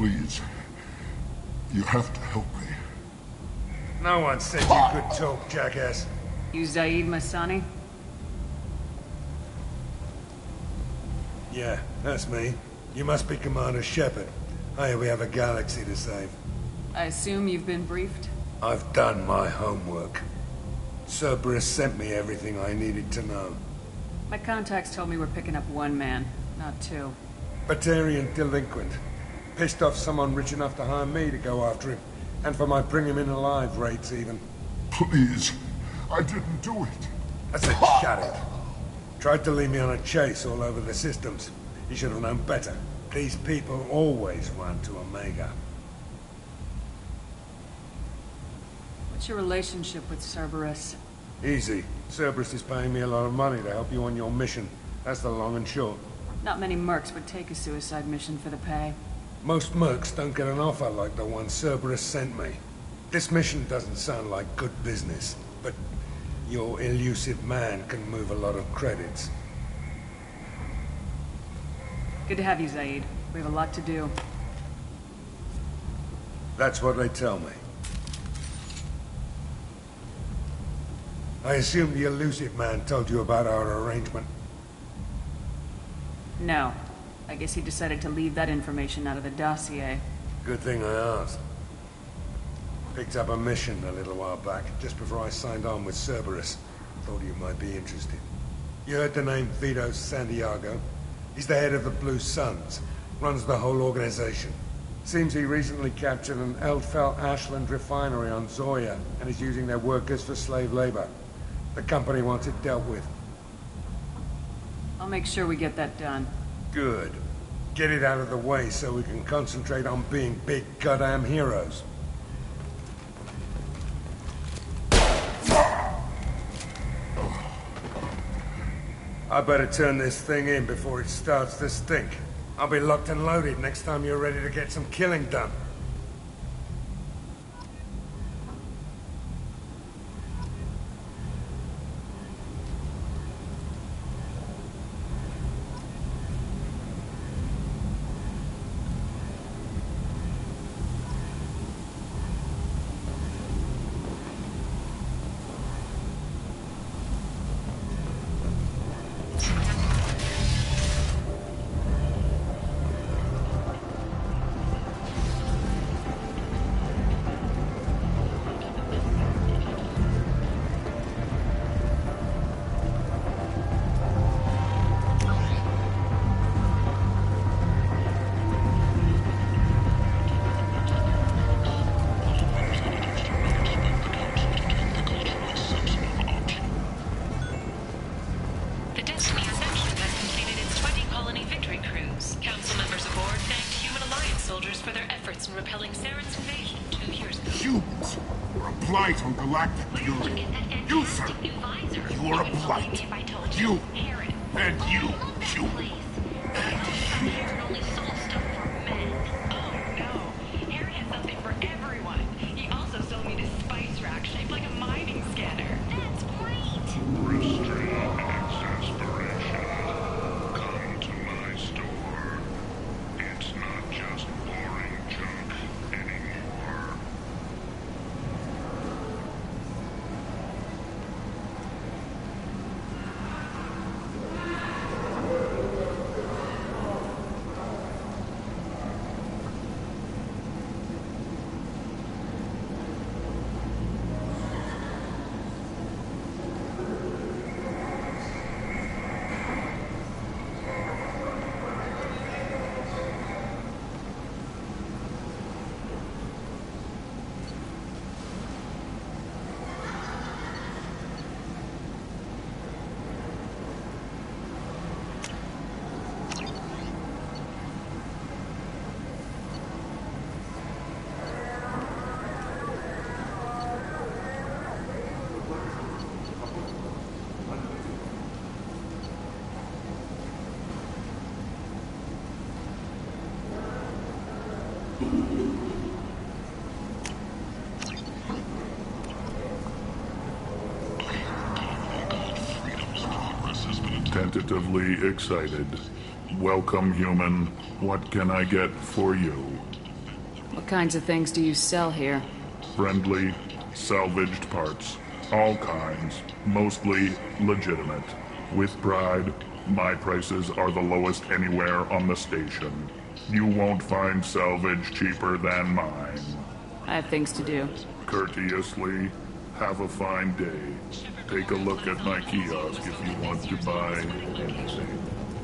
Please. You have to help me. No one said you could talk, jackass. You Zaid Masani? Yeah, that's me. You must be Commander Shepard. Hey, we have a galaxy to save. I assume you've been briefed? I've done my homework. Cerberus sent me everything I needed to know. My contacts told me we're picking up one man, not two. Batarian delinquent. Pissed off someone rich enough to hire me to go after him. And for my bring him in alive rates, even. Please. I didn't do it. I said shut it. Tried to lead me on a chase all over the systems. He should have known better. These people always run to Omega. What's your relationship with Cerberus? Easy. Cerberus is paying me a lot of money to help you on your mission. That's the long and short. Not many mercs would take a suicide mission for the pay. Most mercs don't get an offer like the one Cerberus sent me. This mission doesn't sound like good business, but your elusive man can move a lot of credits. Good to have you, Zaid. We have a lot to do. That's what they tell me. I assume the elusive man told you about our arrangement. No. I guess he decided to leave that information out of the dossier. Good thing I asked. Picked up a mission a little while back, just before I signed on with Cerberus. Thought you might be interested. You heard the name Vito Santiago? He's the head of the Blue Suns. Runs the whole organization. Seems he recently captured an Eldfell Ashland refinery on Zoya and is using their workers for slave labor. The company wants it dealt with. I'll make sure we get that done. Good. Get it out of the way so we can concentrate on being big goddamn heroes. I better turn this thing in before it starts to stink. I'll be locked and loaded next time you're ready to get some killing done. On galactic purity. You, sir. You are a blight. You. And you. You. Tentatively excited. Welcome, human. What can I get for you? kinds of things do you sell here? Friendly, salvaged parts. All kinds. Mostly legitimate. With pride, my prices are the lowest anywhere on the station. You won't find salvage cheaper than mine. I have things to do. Courteously, have a fine day. Take a look at my kiosk if you want to buy anything.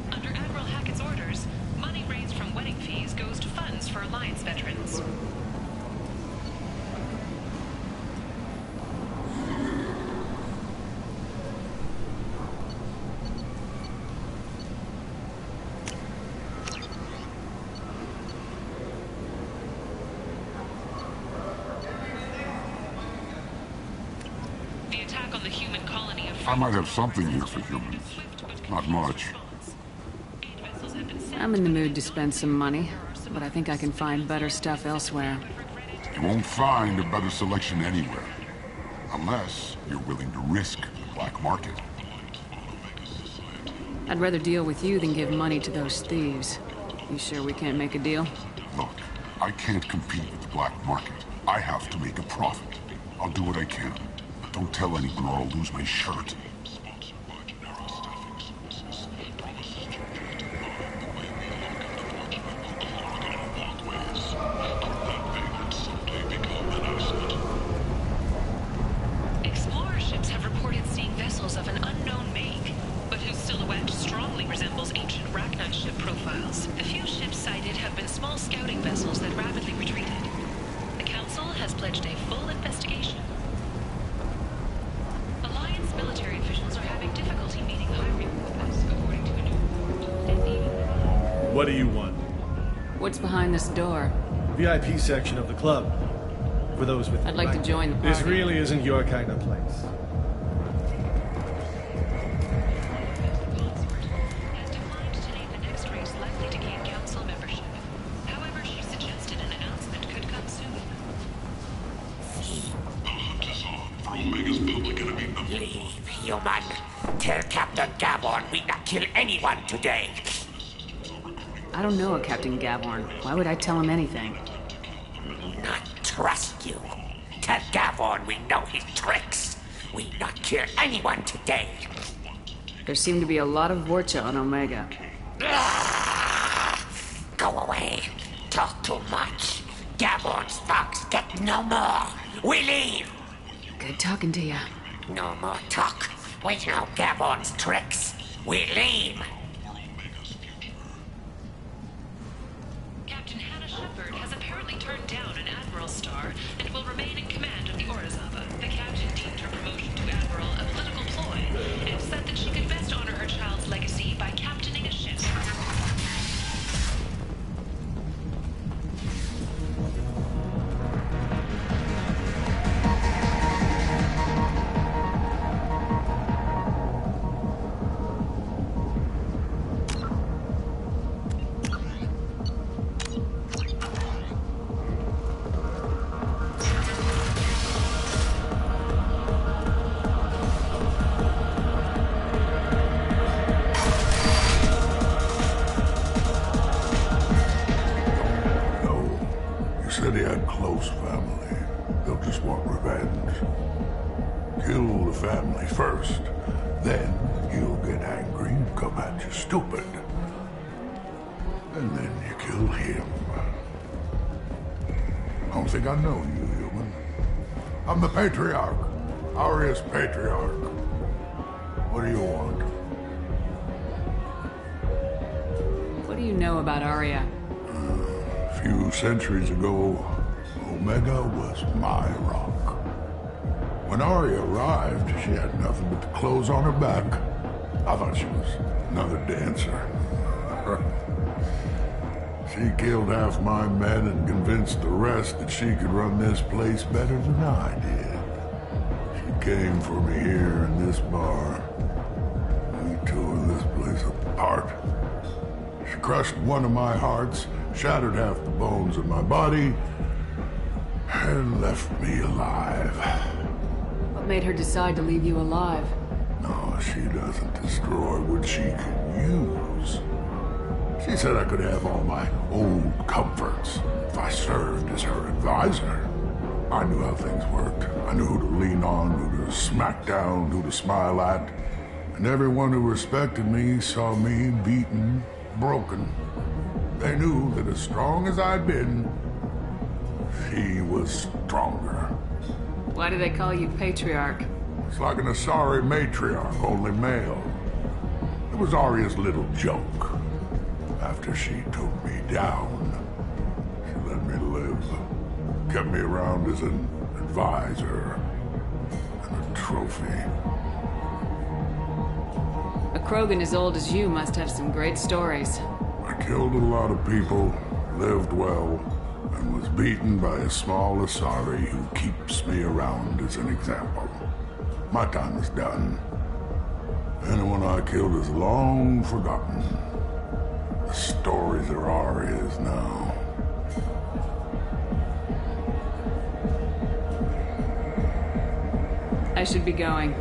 Under Admiral Hackett's orders, money raised from wedding fees goes to funds for Alliance veterans. The attack on the human colony of I might have something here for humans. Not much. I'm in the mood to spend some money, but I think I can find better stuff elsewhere. You won't find a better selection anywhere. Unless you're willing to risk the black market. I'd rather deal with you than give money to those thieves. You sure we can't make a deal? Look, I can't compete with the black market. I have to make a profit. I'll do what I can. But don't tell anyone or I'll lose my shirt. Explorer ships have reported seeing vessels of an unknown make, but whose silhouette strongly resembles ancient Rachnan ship profiles. The few ships sighted have been small scouting vessels that rapidly retreated. The Council has pledged a full investigation. Alliance military officials are having difficulty meeting hiring quotas, according to a new report. And even What do you want? What's behind this door? VIP section of the club. For those with... I'd like to join the party. This really isn't your kind of place. has declined to name the next race likely to gain council membership. However, she suggested an announcement could come soon. Leave, human. Tell Captain Gaborn we not kill anyone today. I don't know a Captain Gavorn. Why would I tell him anything? Not trust you. Tell Gaborn we know his tricks. We not kill anyone today. There seem to be a lot of Vorcha on Omega. Go away. Talk too much. Gaborn's fox get no more. We leave. Good talking to you. No more talk. We know Gaborn's tricks. We leave. Captain Hannah Shepard has apparently turned down an Admiral star and will remain in command of the Orizaba. The captain deemed her promotion to Admiral a political ploy and said that she could best honor her child's legacy by captaining a ship. No. You said he had close family. They'll just want revenge. Kill the family first. Then he'll get angry and come at you stupid. And then you kill him. I don't think I know you, human. I'm the Patriarch. Arius Patriarch. What do you want? What do you know about Arya? A few centuries ago, Omega was my rock. When Arya arrived, she had nothing but the clothes on her back. I thought she was another dancer. She killed half my men and convinced the rest that she could run this place better than I did. She came for me here in this bar. We tore this place apart. She crushed one of my hearts, shattered half the bones in my body, and left me alive. What made her decide to leave you alive? No, she doesn't destroy what she can use. She said I could have all my old comforts. If I served as her advisor, I knew how things worked. I knew who to lean on, who to smack down, who to smile at. And everyone who respected me saw me beaten, broken. They knew that as strong as I'd been, she was stronger. Why do they call you Patriarch? It's like an Asari matriarch, only male. It was Arya's little joke. After she took me down, she let me live. Kept me around as an advisor and a trophy. A Krogan as old as you must have some great stories. I killed a lot of people, lived well, and was beaten by a small Asari who keeps me around as an example. My time is done. Anyone I killed is long forgotten. The stories are Arya's now. I should be going.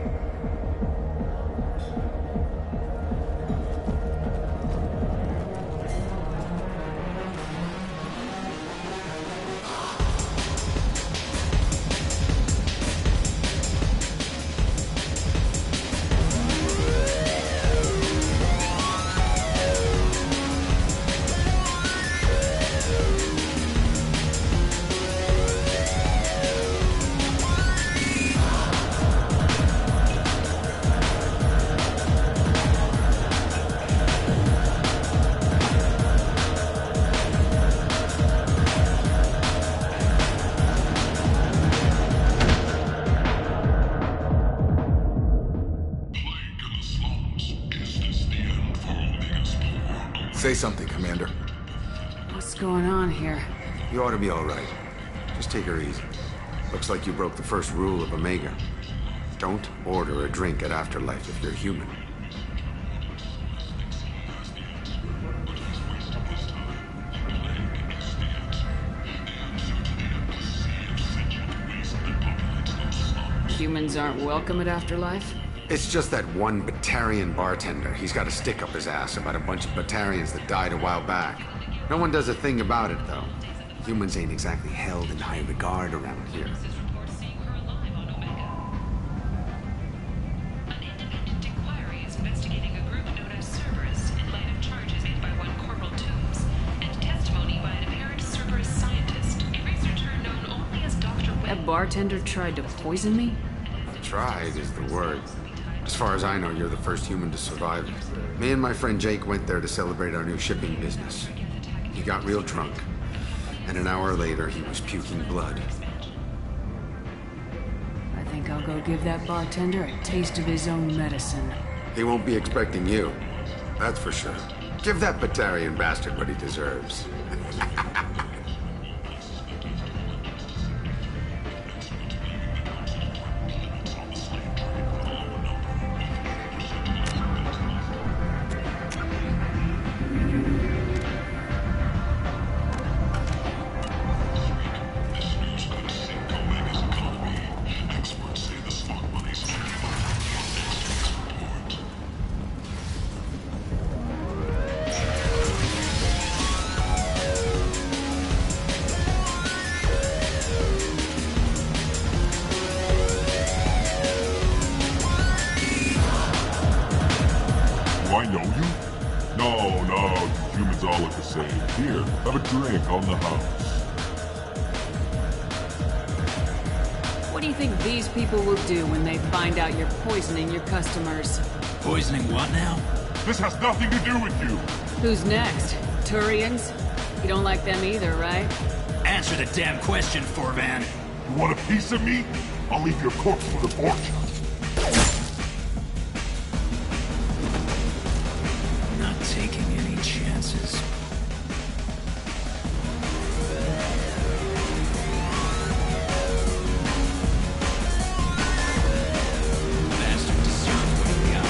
Say something, Commander. What's going on here? You ought to be all right. Just take her easy. Looks like you broke the first rule of Omega. Don't order a drink at Afterlife if you're human. Humans aren't welcome at Afterlife? It's just that one Batarian bartender. He's got a stick up his ass about a bunch of Batarians that died a while back. No one does a thing about it, though. Humans ain't exactly held in high regard around here. An independent inquiry is investigating a group known as Cerberus in light of charges made by one Corporal Toombs and testimony by an apparent Cerberus scientist, a researcher known only as Dr. Webb. That bartender tried to poison me? Tried is the word. As far as I know, you're the first human to survive it. Me and my friend Jake went there to celebrate our new shipping business. He got real drunk, and an hour later he was puking blood. I think I'll go give that bartender a taste of his own medicine. He won't be expecting you, that's for sure. Give that Batarian bastard what he deserves. Do I know you? No, humans all look the same. Here, have a drink on the house. What do you think these people will do when they find out you're poisoning your customers? Poisoning what now? This has nothing to do with you. Who's next? Turians? You don't like them either, right? Answer the damn question, Forvan. You want a piece of me? I'll leave your corpse for the torch. Not taking any chances. Bastard deserves what he got.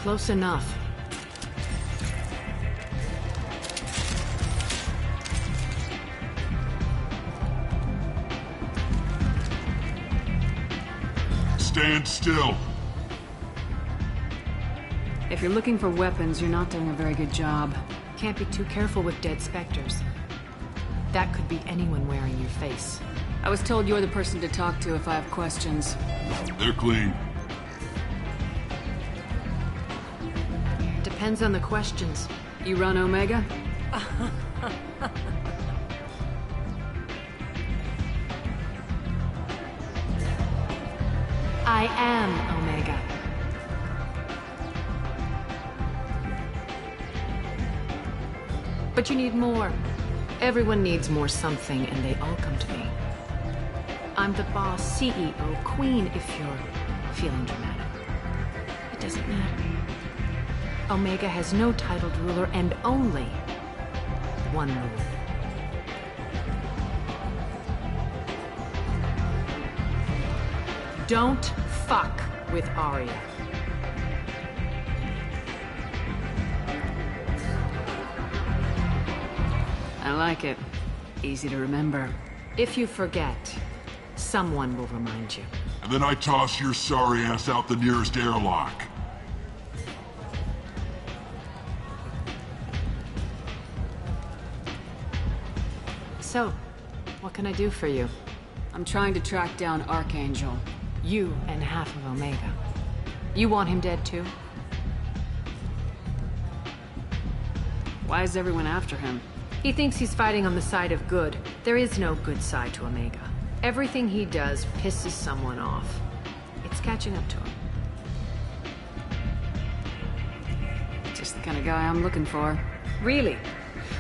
Close enough. Stand still. If you're looking for weapons, you're not doing a very good job. Can't be too careful with dead specters. That could be anyone wearing your face. I was told you're the person to talk to if I have questions. They're clean. Depends on the questions. You run Omega? I am Omega. But you need more. Everyone needs more something, and they all come to me. I'm the boss, CEO, queen, if you're feeling dramatic. It doesn't matter. Omega has no titled ruler and only one rule. Don't fuck with Arya. I like it. Easy to remember. If you forget, someone will remind you. And then I toss your sorry ass out the nearest airlock. So, what can I do for you? I'm trying to track down Archangel. You and half of Omega. You want him dead too? Why is everyone after him? He thinks he's fighting on the side of good. There is no good side to Omega. Everything he does pisses someone off. It's catching up to him. Just the kind of guy I'm looking for. Really?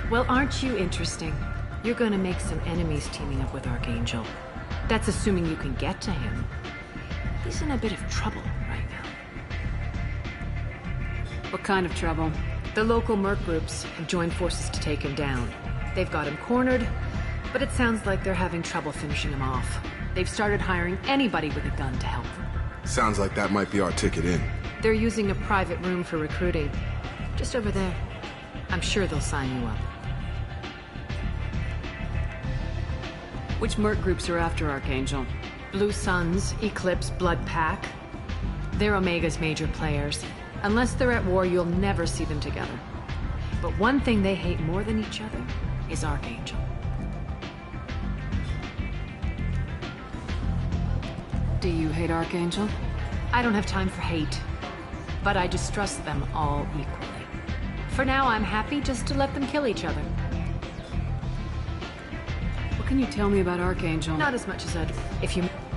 Well, aren't you interesting? You're gonna make some enemies teaming up with Archangel. That's assuming you can get to him. He's in a bit of trouble right now. What kind of trouble? The local merc groups have joined forces to take him down. They've got him cornered, but it sounds like they're having trouble finishing him off. They've started hiring anybody with a gun to help them. Sounds like that might be our ticket in. They're using a private room for recruiting. Just over there. I'm sure they'll sign you up. Which merc groups are after Archangel? Blue Suns, Eclipse, Blood Pack. They're Omega's major players. Unless they're at war, you'll never see them together. But one thing they hate more than each other is Archangel. Do you hate Archangel? I don't have time for hate, but I distrust them all equally. For now, I'm happy just to let them kill each other. What can you tell me about Archangel? Not as much as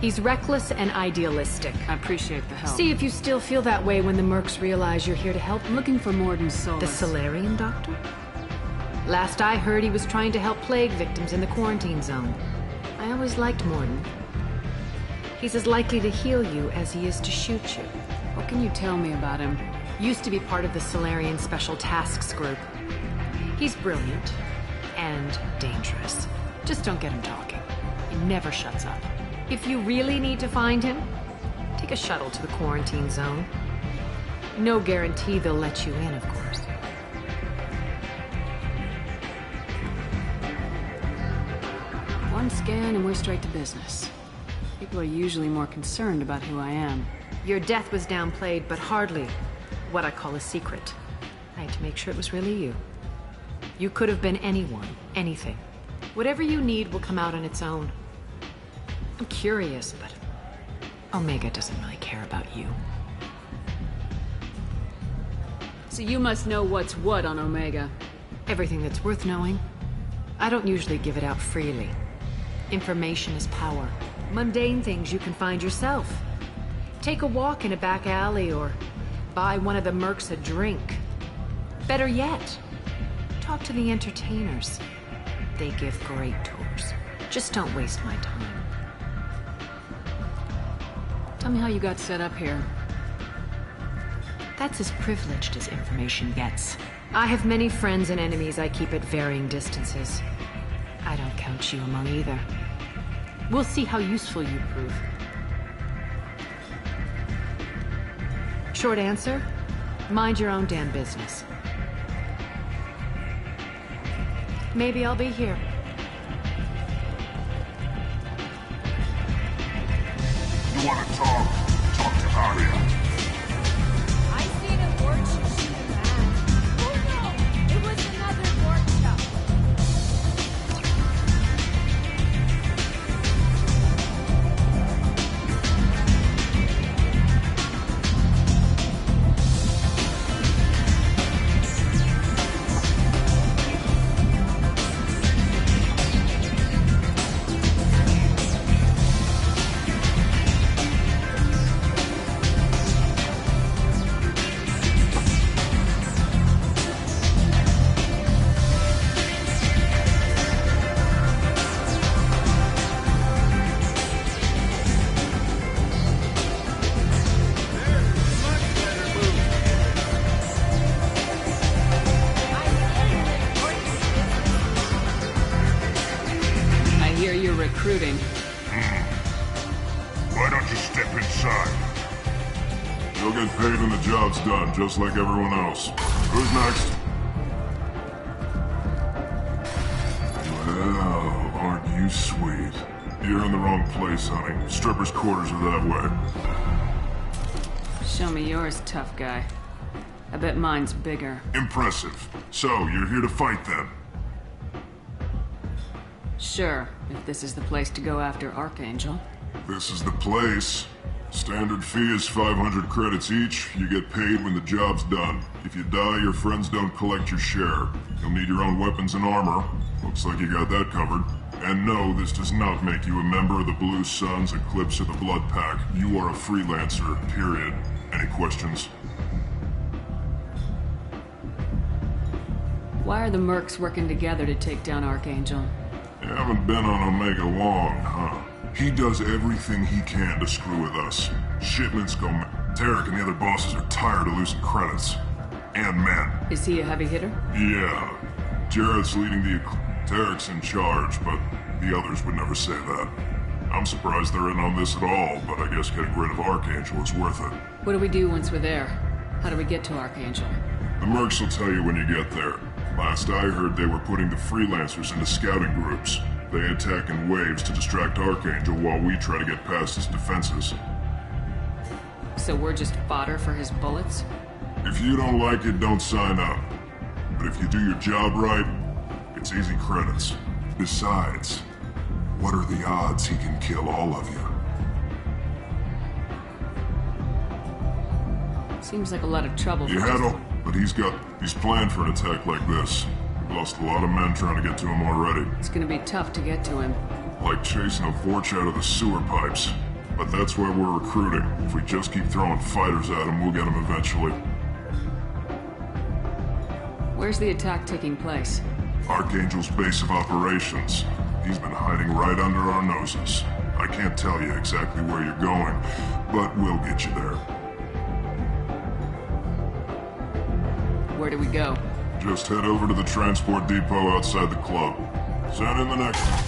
he's reckless and idealistic. I appreciate the help. See if you still feel that way when the mercs realize you're here to help. I'm looking for Mordin Solus. The Solarian doctor? Last I heard, he was trying to help plague victims in the quarantine zone. I always liked Mordin. He's as likely to heal you as he is to shoot you. What can you tell me about him? Used to be part of the Solarian Special Tasks Group. He's brilliant and dangerous. Just don't get him talking. He never shuts up. If you really need to find him, take a shuttle to the quarantine zone. No guarantee they'll let you in, of course. One scan and we're straight to business. People are usually more concerned about who I am. Your death was downplayed, but hardly what I call a secret. I had to make sure it was really you. You could have been anyone, anything. Whatever you need will come out on its own. I'm curious, but Omega doesn't really care about you. So you must know what's what on Omega. Everything that's worth knowing. I don't usually give it out freely. Information is power. Mundane things you can find yourself. Take a walk in a back alley or buy one of the mercs a drink. Better yet, talk to the entertainers. They give great tours. Just don't waste my time. Tell me how you got set up here. That's as privileged as information gets. I have many friends and enemies I keep at varying distances. I don't count you among either. We'll see how useful you prove. Short answer, Mind your own damn business. Maybe I'll be here. You want to talk? Talk to Arya. I seen a warship shoot a man. Oh no! It was another warship. Recruiting. Why don't you step inside? You'll get paid when the job's done, just like everyone else. Who's next? Well, aren't you sweet? You're in the wrong place, honey. Strippers' quarters are that way. Show me yours, tough guy. I bet mine's bigger. Impressive. So, you're here to fight then? Sure, if this is the place to go after Archangel. This is the place. Standard fee is 500 credits each. You get paid when the job's done. If you die, your friends don't collect your share. You'll need your own weapons and armor. Looks like you got that covered. And no, this does not make you a member of the Blue Suns, Eclipse, or the Blood Pack. You are a freelancer, period. Any questions? Why are the mercs working together to take down Archangel? You haven't been on Omega long, huh? He does everything he can to screw with us. Shipments go... Tarek and the other bosses are tired of losing credits. And men. Is he a heavy hitter? Yeah. Jared's leading the... Tarek's in charge, but the others would never say that. I'm surprised they're in on this at all, but I guess getting rid of Archangel is worth it. What do we do once we're there? How do we get to Archangel? The mercs will tell you when you get there. Last I heard, they were putting the freelancers into scouting groups. They attack in waves to distract Archangel while we try to get past his defenses. So we're just fodder for his bullets? If you don't like it, don't sign up. But if you do your job right, it's easy credits. Besides, what are the odds he can kill all of you? Seems like a lot of trouble. He had all, but he's planned for an attack like this. We've lost a lot of men trying to get to him already. It's gonna be tough to get to him. Like chasing a Vorch out of the sewer pipes. But that's why we're recruiting. If we just keep throwing fighters at him, we'll get him eventually. Where's the attack taking place? Archangel's base of operations. He's been hiding right under our noses. I can't tell you exactly where you're going, but we'll get you there. Where do we go? Just head over to the transport depot outside the club. Send in the next one.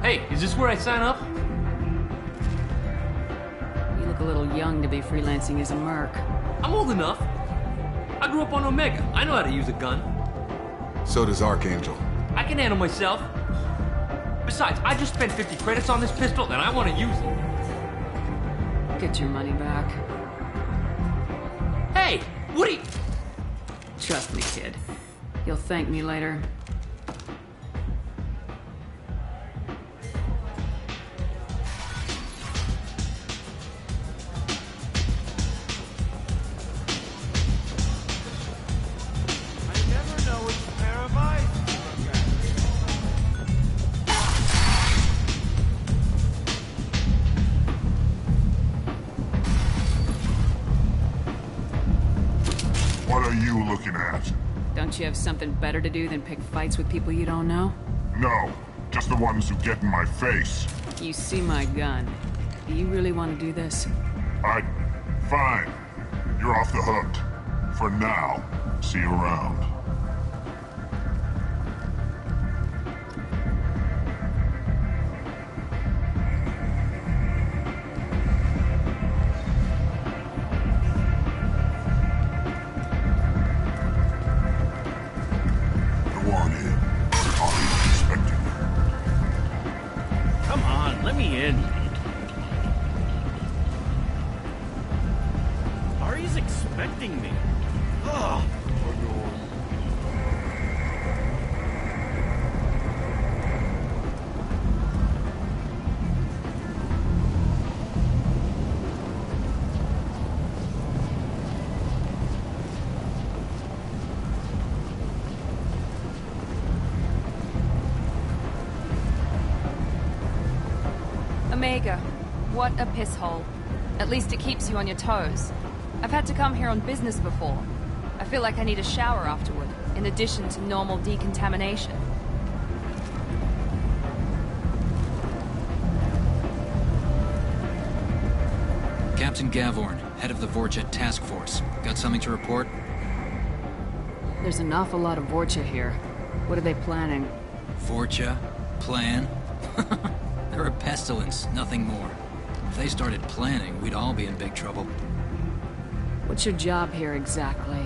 Hey, is this where I sign up? You look a little young to be freelancing as a merc. I'm old enough. I grew up on Omega. I know how to use a gun. So does Archangel. I can handle myself. Besides, I just spent 50 credits on this pistol, and I want to use it. Get your money back. Hey, what are you... Trust me, kid. You'll thank me later. What are you looking at? Don't you have something better to do than pick fights with people you don't know? No, just the ones who get in my face. You see my gun. Do you really want to do this? Fine. You're off the hook. For now. See you around. in. Ari's expecting me. Oh. Omega, what a piss hole. At least it keeps you on your toes. I've had to come here on business before. I feel like I need a shower afterward, in addition to normal decontamination. Captain Gavorn, head of the Vorcha Task Force. Got something to report? There's an awful lot of Vorcha here. What are they planning? Vorcha? Plan? They're a pestilence, nothing more. If they started planning, we'd all be in big trouble. What's your job here exactly?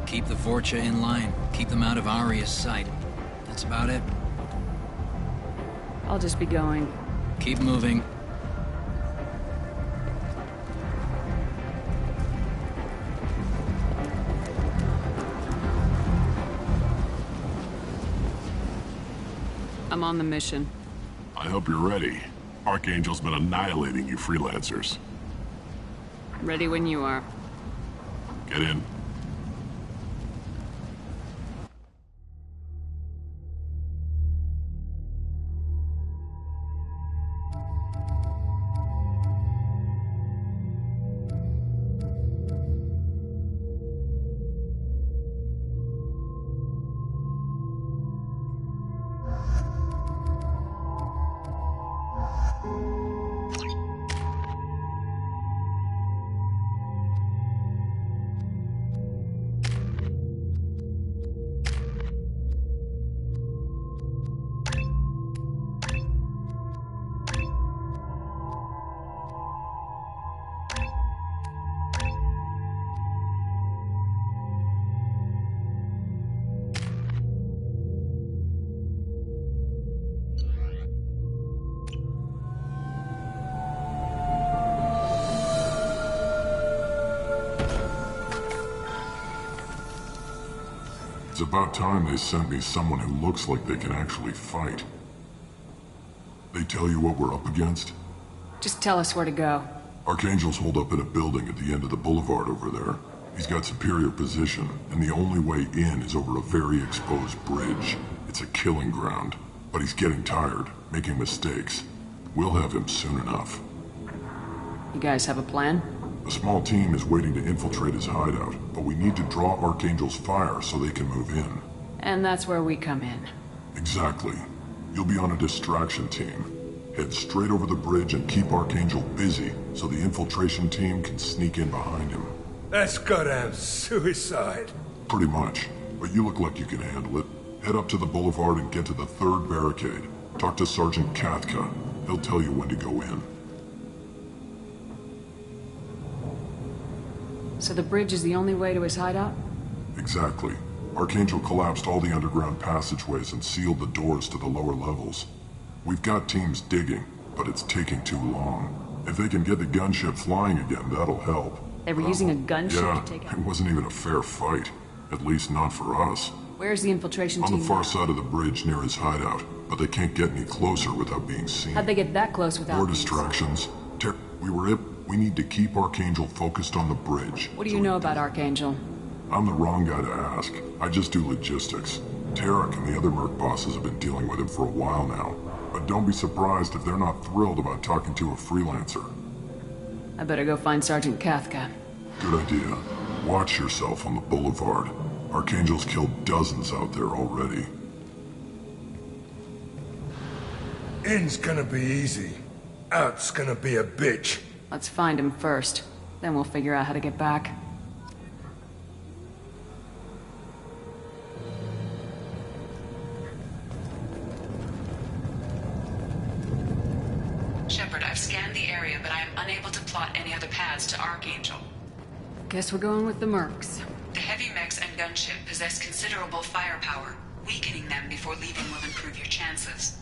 Keep the Vorcha in line. Keep them out of Aria's sight. That's about it. I'll just be going. Keep moving. I'm on the mission. I hope you're ready. Archangel's been annihilating you freelancers. Ready when you are. Get in. It's about time they sent me someone who looks like they can actually fight. They tell you what we're up against? Just tell us where to go. Archangel's holed up in a building at the end of the boulevard over there. He's got superior position, and the only way in is over a very exposed bridge. It's a killing ground, but he's getting tired, making mistakes. We'll have him soon enough. You guys have a plan? A small team is waiting to infiltrate his hideout, but we need to draw Archangel's fire so they can move in. And that's where we come in. Exactly. You'll be on a distraction team. Head straight over the bridge and keep Archangel busy so the infiltration team can sneak in behind him. That's goddamn suicide. Pretty much, but you look like you can handle it. Head up to the boulevard and get to the third barricade. Talk to Sergeant Kathka. He'll tell you when to go in. So the bridge is the only way to his hideout? Exactly. Archangel collapsed all the underground passageways and sealed the doors to the lower levels. We've got teams digging, but it's taking too long. If they can get the gunship flying again, that'll help. They were using a gunship to take it wasn't even a fair fight. At least not for us. Where's the infiltration team On the far now? side of the bridge near his hideout, but they can't get any closer without being seen. How'd they get that close without More being distractions. We need to keep Archangel focused on the bridge. What do you know about Archangel? I'm the wrong guy to ask. I just do logistics. Tarek and the other Merc bosses have been dealing with him for a while now. But don't be surprised if they're not thrilled about talking to a freelancer. I better go find Sergeant Kathka. Good idea. Watch yourself on the boulevard. Archangel's killed dozens out there already. In's gonna be easy. Out's gonna be a bitch. Let's find him first. Then we'll figure out how to get back. Shepard, I've scanned the area, but I am unable to plot any other paths to Archangel. Guess we're going with the Mercs. The heavy mechs and gunship possess considerable firepower. Weakening them before leaving will improve your chances.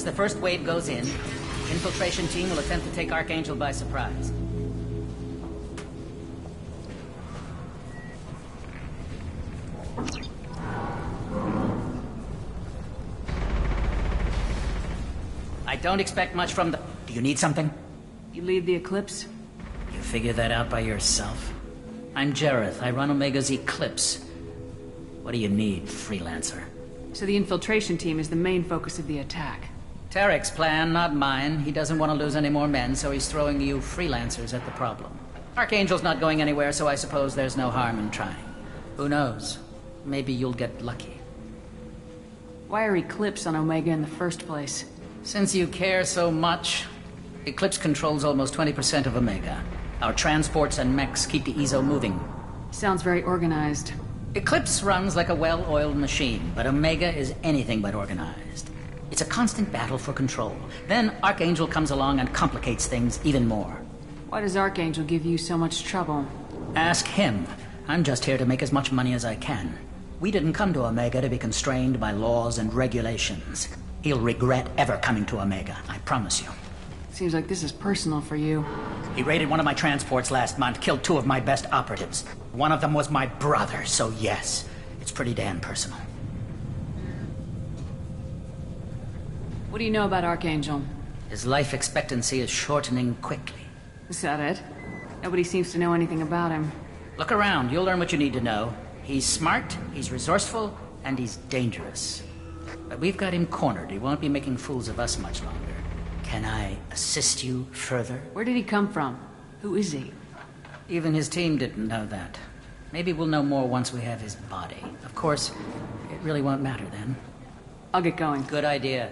As the first wave goes in, the infiltration team will attempt to take Archangel by surprise. I don't expect much from the... Do you need something? You lead the Eclipse? You figure that out by yourself? I'm Jareth. I run Omega's Eclipse. What do you need, freelancer? So the infiltration team is the main focus of the attack. Tarek's plan, not mine. He doesn't want to lose any more men, so he's throwing you freelancers at the problem. Archangel's not going anywhere, so I suppose there's no harm in trying. Who knows? Maybe you'll get lucky. Why are Eclipse on Omega in the first place? Since you care so much, Eclipse controls almost 20% of Omega. Our transports and mechs keep the EZO moving. Sounds very organized. Eclipse runs like a well-oiled machine, but Omega is anything but organized. It's a constant battle for control. Then Archangel comes along and complicates things even more. Why does Archangel give you so much trouble? Ask him. I'm just here to make as much money as I can. We didn't come to Omega to be constrained by laws and regulations. He'll regret ever coming to Omega, I promise you. Seems like this is personal for you. He raided one of my transports last month, killed 2 of my best operatives. One of them was my brother, so yes, it's pretty damn personal. What do you know about Archangel? His life expectancy is shortening quickly. Is that it? Nobody seems to know anything about him. Look around, you'll learn what you need to know. He's smart, he's resourceful, and he's dangerous. But we've got him cornered. He won't be making fools of us much longer. Can I assist you further? Where did he come from? Who is he? Even his team didn't know that. Maybe we'll know more once we have his body. Of course, it really won't matter then. I'll get going. Good idea.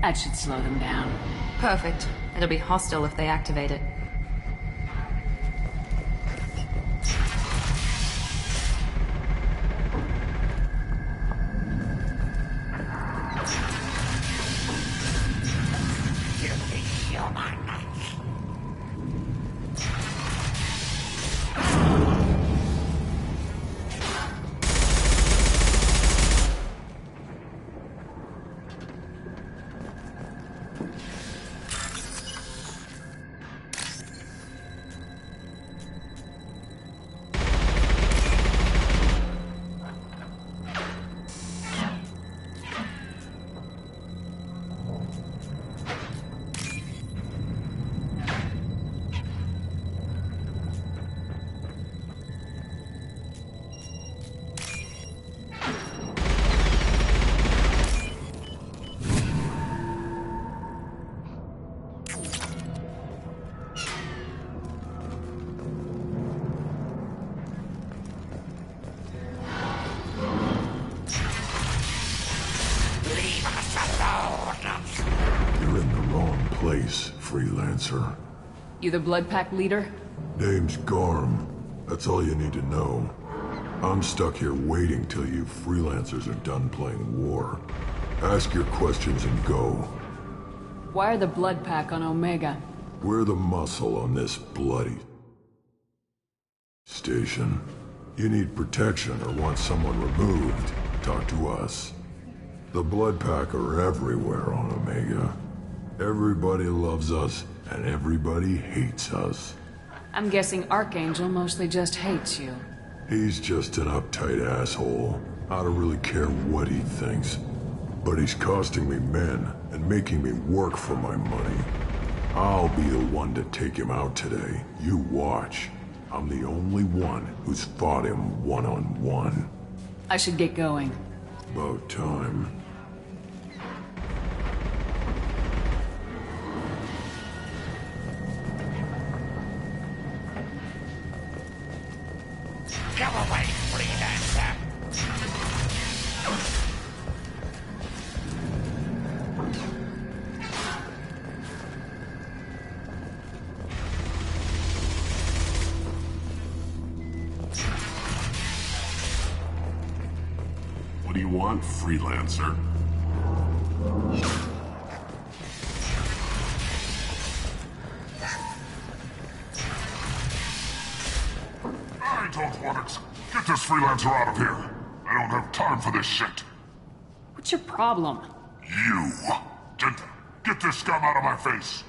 That should slow them down. Perfect. It'll be hostile if they activate it. Freelancer. You the Blood Pack leader? Name's Garm. That's all you need to know. I'm stuck here waiting till you freelancers are done playing war. Ask your questions and go. Why are the Blood Pack on Omega? We're the muscle on this bloody station. You need protection or want someone removed, talk to us. The Blood Pack are everywhere on Omega. Everybody loves us, and everybody hates us. I'm guessing Archangel mostly just hates you. He's just an uptight asshole. I don't really care what he thinks. But he's costing me men and making me work for my money. I'll be the one to take him out today. You watch. I'm the only one who's fought him one-on-one. I should get going. About time. Go away, freelancer! What do you want, freelancer? I don't want it. Get this freelancer out of here. I don't have time for this shit. What's your problem? You. Get this scum out of my face.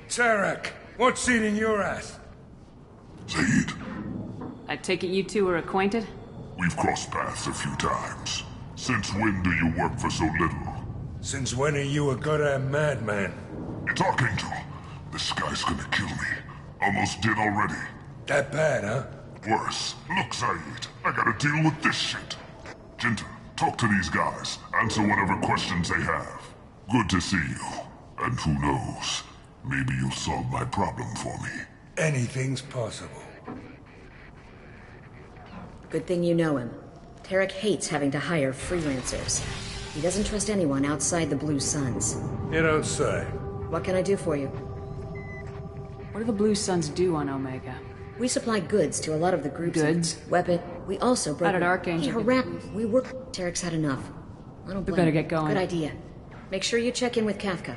Tarek, what's eating your ass? Zaid, I take it you two are acquainted? we've crossed paths a few times. Since when do you work for so little? Since when are you a goddamn madman? It's Archangel. This guy's gonna kill me. Almost did already. That bad, huh? Worse. Look, Zaid, I gotta deal with this shit. Jinta, talk to these guys. Answer whatever questions they have. Good to see you. And who knows, maybe you'll solve my problem for me. Anything's possible. Good thing you know him. Tarek hates having to hire freelancers. He doesn't trust anyone outside the Blue Suns. You don't say. What can I do for you? What do the Blue Suns do on Omega? We supply goods to a lot of the groups. Goods? Weapon. We also broke... How did Archangel We work... Tarek's had enough. I don't blame better him. get going. Good idea. Make sure you check in with Kafka.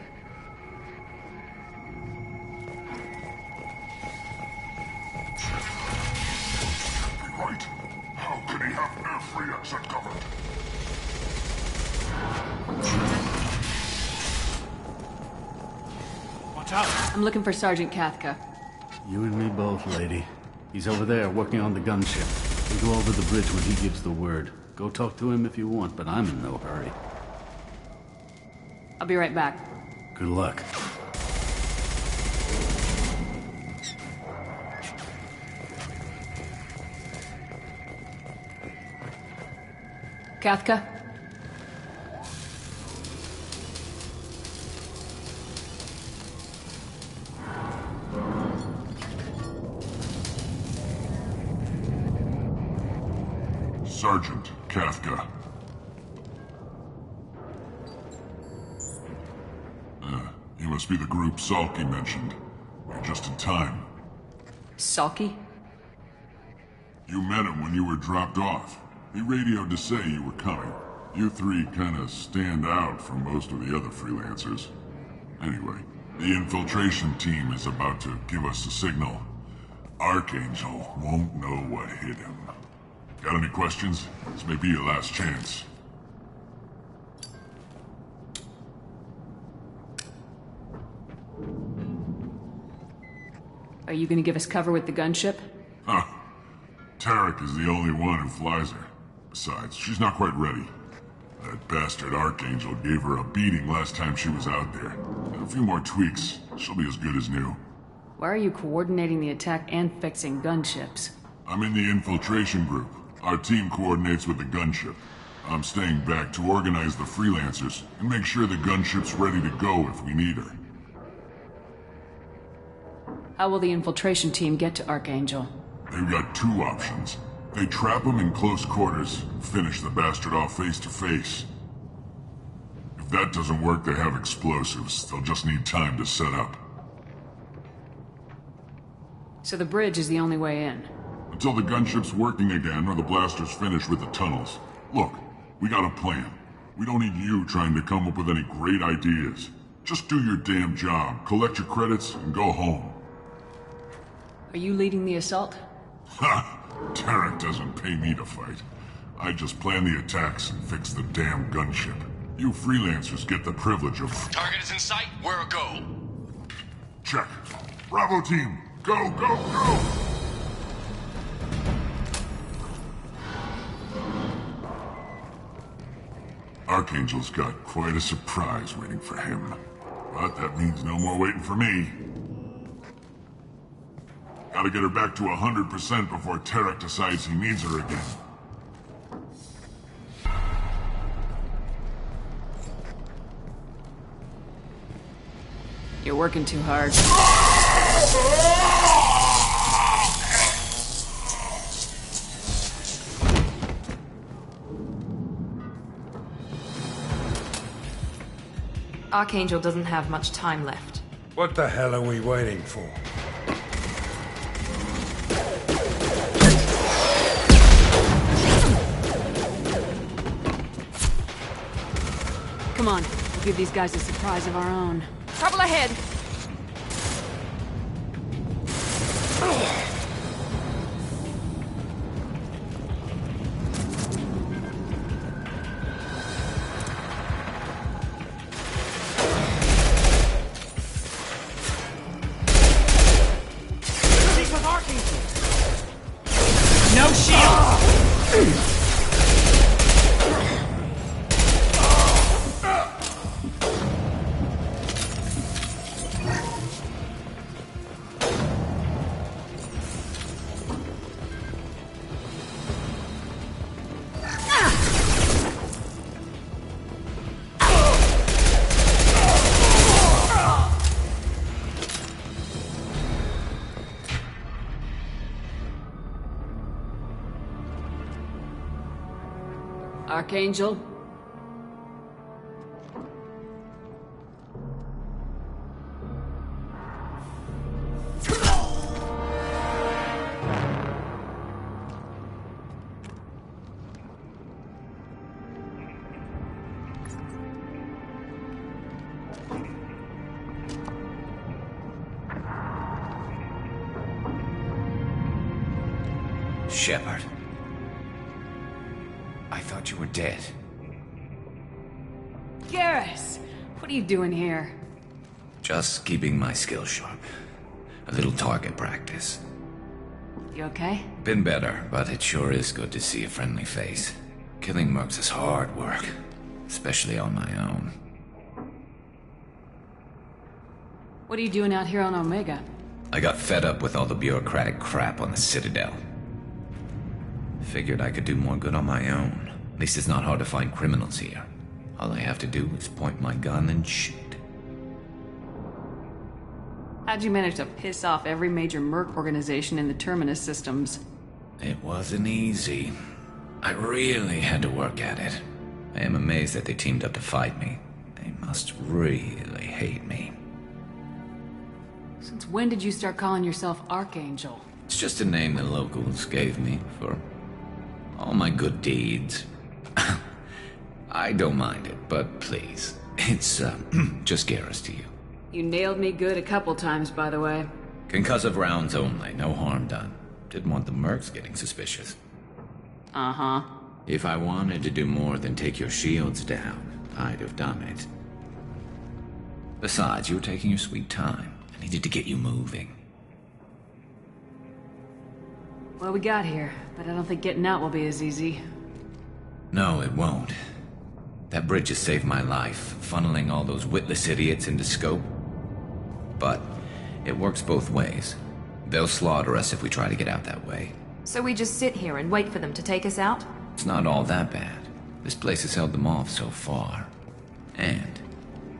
Right. How can he have every exit covered? Watch out! I'm looking for Sergeant Kafka. You and me both, lady. He's over there working on the gunship. We'll go over the bridge when he gives the word. Go talk to him if you want, but I'm in no hurry. I'll be right back. Good luck. Kafka? Sergeant Kafka. You must be the group Salky mentioned. You're just in time. Salky? You met him when you were dropped off. He radioed to say you were coming. You three kinda stand out from most of the other freelancers. Anyway, the infiltration team is about to give us a signal. Archangel won't know what hit him. Got any questions? This may be your last chance. Are you gonna give us cover with the gunship? Huh. Tarek is the only one who flies her. Besides, she's not quite ready. That bastard Archangel gave her a beating last time she was out there. And a few more tweaks, she'll be as good as new. Why are you coordinating the attack and fixing gunships? I'm in the infiltration group. Our team coordinates with the gunship. I'm staying back to organize the freelancers and make sure the gunship's ready to go if we need her. How will the infiltration team get to Archangel? They've got two options. They trap him in close quarters, finish the bastard off face to face. If that doesn't work, they have explosives. They'll just need time to set up. So the bridge is the only way in? The Until the gunship's working again or the blasters finish with the tunnels. Look, we got a plan. We don't need you trying to come up with any great ideas. Just do your damn job, collect your credits, and go home. Are you leading the assault? Ha! Tarek doesn't pay me to fight. I just plan the attacks and fix the damn gunship. You freelancers get the privilege of... Target is in sight. We're a go. Check. Bravo team, go, go, go! Archangel's got quite a surprise waiting for him. But that means no more waiting for me. Gotta get her back to 100% before Tarek decides he needs her again. You're working too hard. Archangel doesn't have much time left. What the hell are we waiting for? Come on, we'll give these guys a surprise of our own. Trouble ahead! No shield! Archangel? Shepard. I thought you were dead. Garrus! What are you doing here? Just keeping my skills sharp. A little target practice. You okay? Been better, but it sure is good to see a friendly face. Killing mercs is hard work, especially on my own. What are you doing out here on Omega? I got fed up with all the bureaucratic crap on the Citadel. Figured I could do more good on my own. At least it's not hard to find criminals here. All I have to do is point my gun and shoot. How'd you manage to piss off every major merc organization in the Terminus systems? It wasn't easy. I really had to work at it. I am amazed that they teamed up to fight me. They must really hate me. Since when did you start calling yourself Archangel? It's just a name the locals gave me for all my good deeds. I don't mind it, but please, it's just Garrus to you. You nailed me good a couple times, by the way. Concussive rounds only, no harm done. Didn't want the mercs getting suspicious. Uh-huh. If I wanted to do more than take your shields down, I'd have done it. Besides, you were taking your sweet time. I needed to get you moving. Well, we got here, but I don't think getting out will be as easy. No, it won't. That bridge has saved my life, funneling all those witless idiots into scope. But it works both ways. They'll slaughter us if we try to get out that way. So we just sit here and wait for them to take us out? It's not all that bad. This place has held them off so far. And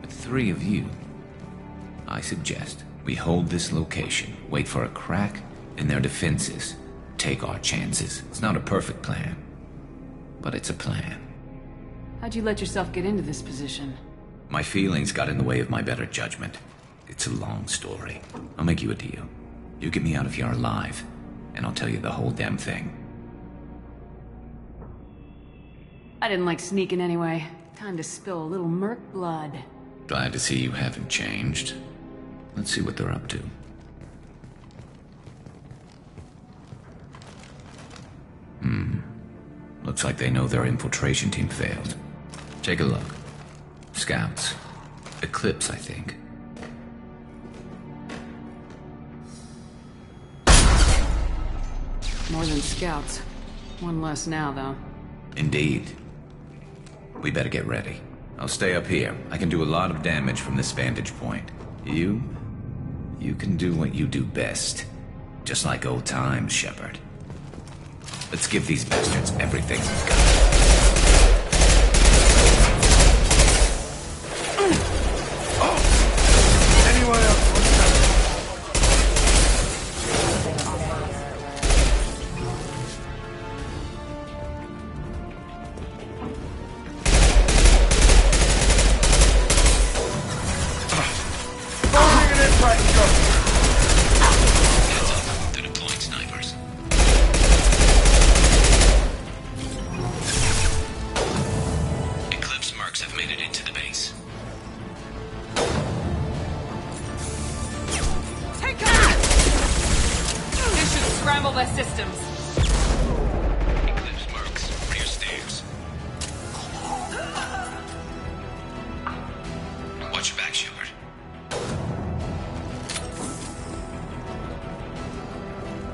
with 3 of you, I suggest we hold this location, wait for a crack in their defenses, take our chances. It's not a perfect plan, but it's a plan. How'd you let yourself get into this position? My feelings got in the way of my better judgment. It's a long story. I'll make you a deal. You get me out of here alive, and I'll tell you the whole damn thing. I didn't like sneaking anyway. Time to spill a little merc blood. Glad to see you haven't changed. Let's see what they're up to. Looks like they know their infiltration team failed. Take a look. Scouts. Eclipse, I think. More than scouts. One less now, though. Indeed. We better get ready. I'll stay up here. I can do a lot of damage from this vantage point. You can do what you do best. Just like old times, Shepard. Let's give these bastards everything we've got. Anyone else wants They're deploying snipers. Eclipse mercs have made it into the base. Take cover! This should scramble their systems. Eclipse mercs, rear stairs. Watch your back, Shepard.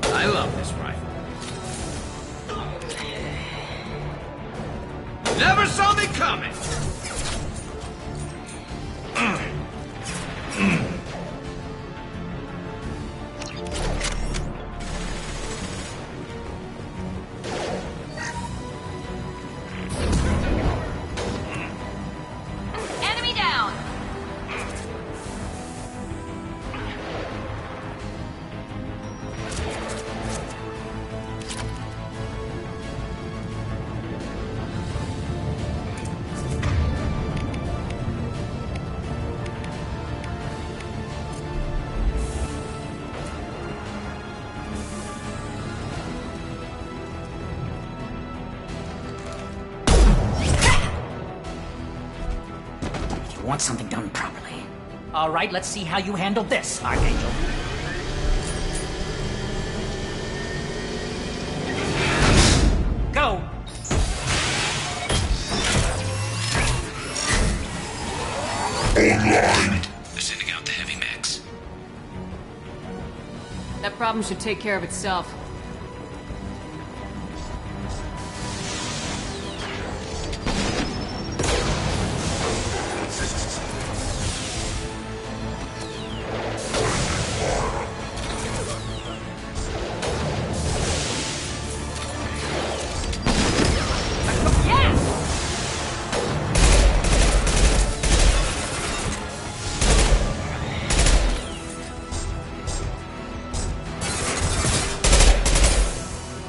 I love this rifle. Never saw me coming! Enemy down! You want something done properly. All right, let's see how you handle this, Archangel. Go! Online! They're sending out the heavy mechs. That problem should take care of itself.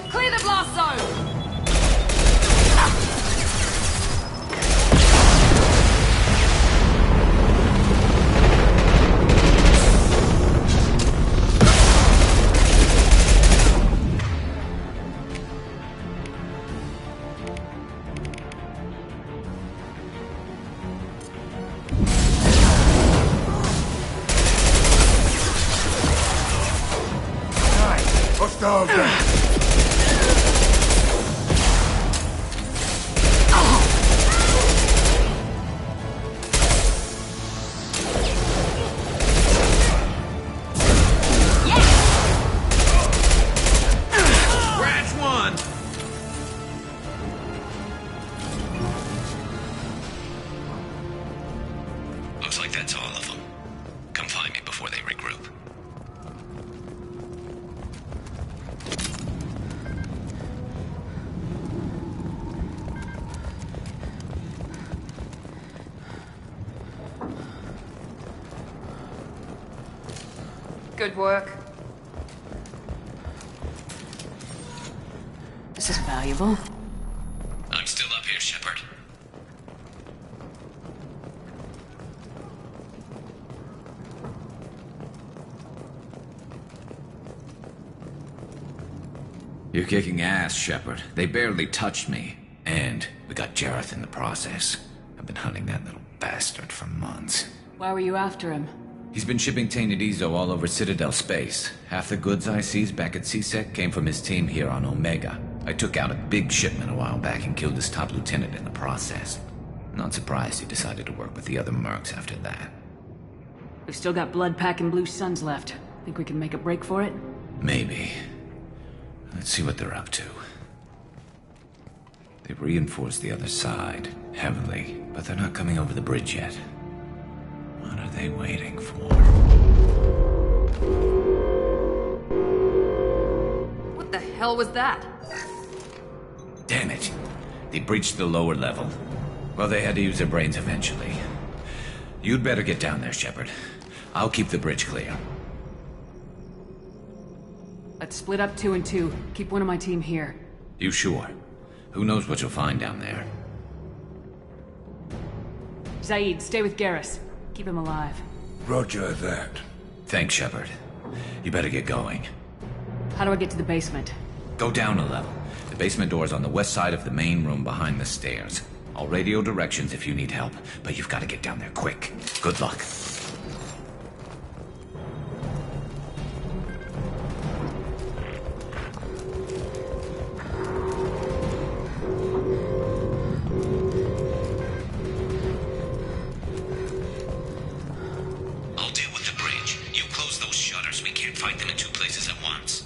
Clear the blast zone! Hostiles down. Scratch one! Looks like that's all of them. Come find me before they regroup. Good work. This is valuable. I'm still up here, Shepard. You're kicking ass, Shepard. They barely touched me. And we got Jareth in the process. I've been hunting that little bastard for months. Why were you after him? He's been shipping tainted Ezo all over Citadel space. Half the goods I seized back at CSEC came from his team here on Omega. I took out a big shipment a while back and killed his top lieutenant in the process. Not surprised he decided to work with the other mercs after that. We've still got Bloodpack and Blue Suns left. Think we can make a break for it? Maybe. Let's see what they're up to. They've reinforced the other side, heavily, but they're not coming over the bridge yet. What are they waiting for? What the hell was that? Damn it. They breached the lower level. Well, they had to use their brains eventually. You'd better get down there, Shepard. I'll keep the bridge clear. Let's split up 2 and 2. Keep one of my team here. You sure? Who knows what you'll find down there? Zaid, stay with Garrus. Keep him alive. Roger that. Thanks, Shepard. You better get going. How do I get to the basement? Go down a level. The basement door's on the west side of the main room behind the stairs. I'll radio directions if you need help, but you've got to get down there quick. Good luck. I'll deal with the bridge. You close those shutters. We can't fight them in two places at once.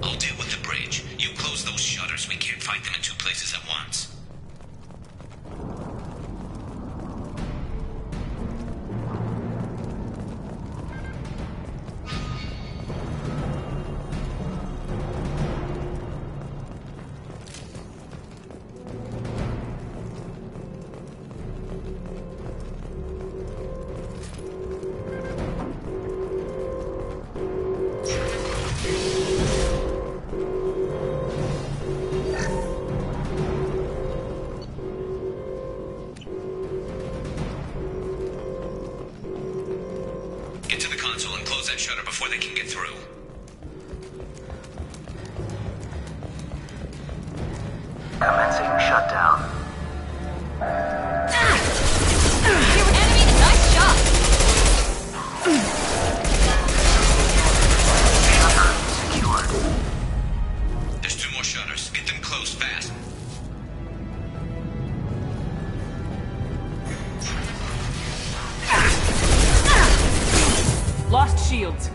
I'll deal with the bridge. You close those shutters. We can't fight them in two places at once. Get to the console and close that shutter before they can get through. Commencing shutdown. Enemy, nice shot! There's two more shutters. Get them closed fast. Lost shields.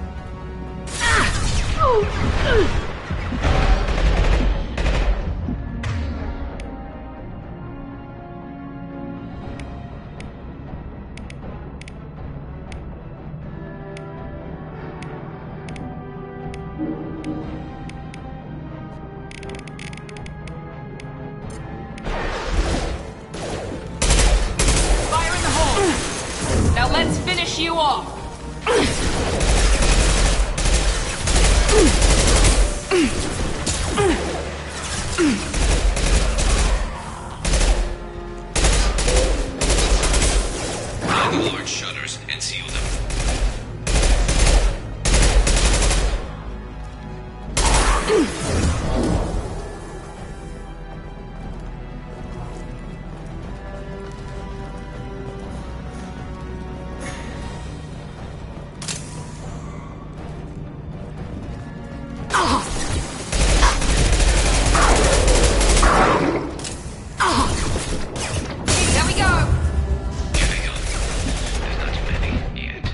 Fire in the hole! Now let's finish you off! Find the large shutters and seal them. There we go! There's not too many yet.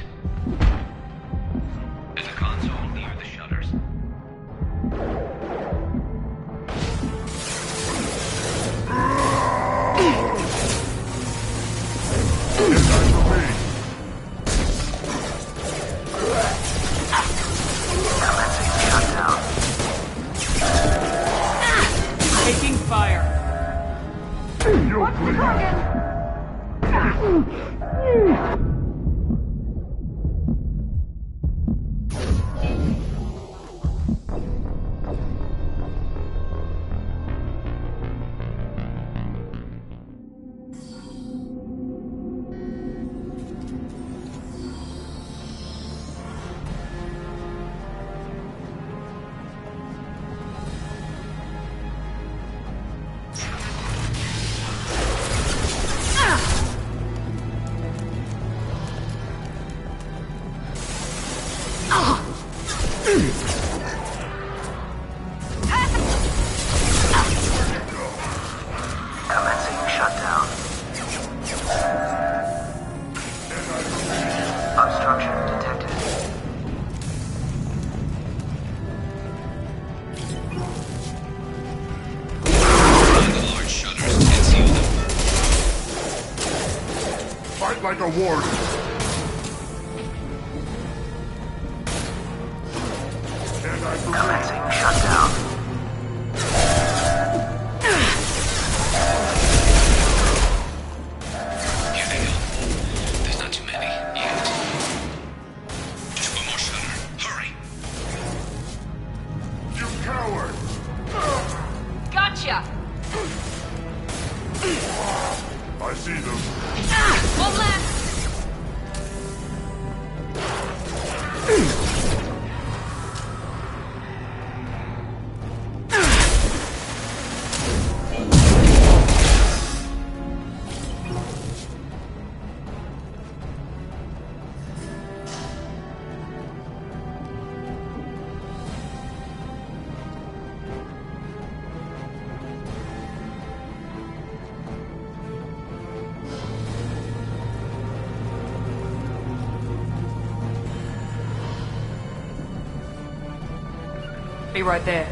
There's a console near the shutters. Taking fire. You're clear. Commencing shutdown. Obstruction detected. Find the large shutters and seal them. Fight like a warrior. Commencing shutdown. Here they go. There's not too many yet. Just one more shutter. Hurry. You coward! Gotcha! I see them. One left! Be right there.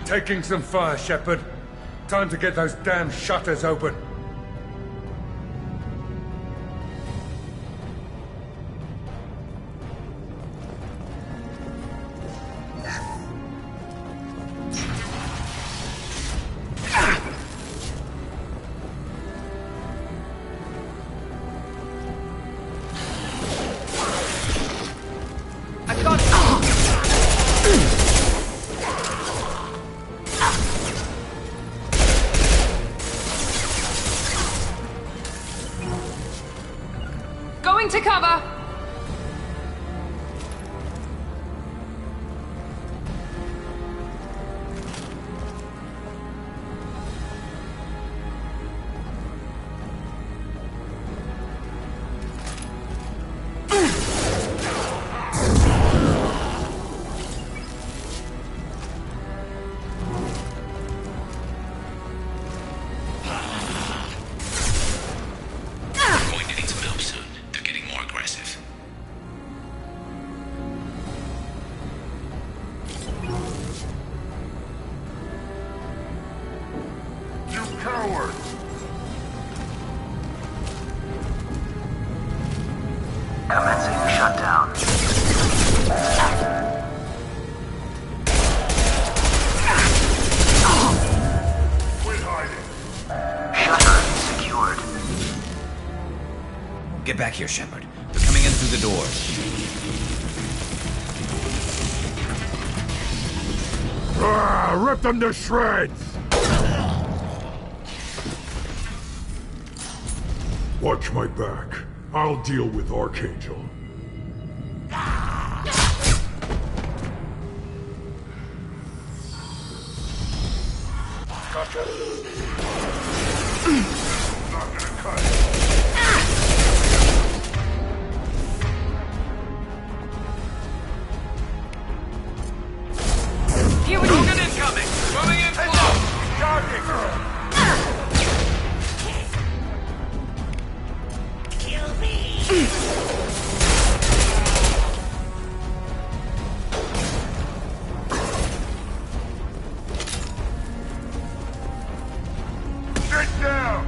Taking some fire, Shepard. Time to get those damn shutters open. I got it! Going to cover! We're going to need some help soon. They're getting more aggressive. You coward! Commencing shutdown. Quit hiding. Shutter secured. Get back here, Shepard. They're coming in through the doors. Rip them to shreds! Watch my back. I'll deal with Archangel. Gotcha. Not gonna cut it. Here we go! Token incoming! Moving in close! Charging! Kill me! Sit down!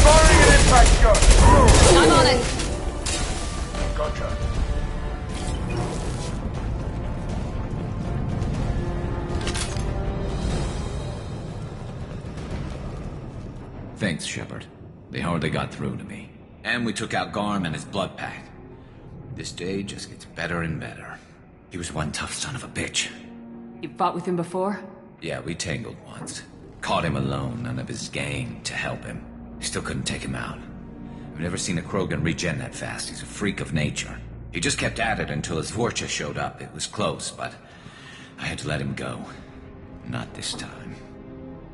Firing an impact gun! I'm on it! Gotcha. Thanks, Shepard. They hardly got through to me. And we took out Garm and his blood pack. This day just gets better and better. He was one tough son of a bitch. You fought with him before? Yeah, we tangled once. Caught him alone, none of his gang to help him. Still couldn't take him out. I've never seen a Krogan regen that fast. He's a freak of nature. He just kept at it until his Vorcha showed up. It was close, but I had to let him go. Not this time.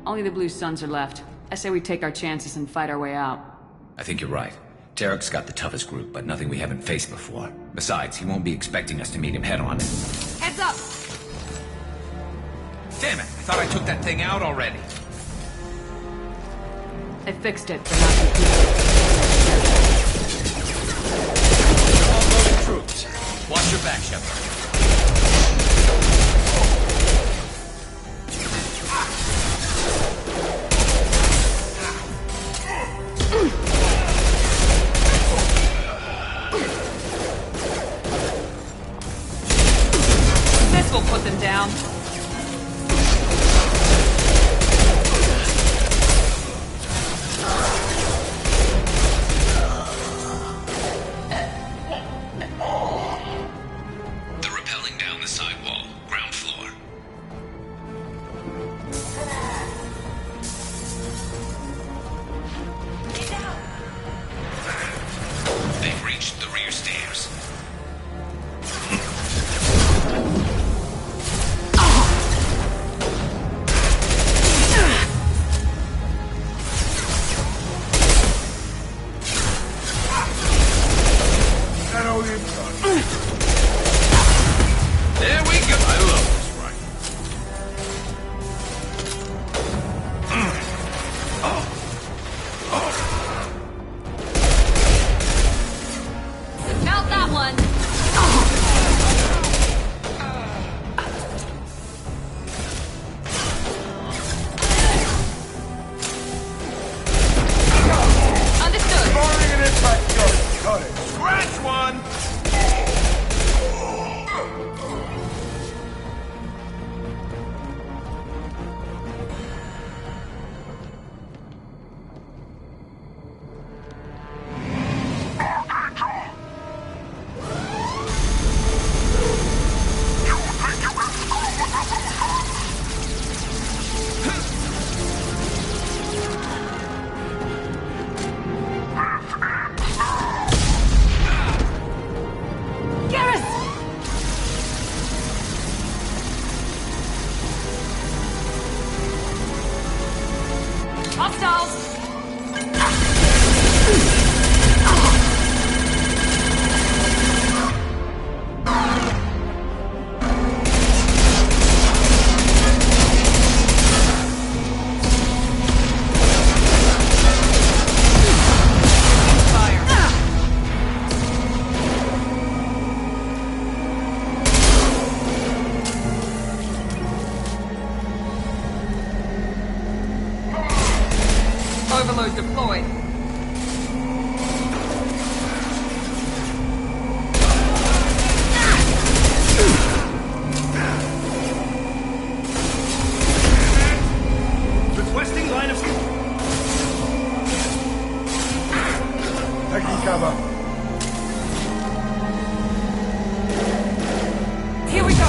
Only the Blue Suns are left. I say we take our chances and fight our way out. I think you're right. Tarek's got the toughest group, but nothing we haven't faced before. Besides, he won't be expecting us to meet him head-on. Heads up! Damn it! I thought I took that thing out already. I fixed it, but not completely. All loaded troops. Watch your back, Shepard. This will put them down. They're rappelling down the sidewall, ground floor. They've reached the rear stairs. There we go. I love this right. Mount that one! Understood. Firing an impact shot. Got it. Scratch one! Hostiles! Overload deployed. Requesting line of... Taking cover. Here we go!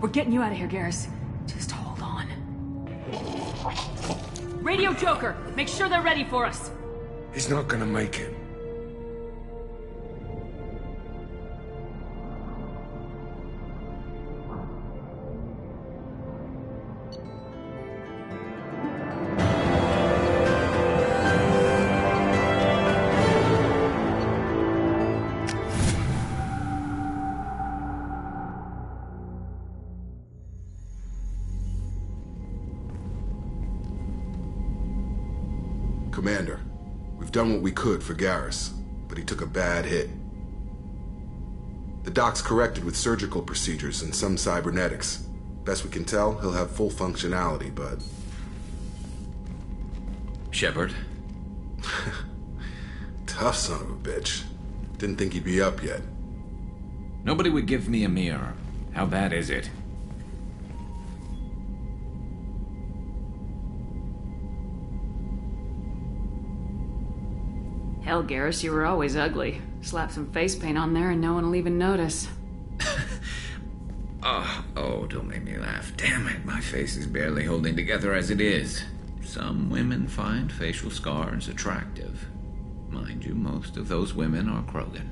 We're getting you out of here, Garrus. Just hold on. Radio Joker, make sure they're ready for us. He's not gonna make it. Commander, we've done what we could for Garrus, but he took a bad hit. The doc's corrected with surgical procedures and some cybernetics. Best we can tell, he'll have full functionality, but... Shepard? Tough son of a bitch. Didn't think he'd be up yet. Nobody would give me a mirror. How bad is it? Hell, Garrus, you were always ugly. Slap some face paint on there and no one will even notice. Oh, don't make me laugh. Damn it, my face is barely holding together as it is. Some women find facial scars attractive. Mind you, most of those women are Krogan.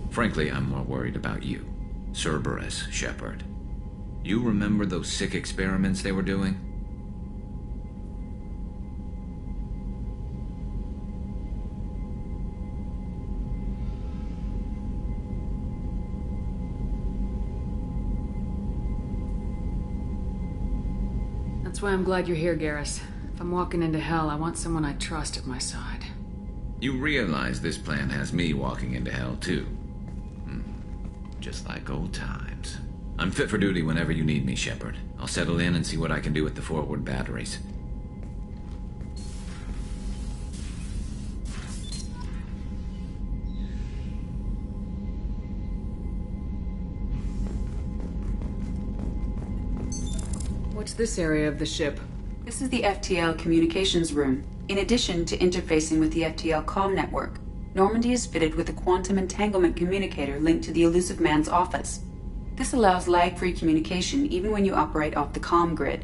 Frankly, I'm more worried about you. Cerberus, Shepard. You remember those sick experiments they were doing? That's why I'm glad you're here, Garrus. If I'm walking into hell, I want someone I trust at my side. You realize this plan has me walking into hell, too. Just like old times. I'm fit for duty whenever you need me, Shepard. I'll settle in and see what I can do with the forward batteries. What's this area of the ship? This is the FTL communications room. In addition to interfacing with the FTL comm network, Normandy is fitted with a quantum entanglement communicator linked to the Elusive Man's office. This allows lag-free communication even when you operate off the comm grid.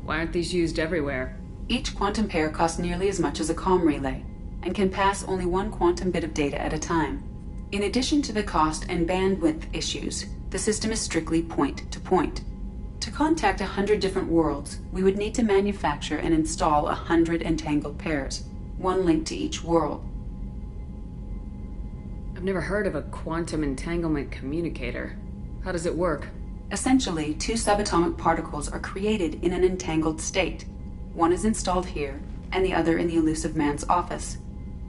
Why aren't these used everywhere? Each quantum pair costs nearly as much as a comm relay, and can pass only one quantum bit of data at a time. In addition to the cost and bandwidth issues, the system is strictly point-to-point. To contact 100 different worlds, we would need to manufacture and install 100 entangled pairs, one link to each world. I've never heard of a quantum entanglement communicator. How does it work? Essentially, two subatomic particles are created in an entangled state. One is installed here, and the other in the Elusive Man's office.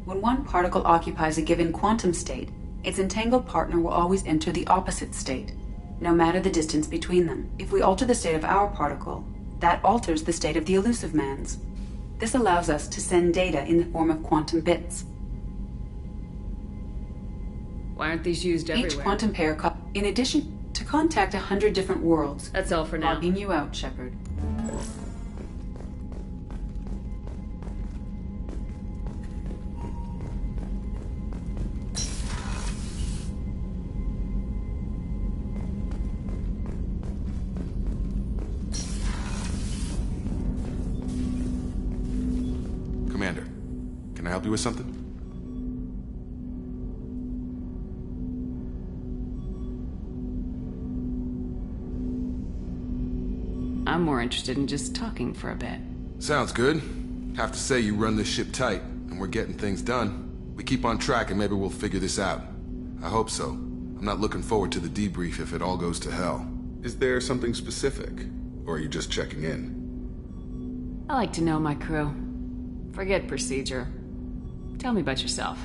When one particle occupies a given quantum state, its entangled partner will always enter the opposite state, no matter the distance between them. If we alter the state of our particle, that alters the state of the Elusive Man's. This allows us to send data in the form of quantum bits. Why aren't these used everywhere? Each quantum pair, in addition to contact 100 different worlds. That's all for now. Logging you out, Shepard. Commander, can I help you with something? I'm more interested in just talking for a bit. Sounds good. Have to say you run this ship tight, and we're getting things done. We keep on track and maybe we'll figure this out. I hope so. I'm not looking forward to the debrief if it all goes to hell. Is there something specific? Or are you just checking in? I like to know my crew. Forget procedure. Tell me about yourself.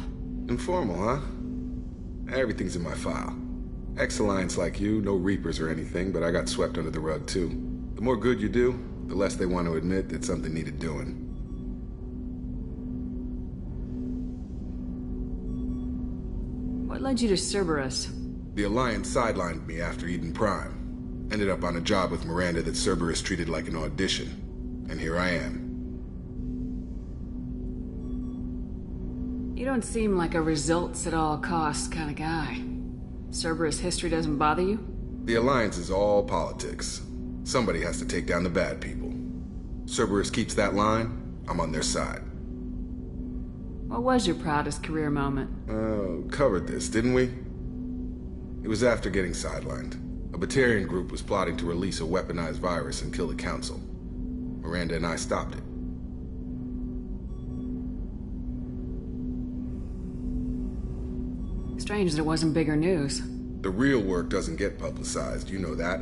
Informal, huh? Everything's in my file. Ex-Alliance like you, no Reapers or anything, but I got swept under the rug too. The more good you do, the less they want to admit that something needed doing. What led you to Cerberus? The Alliance sidelined me after Eden Prime. Ended up on a job with Miranda that Cerberus treated like an audition. And here I am. You don't seem like a results-at-all-costs kind of guy. Cerberus history doesn't bother you? The Alliance is all politics. Somebody has to take down the bad people. Cerberus keeps that line, I'm on their side. What was your proudest career moment? Covered this, didn't we? It was after getting sidelined. A Batarian group was plotting to release a weaponized virus and kill the Council. Miranda and I stopped it. Strange that it wasn't bigger news. The real work doesn't get publicized, you know that.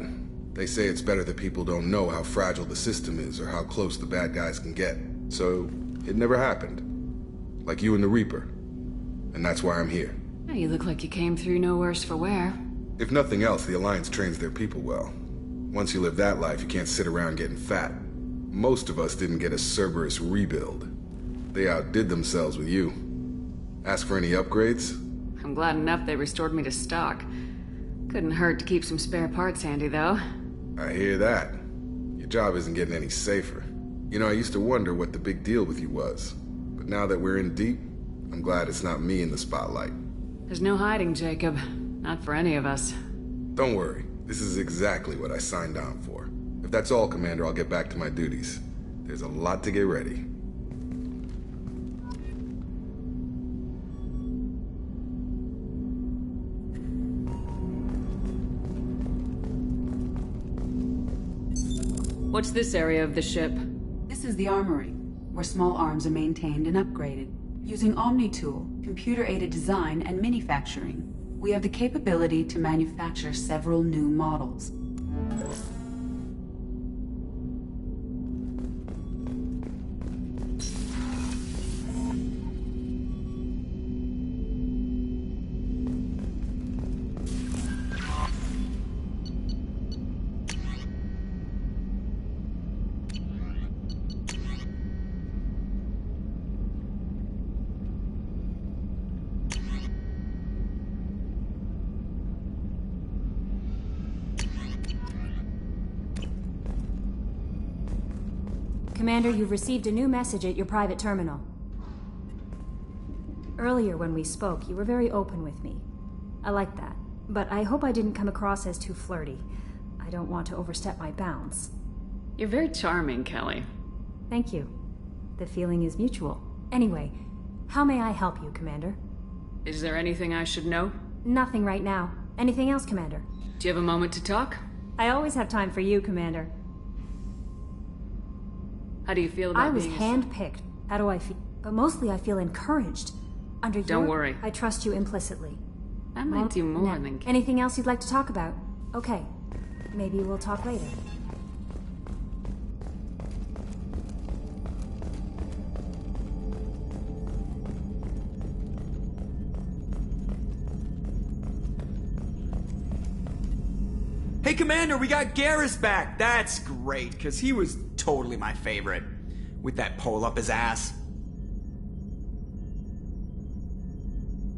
They say it's better that people don't know how fragile the system is or how close the bad guys can get. So, it never happened. Like you and the Reaper. And that's why I'm here. You look like you came through no worse for wear. If nothing else, the Alliance trains their people well. Once you live that life, you can't sit around getting fat. Most of us didn't get a Cerberus rebuild. They outdid themselves with you. Ask for any upgrades? I'm glad enough they restored me to stock. Couldn't hurt to keep some spare parts handy, though. I hear that. Your job isn't getting any safer. You know, I used to wonder what the big deal with you was. But now that we're in deep, I'm glad it's not me in the spotlight. There's no hiding, Jacob. Not for any of us. Don't worry. This is exactly what I signed on for. If that's all, Commander, I'll get back to my duties. There's a lot to get ready. What's this area of the ship? This is the armory, where small arms are maintained and upgraded. Using OmniTool, computer-aided design, and manufacturing, we have the capability to manufacture several new models. Commander, you've received a new message at your private terminal. Earlier when we spoke, you were very open with me. I like that, but I hope I didn't come across as too flirty. I don't want to overstep my bounds. You're very charming, Kelly. Thank you. The feeling is mutual. Anyway, how may I help you, Commander? Is there anything I should know? Nothing right now. Anything else, Commander? Do you have a moment to talk? I always have time for you, Commander. How do you feel about I was being handpicked. How do I feel? But mostly I feel encouraged. Under Don't worry. I trust you implicitly. I might do more than... Anything else you'd like to talk about? Okay. Maybe we'll talk later. Hey, Commander, we got Garrus back. That's great, because he was totally my favorite. With that pole up his ass.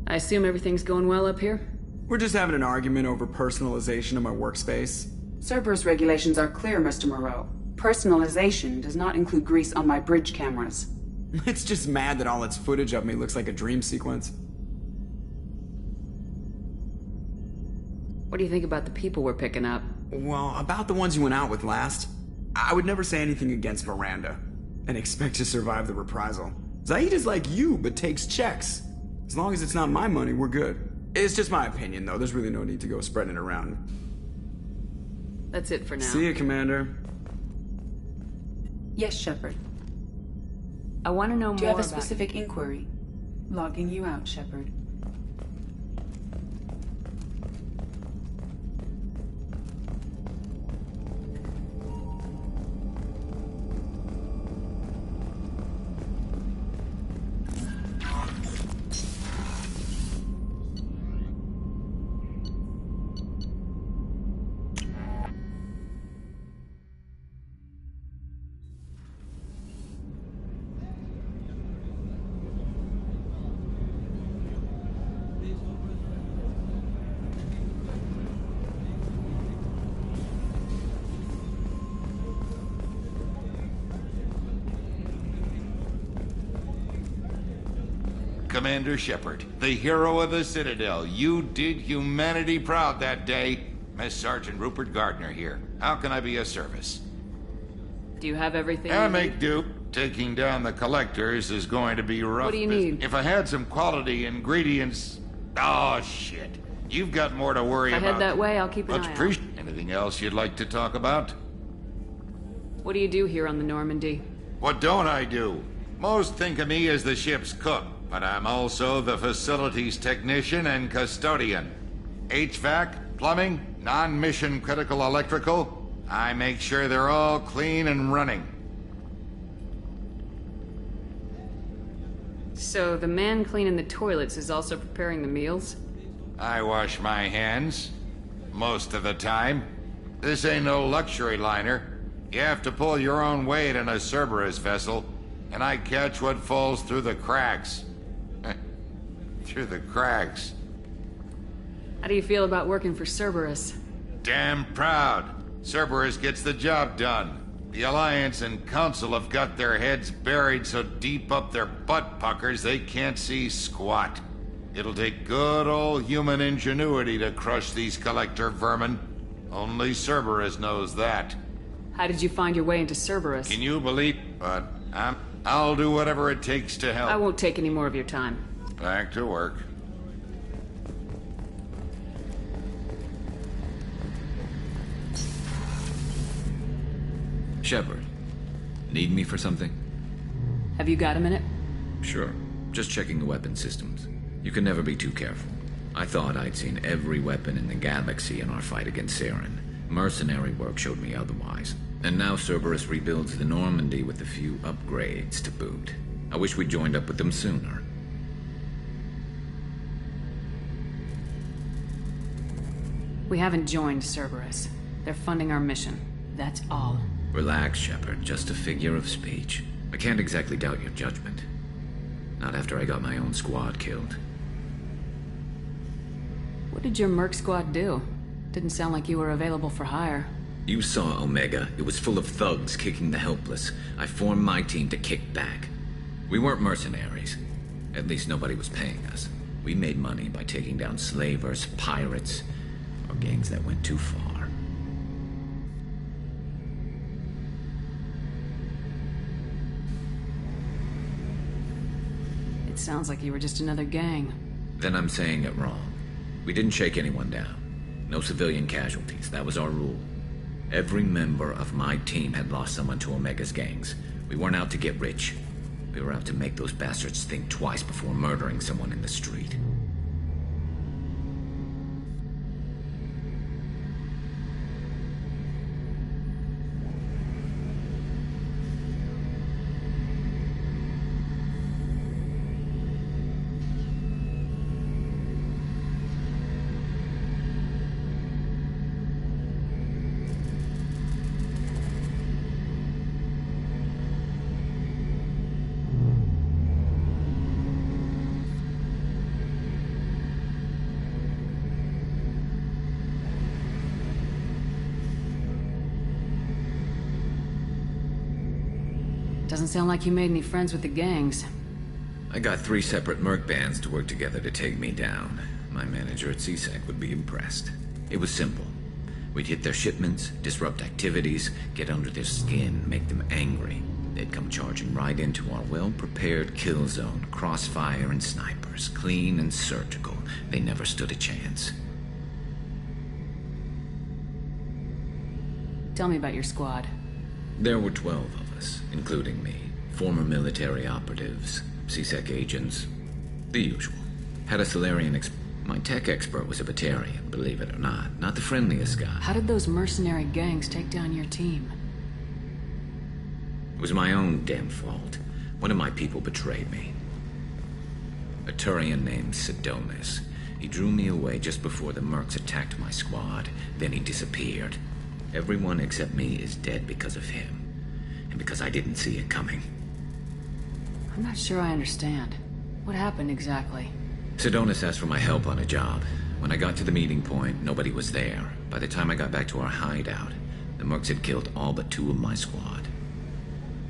I assume everything's going well up here? We're just having an argument over personalization of my workspace. Cerberus regulations are clear, Mr. Moreau. Personalization does not include grease on my bridge cameras. It's just mad that all its footage of me looks like a dream sequence. What do you think about the people we're picking up? Well, about the ones you went out with last, I would never say anything against Miranda and expect to survive the reprisal. Zaid is like you, but takes checks. As long as it's not my money, we're good. It's just my opinion, though. There's really no need to go spreading it around. That's it for now. See you, Commander. Yes, Shepard. I want to know more about... Do you have a specific inquiry? Logging you out, Shepard. Commander Shepard, the hero of the Citadel. You did humanity proud that day. Miss Sergeant Rupert Gardner here. How can I be of service? Do you have everything? I make do. Taking down the collectors is going to be rough. What do you need? If I had some quality ingredients... Oh, shit. You've got more to worry If I about. head that way, I'll keep an Much eye out. appreciated. Anything else you'd like to talk about? What do you do here on the Normandy? What don't I do? Most think of me as the ship's cook. but I'm also the facilities technician and custodian. HVAC, plumbing, non-mission critical electrical. I make sure they're all clean and running. So the man cleaning the toilets is also preparing the meals? I wash my hands. Most of the time. This ain't no luxury liner. You have to pull your own weight in a Cerberus vessel, and I catch what falls through the cracks. Through the cracks. How do you feel about working for Cerberus? Damn proud. Cerberus gets the job done. The Alliance and Council have got their heads buried so deep up their butt puckers they can't see squat. It'll take good old human ingenuity to crush these collector vermin. Only Cerberus knows that. How did you find your way into Cerberus? Can you believe? But I'll do whatever it takes to help. I won't take any more of your time. Back to work. Shepard, need me for something? Have you got a minute? Sure. Just checking the weapon systems. You can never be too careful. I thought I'd seen every weapon in the galaxy in our fight against Saren. Mercenary work showed me otherwise. And now Cerberus rebuilds the Normandy with a few upgrades to boot. I wish we'd joined up with them sooner. We haven't joined Cerberus. They're funding our mission. That's all. Relax, Shepard. Just a figure of speech. I can't exactly doubt your judgment. Not after I got my own squad killed. What did your merc squad do? Didn't sound like you were available for hire. You saw Omega. It was full of thugs kicking the helpless. I formed my team to kick back. We weren't mercenaries. At least nobody was paying us. We made money by taking down slavers, pirates, or gangs that went too far. It sounds like you were just another gang. Then I'm saying it wrong. We didn't shake anyone down. No civilian casualties. That was our rule. Every member of my team had lost someone to Omega's gangs. We weren't out to get rich. We were out to make those bastards think twice before murdering someone in the street. Doesn't sound like you made any friends with the gangs. I got 3 separate merc bands to work together to take me down. My manager at CSEC would be impressed. It was simple. We'd hit their shipments, disrupt activities, get under their skin, make them angry. They'd come charging right into our well-prepared kill zone, crossfire and snipers, clean and surgical. They never stood a chance. Tell me about your squad. There were 12 of us, including me. Former military operatives, CSEC agents, the usual. Had a Salarian My tech expert was a Batarian, believe it or not. Not the friendliest guy. How did those mercenary gangs take down your team? It was my own damn fault. One of my people betrayed me. A Turian named Sidonis. He drew me away just before the mercs attacked my squad. Then he disappeared. Everyone except me is dead because of him. And because I didn't see it coming. I'm not sure I understand. What happened exactly? Sidonis asked for my help on a job. When I got to the meeting point, nobody was there. By the time I got back to our hideout, the mercs had killed all but 2 of my squad.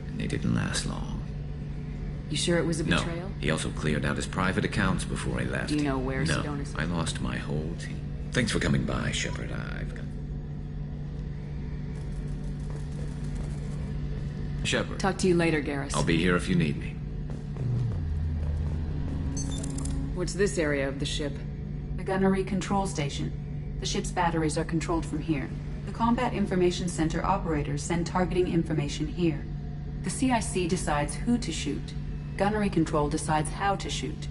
And they didn't last long. You sure it was a betrayal? No. He also cleared out his private accounts before he left. Do you know where No, Sidonis... I lost my whole team. Thanks for coming by, Shepard. I've got... Shepard. Talk to you later, Garrus. I'll be here if you need me. What's this area of the ship? The gunnery control station. The ship's batteries are controlled from here. The Combat Information Center operators send targeting information here. The CIC decides who to shoot. gunnery control decides how to shoot.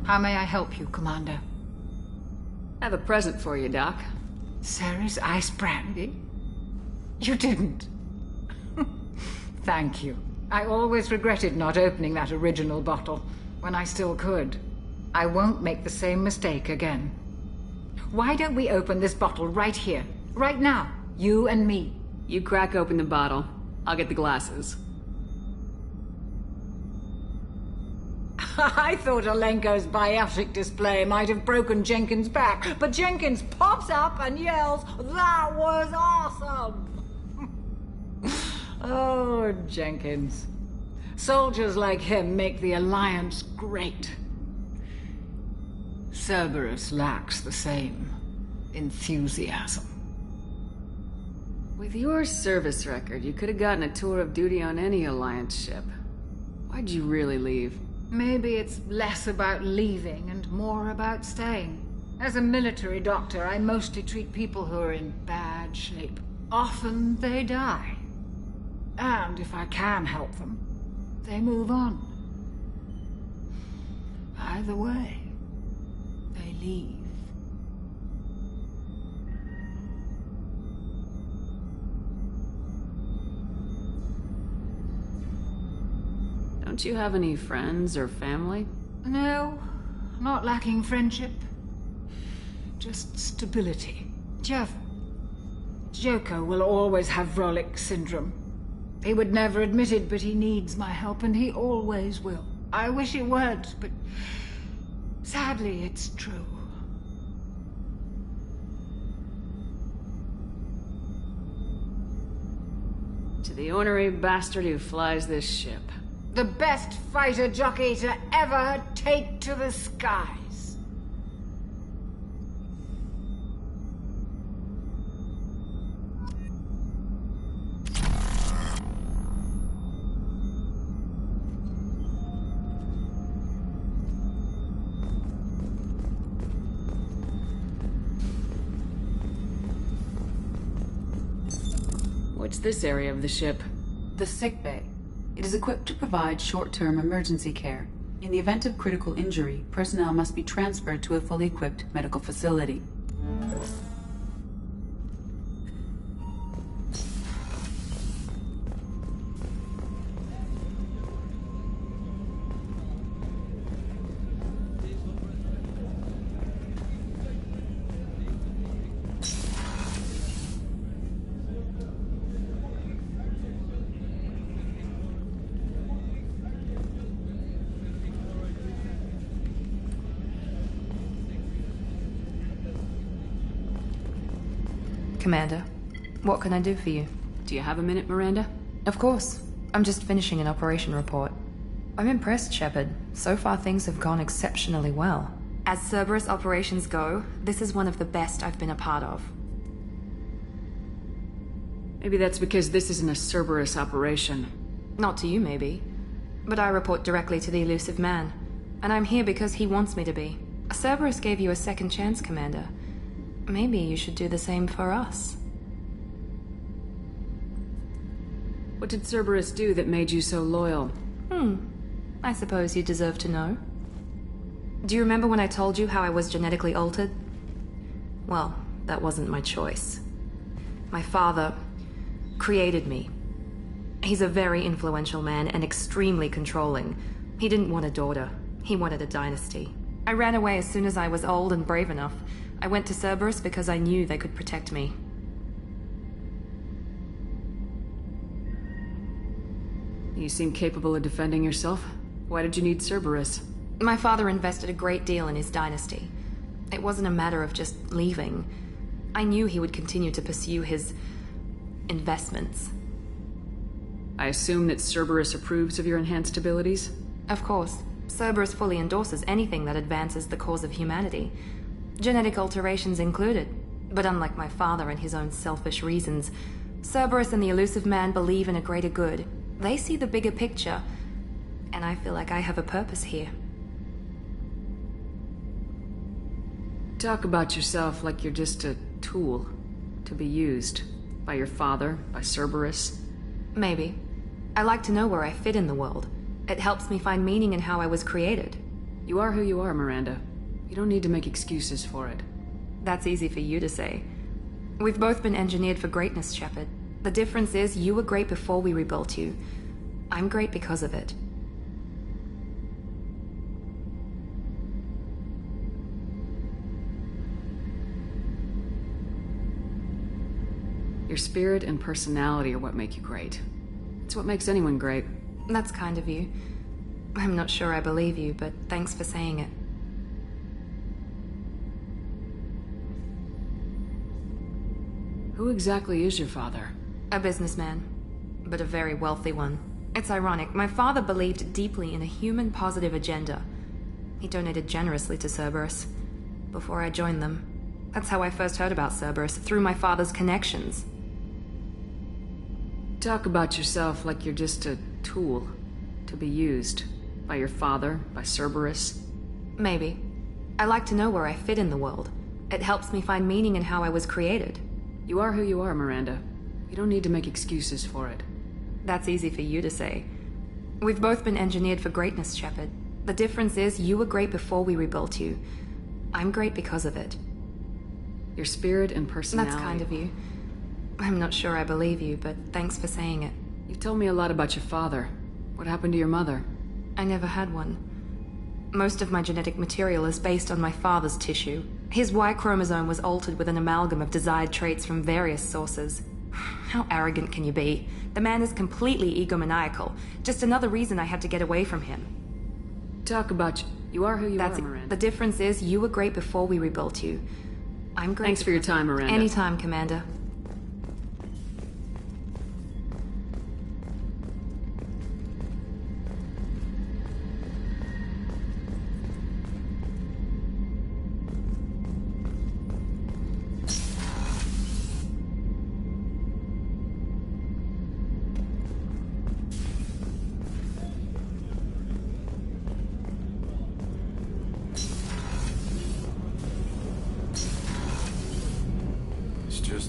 How may I help you, Commander? I have a present for you, Doc. Ceres ice brandy? You didn't. Thank you. I always regretted not opening that original bottle when I still could. I won't make the same mistake again. Why don't we open this bottle right here, right now? You and me. You crack open the bottle. I'll get the glasses. I thought Alenko's biotic display might have broken Jenkins' back, but Jenkins pops up and yells, "That was awesome!" Oh, Jenkins. Soldiers like him make the Alliance great. Cerberus lacks the same enthusiasm. With your service record, you could have gotten a tour of duty on any Alliance ship. Why'd you really leave? Maybe it's less about leaving and more about staying. As a military doctor, I mostly treat people who are in bad shape. Often they die. And if I can help them, they move on. Either way, they leave. Don't you have any friends or family? No, not lacking friendship. Just stability. Joko will always have Vrolik syndrome. He would never admit it, but he needs my help, and he always will. I wish it weren't, but sadly it's true. To the ornery bastard who flies this ship. The best fighter jockey to ever take to the skies. What's this area of the ship? The sickbay. It is equipped to provide short-term emergency care. In the event of critical injury, personnel must be transferred to a fully equipped medical facility. Commander, what can I do for you? Do you have a minute, Miranda? Of course. I'm just finishing an operation report. I'm impressed, Shepard. So far things have gone exceptionally well. As Cerberus operations go, this is one of the best I've been a part of. Maybe that's because this isn't a Cerberus operation. Not to you, maybe. But I report directly to the Elusive Man. And I'm here because he wants me to be. Cerberus gave you a second chance, Commander. Maybe you should do the same for us. What did Cerberus do that made you so loyal? I suppose you deserve to know. Do you remember when I told you how I was genetically altered? Well, that wasn't my choice. My father created me. He's a very influential man and extremely controlling. He didn't want a daughter. He wanted a dynasty. I ran away as soon as I was old and brave enough. I went to Cerberus because I knew they could protect me. You seem capable of defending yourself. Why did you need Cerberus? My father invested a great deal in his dynasty. It wasn't a matter of just leaving. I knew he would continue to pursue his investments. I assume that Cerberus approves of your enhanced abilities? Of course. Cerberus fully endorses anything that advances the cause of humanity. Genetic alterations included. But unlike my father and his own selfish reasons, Cerberus and the Elusive Man believe in a greater good. They see the bigger picture, and I feel like I have a purpose here. Talk about yourself like you're just a tool to be used by your father, by Cerberus. Maybe. I like to know where I fit in the world. It helps me find meaning in how I was created. You are who you are, Miranda. You don't need to make excuses for it. That's easy for you to say. We've both been engineered for greatness, Shepard. The difference is you were great before we rebuilt you. I'm great because of it. Your spirit and personality are what make you great. It's what makes anyone great. That's kind of you. I'm not sure I believe you, but thanks for saying it. Who exactly is your father? A businessman, but a very wealthy one. It's ironic, my father believed deeply in a human-positive agenda. He donated generously to Cerberus before I joined them. That's how I first heard about Cerberus, through my father's connections. Talk about yourself like you're just a tool to be used by your father, by Cerberus. Maybe. I like to know where I fit in the world. It helps me find meaning in how I was created. You are who you are, Miranda. You don't need to make excuses for it. That's easy for you to say. We've both been engineered for greatness, Shepard. The difference is you were great before we rebuilt you. I'm great because of it. Your spirit and personality. That's kind of you. I'm not sure I believe you, but thanks for saying it. You've told me a lot about your father. What happened to your mother? I never had one. Most of my genetic material is based on my father's tissue. His Y chromosome was altered with an amalgam of desired traits from various sources. How arrogant can you be? The man is completely egomaniacal. Just another reason I had to get away from him. Talk about you are who you are, Miranda. The difference is you were great before we rebuilt you. I'm great. Thanks for your time, Miranda. Anytime, Commander.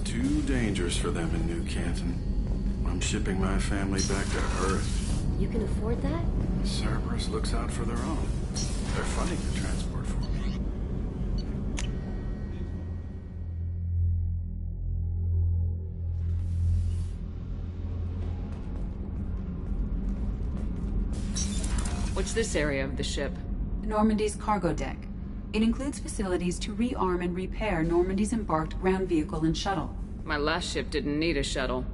Too dangerous for them in New Canton. I'm shipping my family back to Earth. You can afford that? Cerberus looks out for their own. They're funding the transport for me. What's this area of the ship? Normandy's cargo deck. It includes facilities to rearm and repair Normandy's embarked ground vehicle and shuttle. My last ship didn't need a shuttle.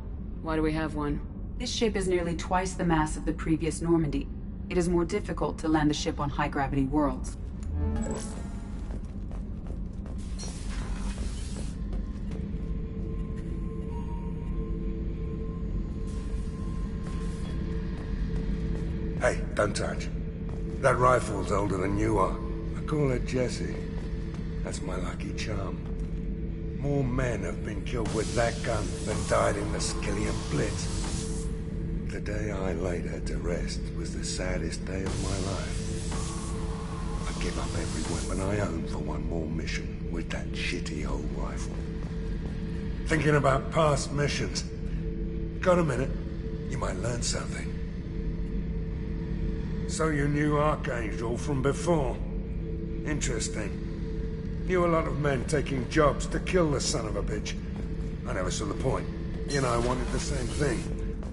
Why do we have one? This ship is nearly twice the mass of the previous Normandy. It is more difficult to land the ship on high-gravity worlds. Hey, don't touch. That rifle's older than you are. I call her Jessie. That's my lucky charm. More men have been killed with that gun than died in the Skillian Blitz. The day I laid her to rest was the saddest day of my life. I give up every weapon I own for one more mission with that shitty old rifle. Thinking about past missions. Got a minute? You might learn something. So you knew Archangel from before? Interesting. Knew a lot of men taking jobs to kill the son of a bitch. I never saw the point. You and I wanted the same thing.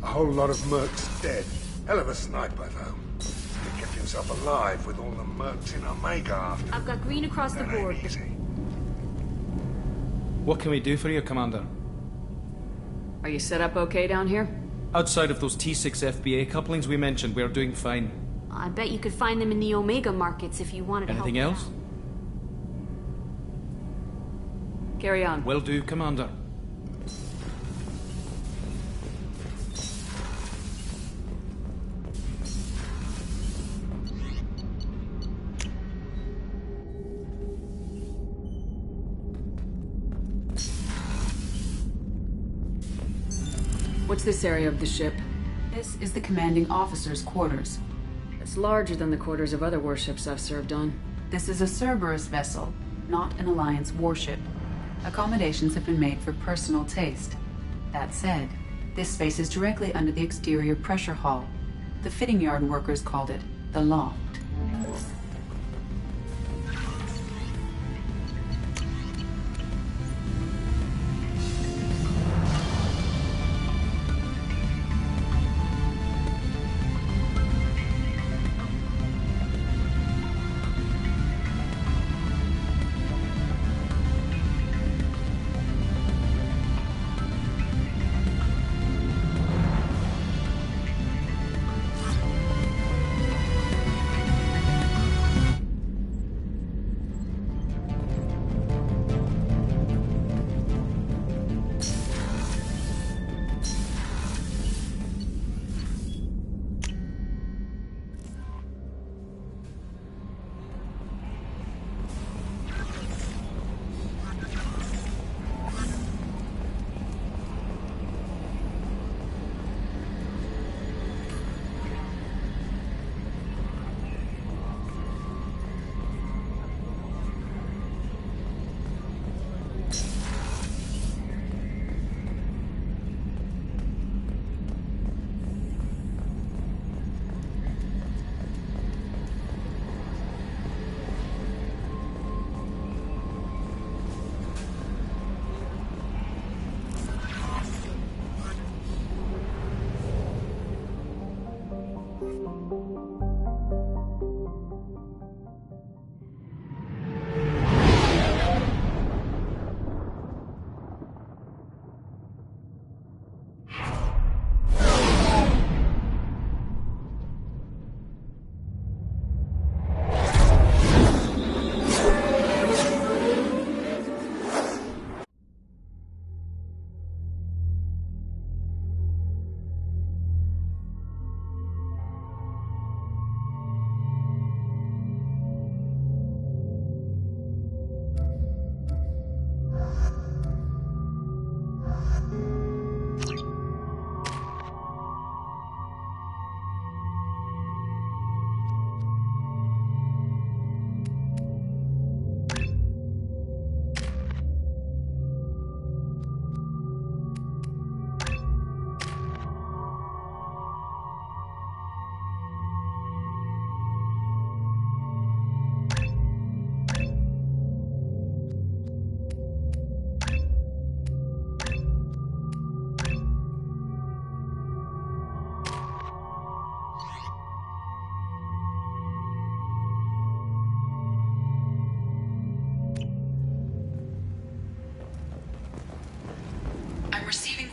A whole lot of mercs dead. Hell of a sniper, though. He kept himself alive with all the mercs in Omega after. I've got green across the board. What can we do for you, Commander? Are you set up okay down here? Outside of those T6 FBA couplings we mentioned, we're doing fine. I bet you could find them in the Omega markets if you wanted help. Anything else? Carry on. Will do, Commander. What's this area of the ship? This is the commanding officer's quarters. It's larger than the quarters of other warships I've served on. This is a Cerberus vessel, not an Alliance warship. Accommodations have been made for personal taste. That said, this space is directly under the exterior pressure hull. The fitting yard workers called it the loft.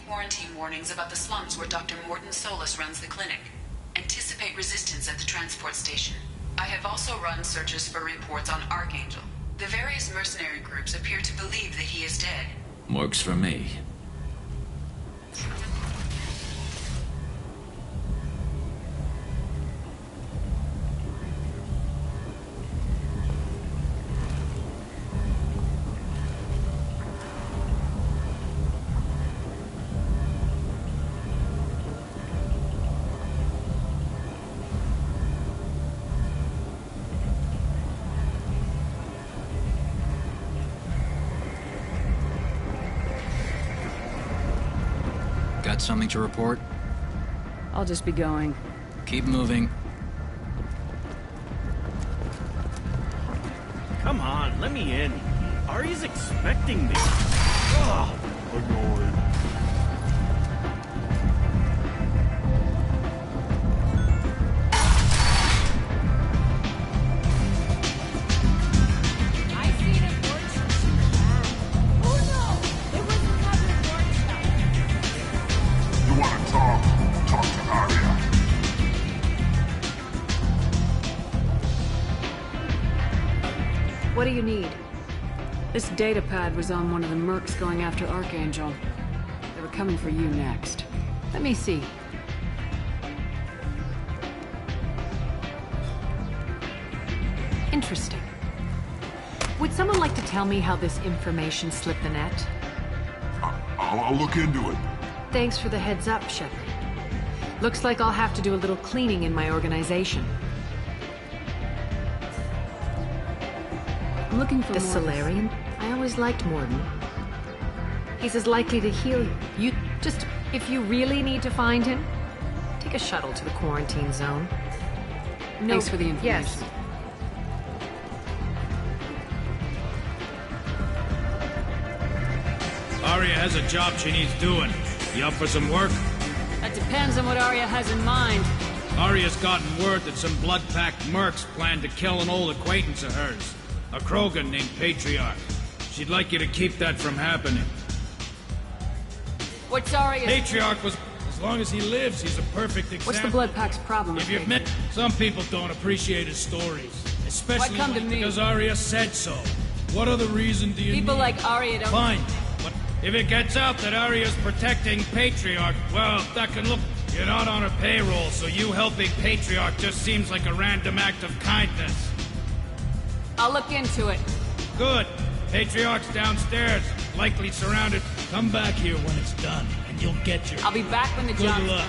Quarantine warnings about the slums where Dr. Morton Solus runs the clinic. Anticipate resistance at the transport station. I have also run searches for reports on Archangel. The various mercenary groups appear to believe that he is dead. Works for me. Got something to report? I'll just be going. Keep moving. Come on, let me in. Ari's expecting me. Ugh. Annoyed. What do you need? This data pad was on one of the mercs going after Archangel. They were coming for you next. Let me see. Interesting. Would someone like to tell me how this information slipped the net? I'll look into it. Thanks for the heads up, Shepard. Looks like I'll have to do a little cleaning in my organization. I'm looking for the Solarian. I always liked Morden. He's as likely to heal you. If you really need to find him, take a shuttle to the quarantine zone. No, thanks for the information. Yes. Arya has a job she needs doing. You up for some work? That depends on what Arya has in mind. Arya's gotten word that some blood-packed mercs plan to kill an old acquaintance of hers, a Krogan named Patriarch. She'd like you to keep that from happening. What's Arya's... Patriarch was... As long as he lives, he's a perfect example. What's the Blood Pack's problem? If you've met... Some people don't appreciate his stories. Especially because Arya said so. What other reason do you People need? like Arya don't... Fine. But if it gets out that Arya's protecting Patriarch, well, that can look... You're not on her payroll, so you helping Patriarch just seems like a random act of kindness. I'll look into it. Good. Patriarch's downstairs, likely surrounded. Come back here when it's done, and you'll get your... I'll be back when the job's Good luck.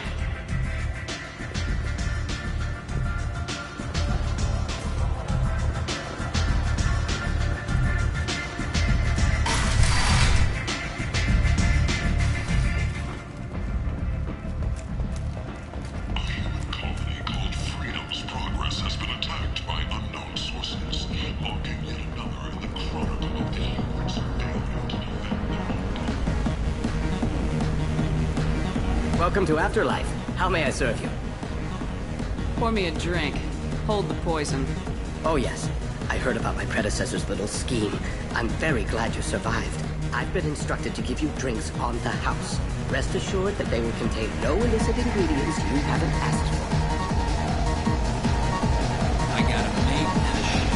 Welcome to Afterlife. How may I serve you? Pour me a drink. Hold the poison. Oh yes. I heard about my predecessor's little scheme. I'm very glad you survived. I've been instructed to give you drinks on the house. Rest assured that they will contain no illicit ingredients you haven't asked for. I got a mate and a ship.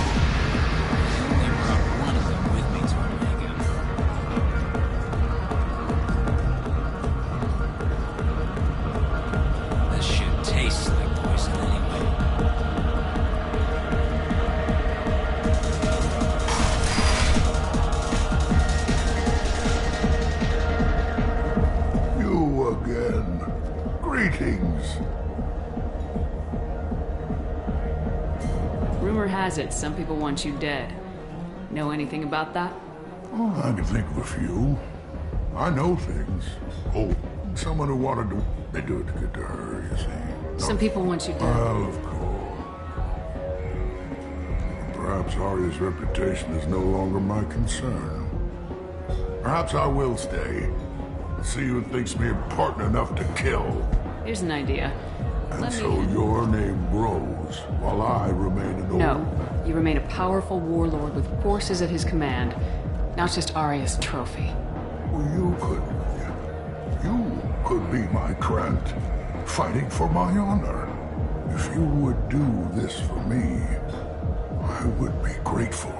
I only brought one of them with me to Omega. This shit tastes like poison anyway. You again. Greetings. Rumor has it some people want you dead. Know anything about that? Oh, I can think of a few. I know things. Oh, someone who wanted to... They do it to get to her, you see. Some people want you dead. Well, of course. Perhaps Arya's reputation is no longer my concern. Perhaps I will stay. See who thinks me important enough to kill. Here's an idea. And so your name grows, while I remain an old... No. You remain a powerful warlord with forces at his command. Not just Arya's trophy. Well, you could be my Krant, fighting for my honor. If you would do this for me, I would be grateful.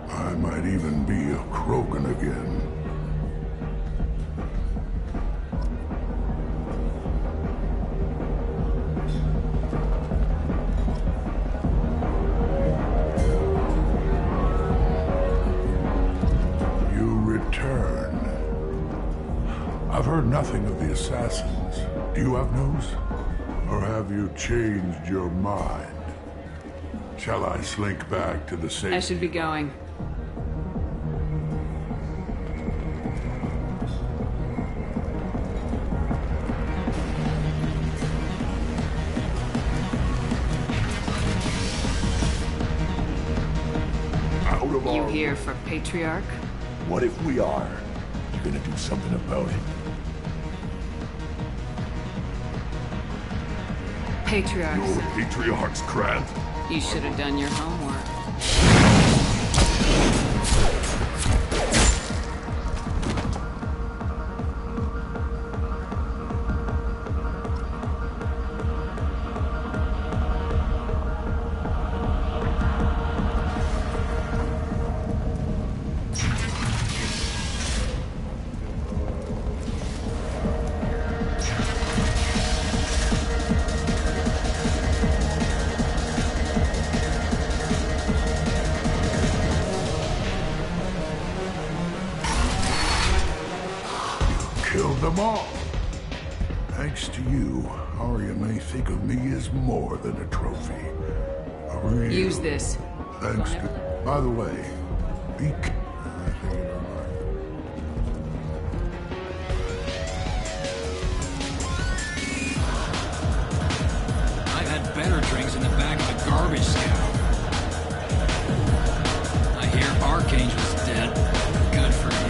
I might even be a Krogan again. I've heard nothing of the assassins. Do you have news? Or have you changed your mind? Shall I slink back to the safe? I should be going. Out of You our... here for Patriarch? What if we are? You're gonna do something about it. Patriarch. You're Patriarch's Krant. You should have done your homework. them all. Thanks to you, Arya may think of me as more than a trophy. A real... Use this. Thanks to... By the way, be... I've had better drinks in the back of a garbage scow. I hear Archange was dead. Good for him.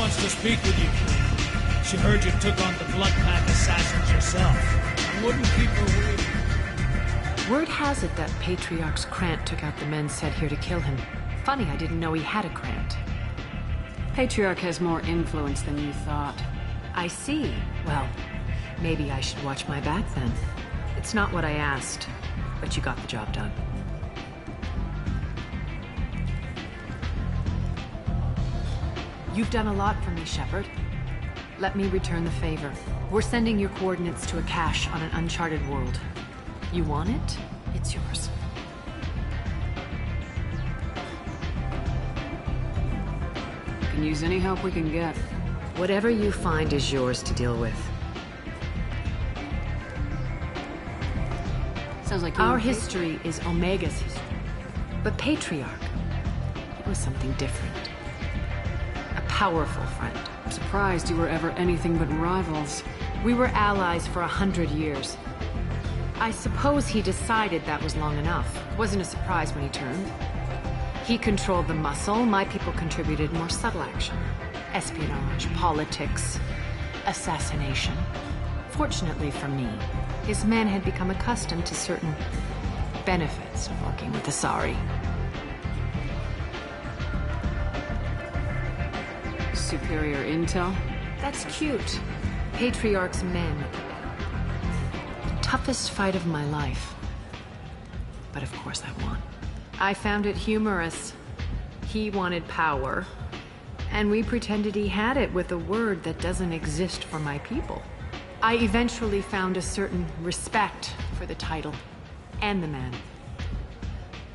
To speak with you. She heard you took on the Blood Pack assassins yourself. I wouldn't keep her waiting. Word has it that Patriarch's Krant took out the men sent here to kill him. Funny, I didn't know he had a Krant. Patriarch has more influence than you thought. I see. Well, maybe I should watch my back then. It's not what I asked, but you got the job done. You've done a lot for me, Shepard. Let me return the favor. We're sending your coordinates to a cache on an uncharted world. You want it? It's yours. Can use any help we can get. Whatever you find is yours to deal with. Sounds like our history is Omega's history. But Patriarch, it was something different. A powerful friend. I'm surprised you were ever anything but rivals. We were allies for 100 years. I suppose he decided that was long enough. Wasn't a surprise when he turned. He controlled the muscle, my people contributed more subtle action. Espionage, politics, assassination. Fortunately for me, his men had become accustomed to certain benefits of working with Asari. Superior intel? That's cute. Patriarch's men. The toughest fight of my life. But of course I won. I found it humorous. He wanted power, and we pretended he had it with a word that doesn't exist for my people. I eventually found a certain respect for the title and the man.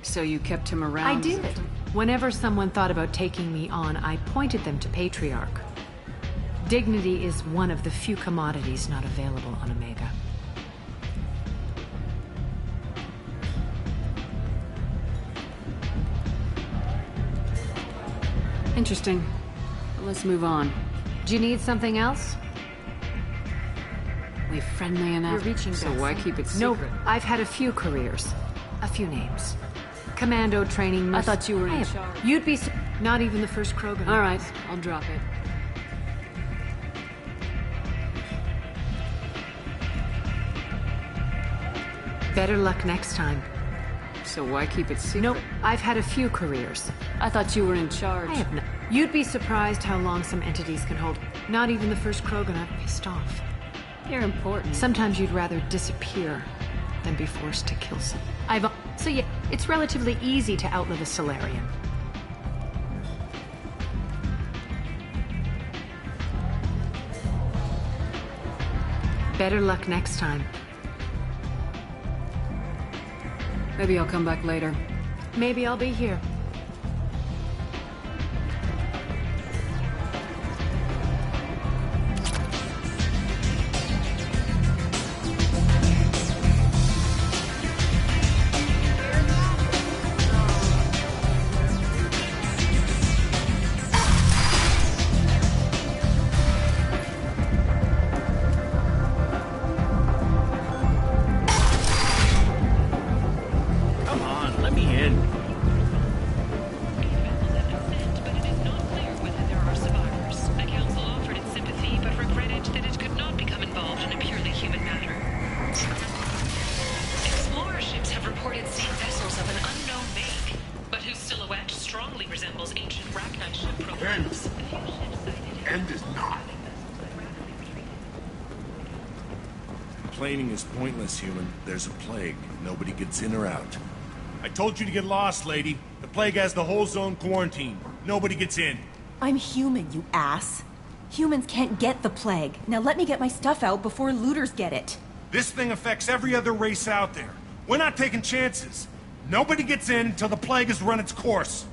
So you kept him around? I did. Whenever someone thought about taking me on, I pointed them to Patriarch. Dignity is one of the few commodities not available on Omega. Interesting. Well, let's move on. Do you need something else? We friendly enough, You're reaching so why keep it No, secret? I've had a few careers. A few names. Commando training... I thought you were in charge. You'd be... Not even the first Krogan. All right, I'll drop it. Better luck next time. So why keep it secret? Nope, I've had a few careers. I thought you were in charge. I have not. You'd be surprised how long some entities can hold. Not even the first Krogan I've pissed off. You're important. Sometimes you'd rather disappear than be forced to kill someone. So yeah, it's relatively easy to outlive a Solarian. Better luck next time. Maybe I'll come back later. Maybe I'll be here. explaining is pointless, human. There's a plague. Nobody gets in or out. I told you to get lost, lady. The plague has the whole zone quarantined. Nobody gets in. I'm human, you ass. Humans can't get the plague. Now let me get my stuff out before looters get it. This thing affects every other race out there. We're not taking chances. Nobody gets in until the plague has run its course.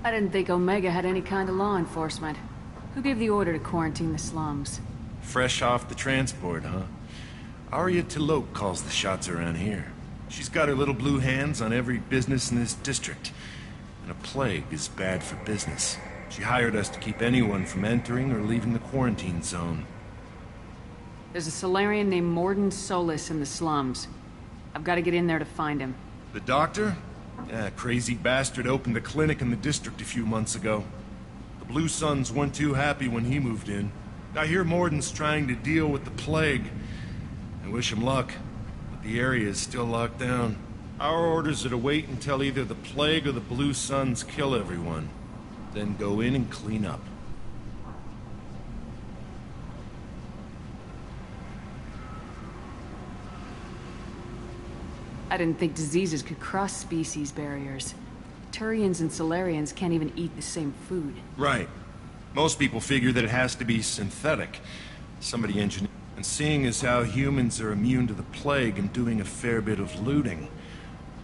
I didn't think Omega had any kind of law enforcement. Who gave the order to quarantine the slums? Fresh off the transport, huh? Arya T'Loak calls the shots around here. She's got her little blue hands on every business in this district. And a plague is bad for business. She hired us to keep anyone from entering or leaving the quarantine zone. There's a Solarian named Morden Solis in the slums. I've got to get in there to find him. The doctor? Yeah, crazy bastard opened a clinic in the district a few months ago. The Blue Suns weren't too happy when he moved in. I hear Morden's trying to deal with the plague. I wish him luck, but the area is still locked down. Our orders are to wait until either the plague or the Blue Suns kill everyone. Then go in and clean up. I didn't think diseases could cross species barriers. Turians and Solarians can't even eat the same food. Right. Most people figure that it has to be synthetic. Somebody engineered. And seeing as how humans are immune to the plague and doing a fair bit of looting,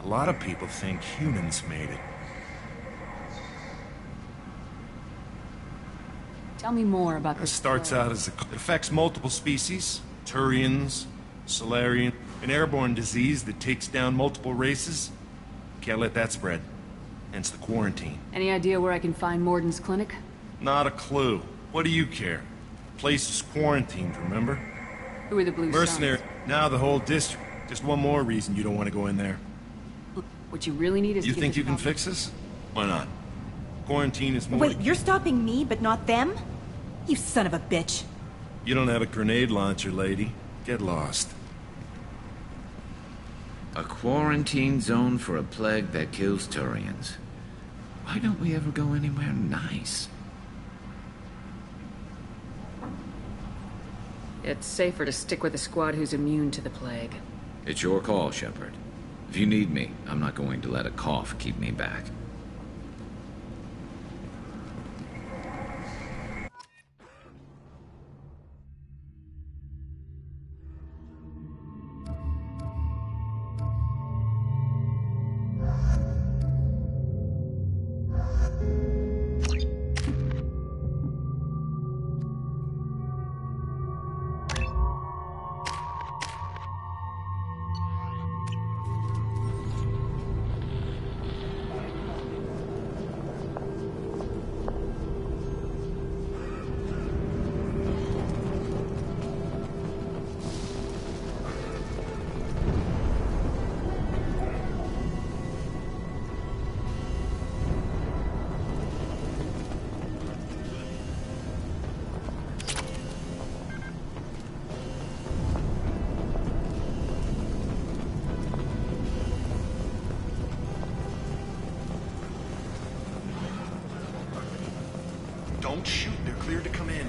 a lot of people think humans made it. Tell me more about It this. starts out as it affects multiple species. Turians, Solarian, an airborne disease that takes down multiple races. Can't let that spread. Hence the quarantine. Any idea where I can find Morden's clinic? Not a clue. What do you care? Place is quarantined, remember? Who are the Blue Mercenary. Suns? Now the whole district. Just one more reason you don't want to go in there. What you really need is You to get think this you can problem- fix this? Why not? Quarantine is more... Wait, you're stopping me, but not them? You son of a bitch. You don't have a grenade launcher, lady. Get lost. A quarantine zone for a plague that kills Turians. Why don't we ever go anywhere nice? It's safer to stick with a squad who's immune to the plague. It's your call, Shepard. If you need me, I'm not going to let a cough keep me back. Don't shoot. They're cleared to come in.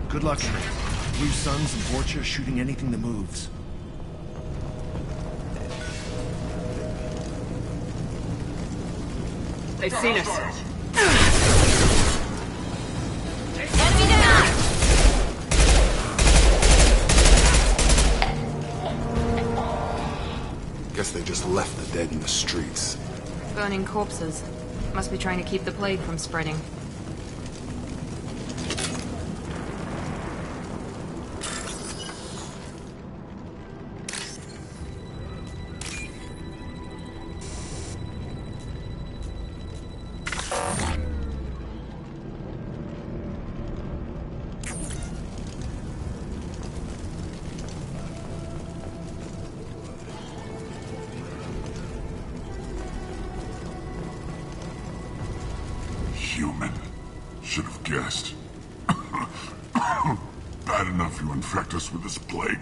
Good luck, Trey. Blue Suns and Vorcha are shooting anything that moves. They've seen us. Guess they just left the dead in the streets. Burning corpses. Must be trying to keep the plague from spreading. human. Should have guessed. Bad enough you infect us with this plague.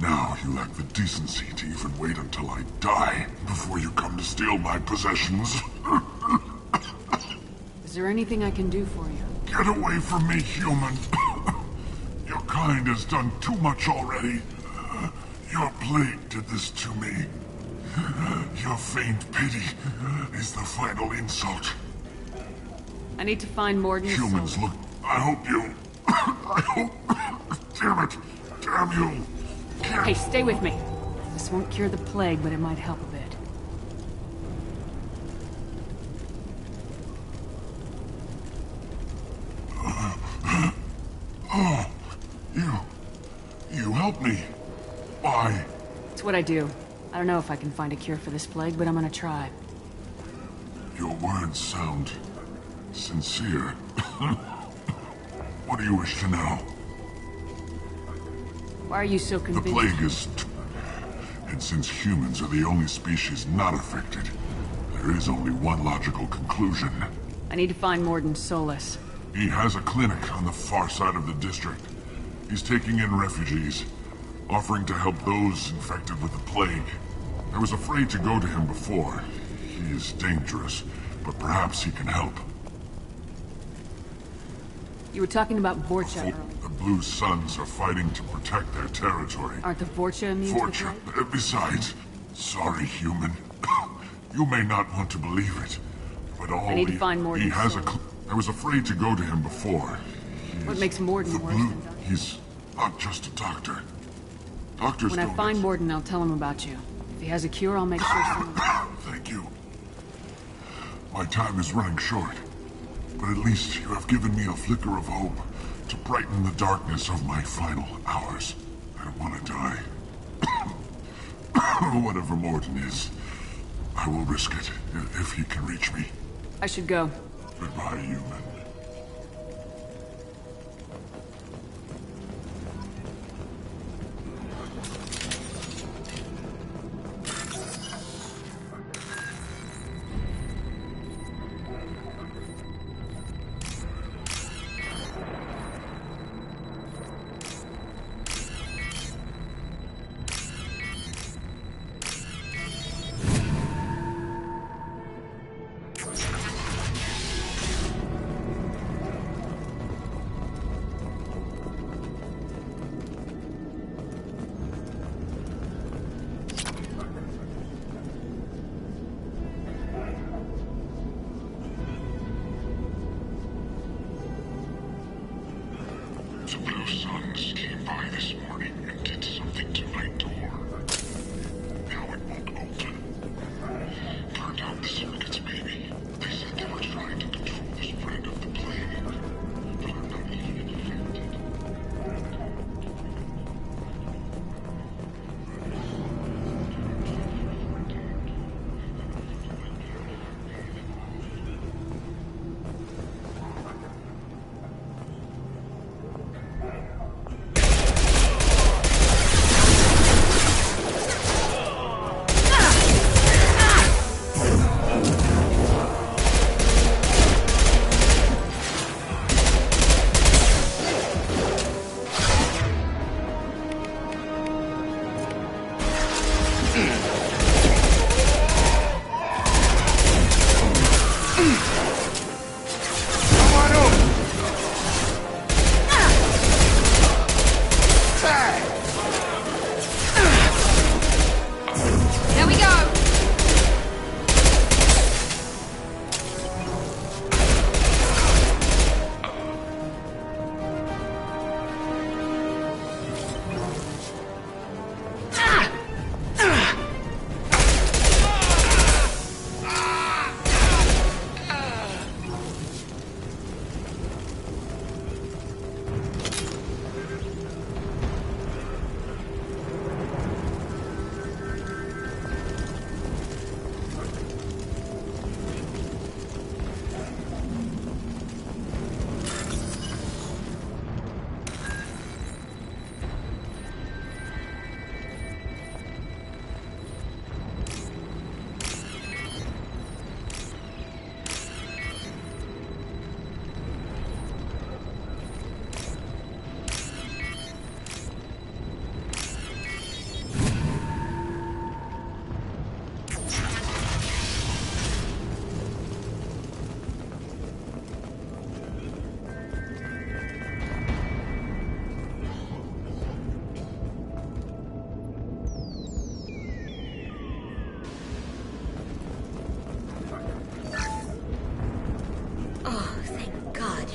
Now you lack the decency to even wait until I die before you come to steal my possessions. Is there anything I can do for you? Get away from me, human. Your kind has done too much already. Your plague did this to me. Your feigned pity is the final insult. I need to find Morden. Humans, look, I hope you... I hope... Damn it! Damn you! Hey, stay with me. This won't cure the plague, but it might help a bit. Oh, you helped me. Why? It's what I do. I don't know if I can find a cure for this plague, but I'm gonna try. Your words sound sincere. What do you wish to know? Why are you so convinced? The plague is... And since humans are the only species not affected, there is only one logical conclusion. I need to find Morden Solus. He has a clinic on the far side of the district. He's taking in refugees, offering to help those infected with the plague. I was afraid to go to him before. He is dangerous, but perhaps he can help. You were talking about Vorcha earlier. The Blue Suns are fighting to protect their territory. Aren't the Vorcha immune to the Vorcha. plague? Besides, sorry, human. You may not want to believe it, but all I need to find Morden he has Solus. I was afraid to go to him before. What makes Morden worse than Doctor? He's not just a doctor. Doctors When I don't... find Morden, I'll tell him about you. If he has a cure, I'll make sure someone... Thank you. My time is running short, but at least you have given me a flicker of hope to brighten the darkness of my final hours. I don't want to die. Whatever Morden is, I will risk it if he can reach me. I should go. Goodbye, human.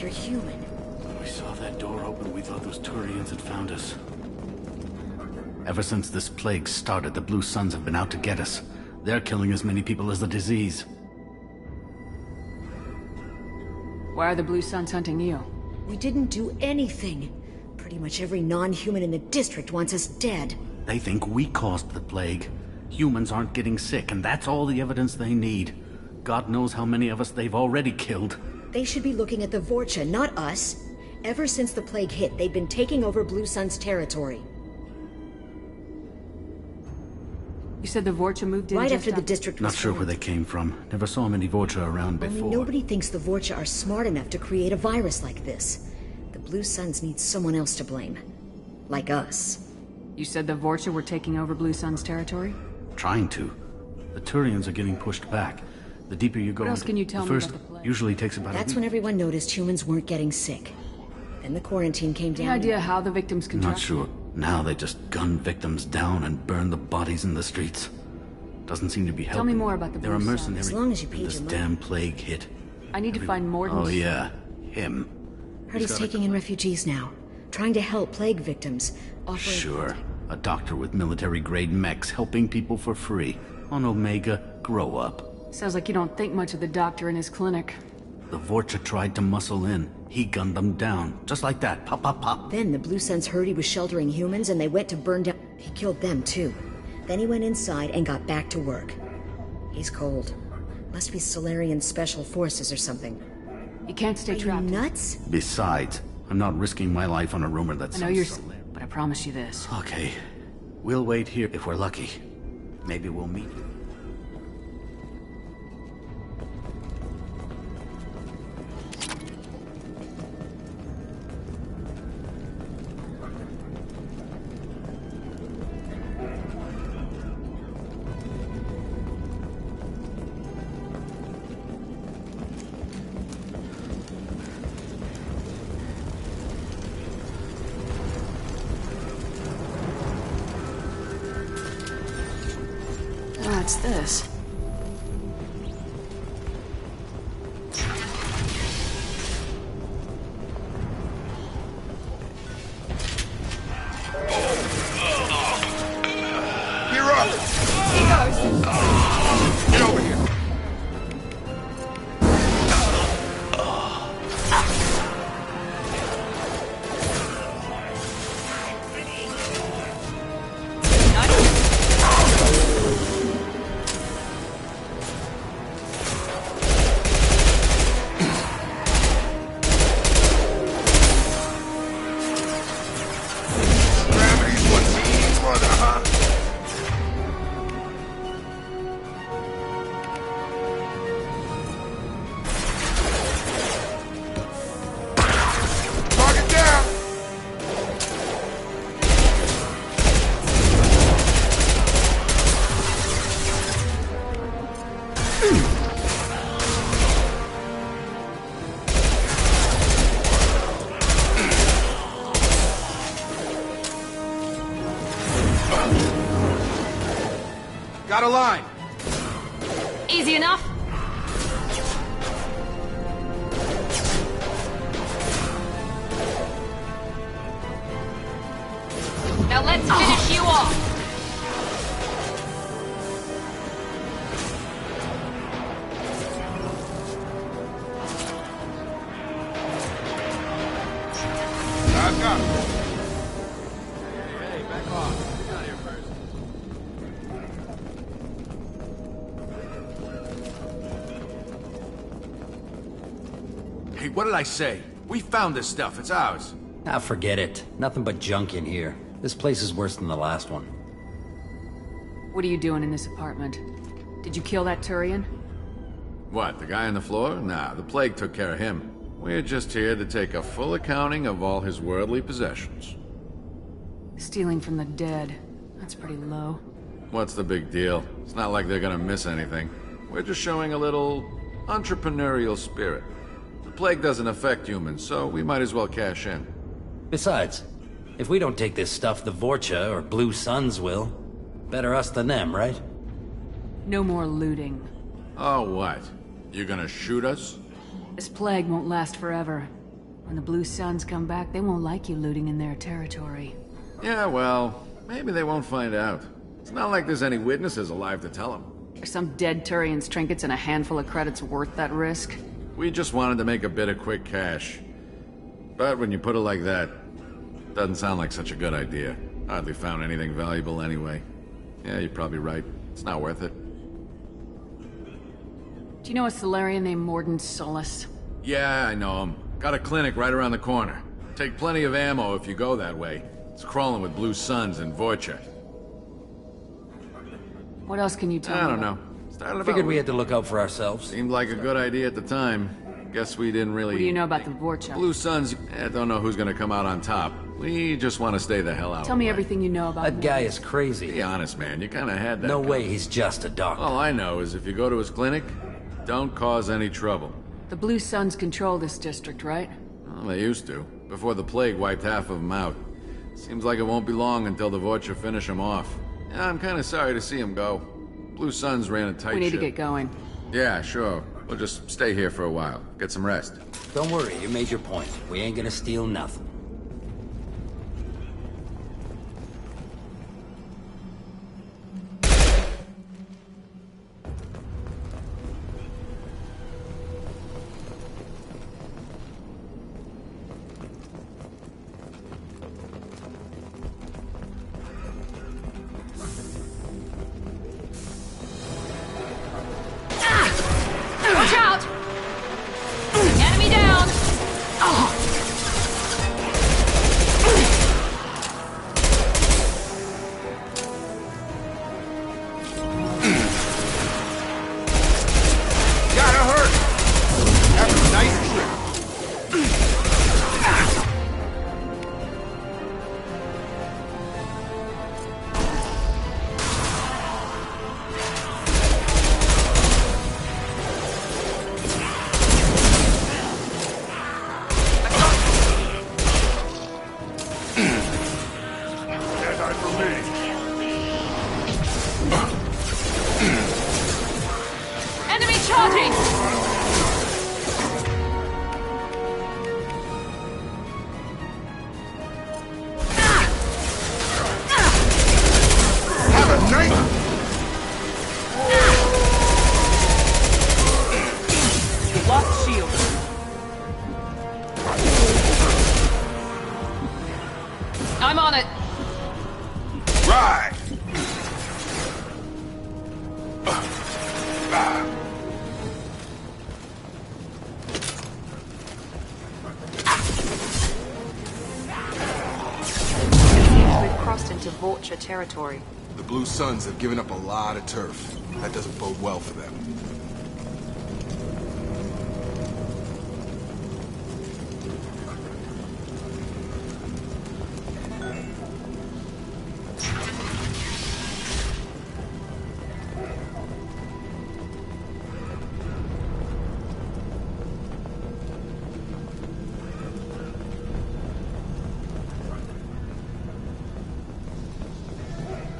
you're human. When we saw that door open, we thought those Turians had found us. Ever since this plague started, the Blue Suns have been out to get us. They're killing as many people as the disease. Why are the Blue Suns hunting you? We didn't do anything. Pretty much every non-human in the district wants us dead. They think we caused the plague. Humans aren't getting sick, and that's all the evidence they need. God knows how many of us they've already killed. They should be looking at the Vorcha, not us. Ever since the plague hit, they've been taking over Blue Sun's territory. You said the Vorcha moved in right just after the district was Not sure where they came from. Never saw many Vorcha around before. Only nobody thinks the Vorcha are smart enough to create a virus like this. The Blue Suns need someone else to blame. Like us. You said the Vorcha were taking over Blue Sun's territory? Trying to. The Turians are getting pushed back. The deeper you go What else into can you tell the me first about the plague? usually takes about That's a when week. everyone noticed humans weren't getting sick. Then the quarantine came down. Any idea how the victims Not contracted? sure. Now they just gun victims down and burn the bodies in the streets. Doesn't seem to be helping. Tell me more about the There are Blue Suns. mercenaries. As long as you paid This your money. damn plague hit. I need to find Morden. Oh yeah, him. Heard he's taking in refugees now. Trying to help plague victims. Offering... Sure. A doctor with military-grade mechs helping people for free. On Omega, grow up. Sounds like you don't think much of the doctor in his clinic. The Vorcha tried to muscle in. He gunned them down. Just like that. Pop, pop, pop. Then the Blue Suns heard he was sheltering humans and they went to burn down... He killed them too. Then he went inside and got back to work. He's cold. Must be Solarian Special Forces or something. You can't stay Are you trapped. nuts? Besides, I'm not risking my life on a rumor that I know you're... But I promise you this. Okay. We'll wait here if we're lucky. Maybe we'll meet. What's this? You're up! He goes! Get over here! Got a line. Easy enough? Now let's finish you off. I've got it. Hey, back off. Get down here first. Hey, what did I say? We found this stuff. It's ours. Ah, forget it. Nothing but junk in here. This place is worse than the last one. What are you doing in this apartment? Did you kill that Turian? What, the guy on the floor? Nah, the plague took care of him. We're just here to take a full accounting of all his worldly possessions. Stealing from the dead. That's pretty low. What's the big deal? It's not like they're gonna miss anything. We're just showing a little entrepreneurial spirit. The plague doesn't affect humans, so we might as well cash in. Besides, if we don't take this stuff, the Vorcha or Blue Suns will. Better us than them, right? No more looting. Oh, what? You gonna shoot us? This plague won't last forever. When the Blue Suns come back, they won't like you looting in their territory. Yeah, well, maybe they won't find out. It's not like there's any witnesses alive to tell them. Are some dead Turian's trinkets and a handful of credits worth that risk? We just wanted to make a bit of quick cash. But when you put it like that, doesn't sound like such a good idea. Hardly found anything valuable anyway. Yeah, you're probably right. It's not worth it. Do you know a Solarian named Morden Solis? Yeah, I know him. Got a clinic right around the corner. Take plenty of ammo if you go that way. It's crawling with Blue Suns and Vorcha. What else can you tell me? I don't know. Started Figured we had to look out for ourselves. Seemed like a good idea at the time. Guess we didn't really... What do you know about the Vorcha? Blue Suns, don't know who's gonna come out on top. We just want to stay the hell out. Tell me everything you know about That guy is crazy. Be honest, man. You kind of had that. No way he's just a doctor. All I know is if you go to his clinic, don't cause any trouble. The Blue Suns control this district, right? Well, they used to, before the plague wiped half of them out. Seems like it won't be long until the Vorcha finish them off. Yeah, I'm kind of sorry to see him go. Blue Suns ran a tight ship. We need to get going. Yeah, sure. We'll just stay here for a while. Get some rest. Don't worry, you made your point. We ain't gonna steal nothing. Watch out! Enemy down! Gotta hurt! Have a nice trip. Jedi for me. Enemy charging! Have a nice... Lost shield. I'm on it. Right! We've crossed into Vorcha territory. The Blue Suns have given up a lot of turf. That doesn't bode well for them.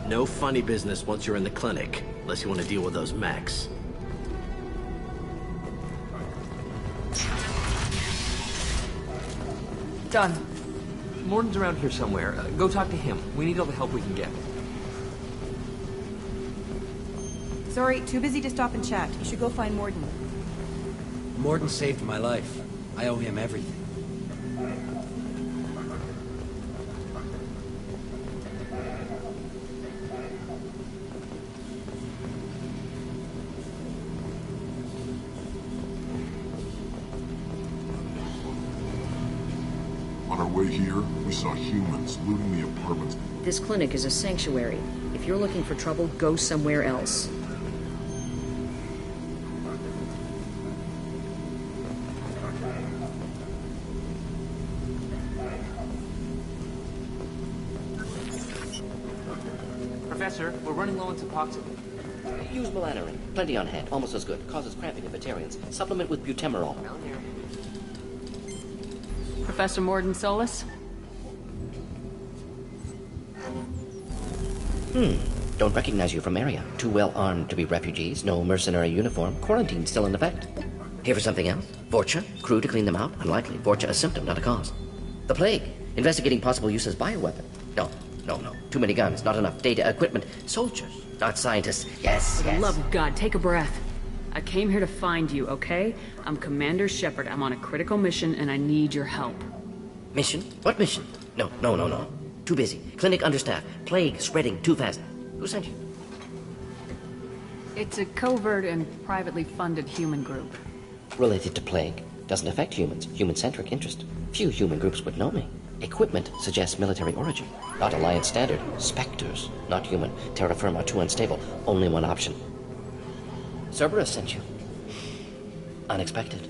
No funny business once you're in the clinic, unless you want to deal with those mechs. Done. Morden's around here somewhere. Go talk to him. We need all the help we can get. Sorry, too busy to stop and chat. You should go find Morden. Morden saved my life. I owe him everything. On our way here, we saw humans looting the apartments. This clinic is a sanctuary. If you're looking for trouble, go somewhere else. Professor, we're running low on Suboxone. Use melatonin. Plenty on hand. Almost as good. Causes cramping in vegetarians. Supplement with butemerol. Professor Morden Solis? Don't recognize you from area. Too well armed to be refugees. No mercenary uniform. Quarantine still in effect. Here for something else? Vorcha? Crew to clean them out? Unlikely. Vorcha a symptom, not a cause. The plague. Investigating possible use as bioweapon. No. Too many guns, not enough data, equipment. Soldiers, not scientists. Yes. For the love of God, take a breath. I came here to find you, okay? I'm Commander Shepard. I'm on a critical mission, and I need your help. Mission? What mission? No. Too busy. Clinic understaffed. Plague spreading too fast. Who sent you? It's a covert and privately funded human group. Related to plague. Doesn't affect humans. Human-centric interest. Few human groups would know me. Equipment suggests military origin. Not Alliance standard. Spectres. Not human. Terra firma too unstable. Only one option. Cerberus sent you. Unexpected.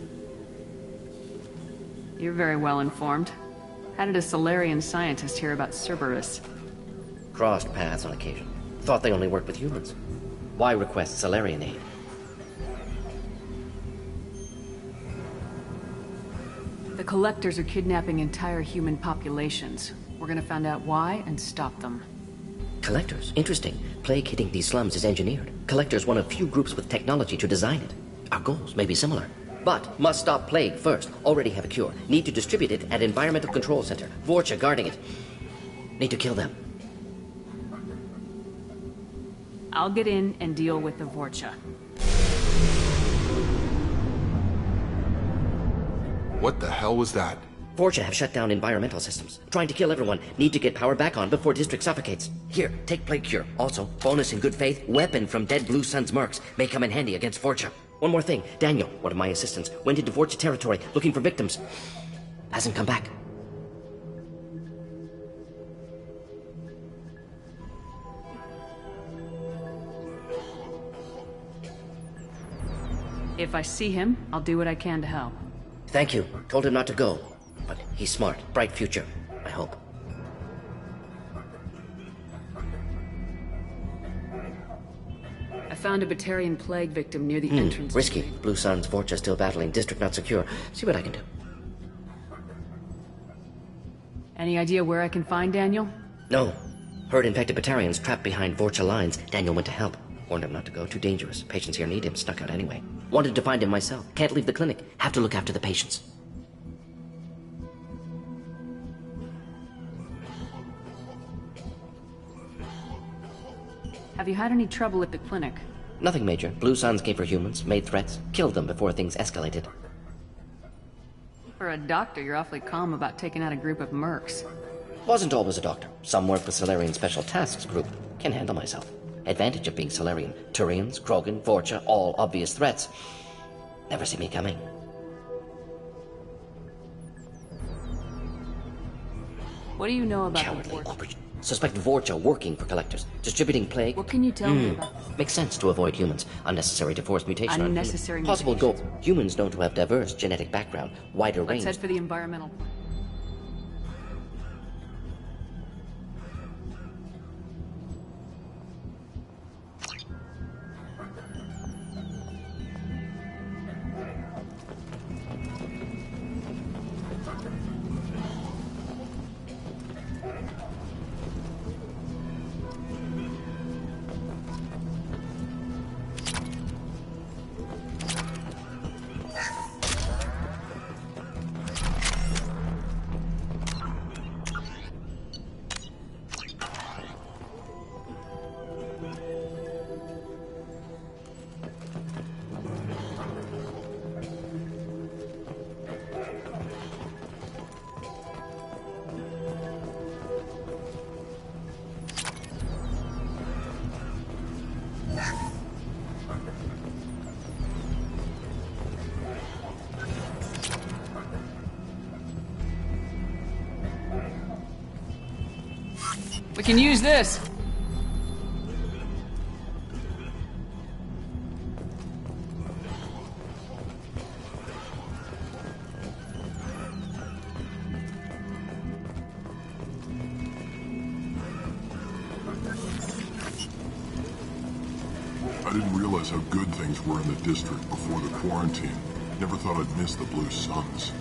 You're very well informed. How did a Solarian scientist hear about Cerberus? Crossed paths on occasion. Thought they only worked with humans. Why request Solarian aid? The Collectors are kidnapping entire human populations. We're gonna find out why and stop them. Collectors? Interesting. Plague hitting these slums is engineered. Collectors one of few groups with technology to design it. Our goals may be similar. But must stop plague first. Already have a cure. Need to distribute it at Environmental Control Center. Vorcha guarding it. Need to kill them. I'll get in and deal with the Vorcha. What the hell was that? Vorcha have shut down environmental systems. Trying to kill everyone. Need to get power back on before District suffocates. Here, take Plague Cure. Also, bonus in good faith, weapon from dead Blue Sun's mercs. May come in handy against Vorcha. One more thing. Daniel, one of my assistants, went into Vorcha territory looking for victims. Hasn't come back. If I see him, I'll do what I can to help. Thank you. Told him not to go. But he's smart. Bright future. I hope. I found a Batarian plague victim near the entrance. Risky. Blue Sun's Vorcha still battling. District not secure. See what I can do. Any idea where I can find Daniel? No. Heard infected Batarians trapped behind Vorcha lines. Daniel went to help. Warned him not to go. Too dangerous. Patients here need him. Snuck out anyway. Wanted to find him myself. Can't leave the clinic. Have to look after the patients. Have you had any trouble at the clinic? Nothing major. Blue Suns came for humans, made threats, killed them before things escalated. For a doctor, you're awfully calm about taking out a group of mercs. Wasn't always a doctor. Some work with Solarian Special Tasks Group. Can handle myself. Advantage of being Solarian. Turians, Krogan, Vorcha, all obvious threats. Never see me coming. What do you know about Cowardly operation. Suspect Vorcha working for Collectors. Distributing plague. What can you tell me about this? Makes sense to avoid humans. Unnecessary to force mutation Unnecessary on humans. Possible goal. Humans known to have diverse genetic background. Wider range. Let's head for the environmental plan. We can use this. I didn't realize how good things were in the district before the quarantine. Never thought I'd miss the Blue Suns.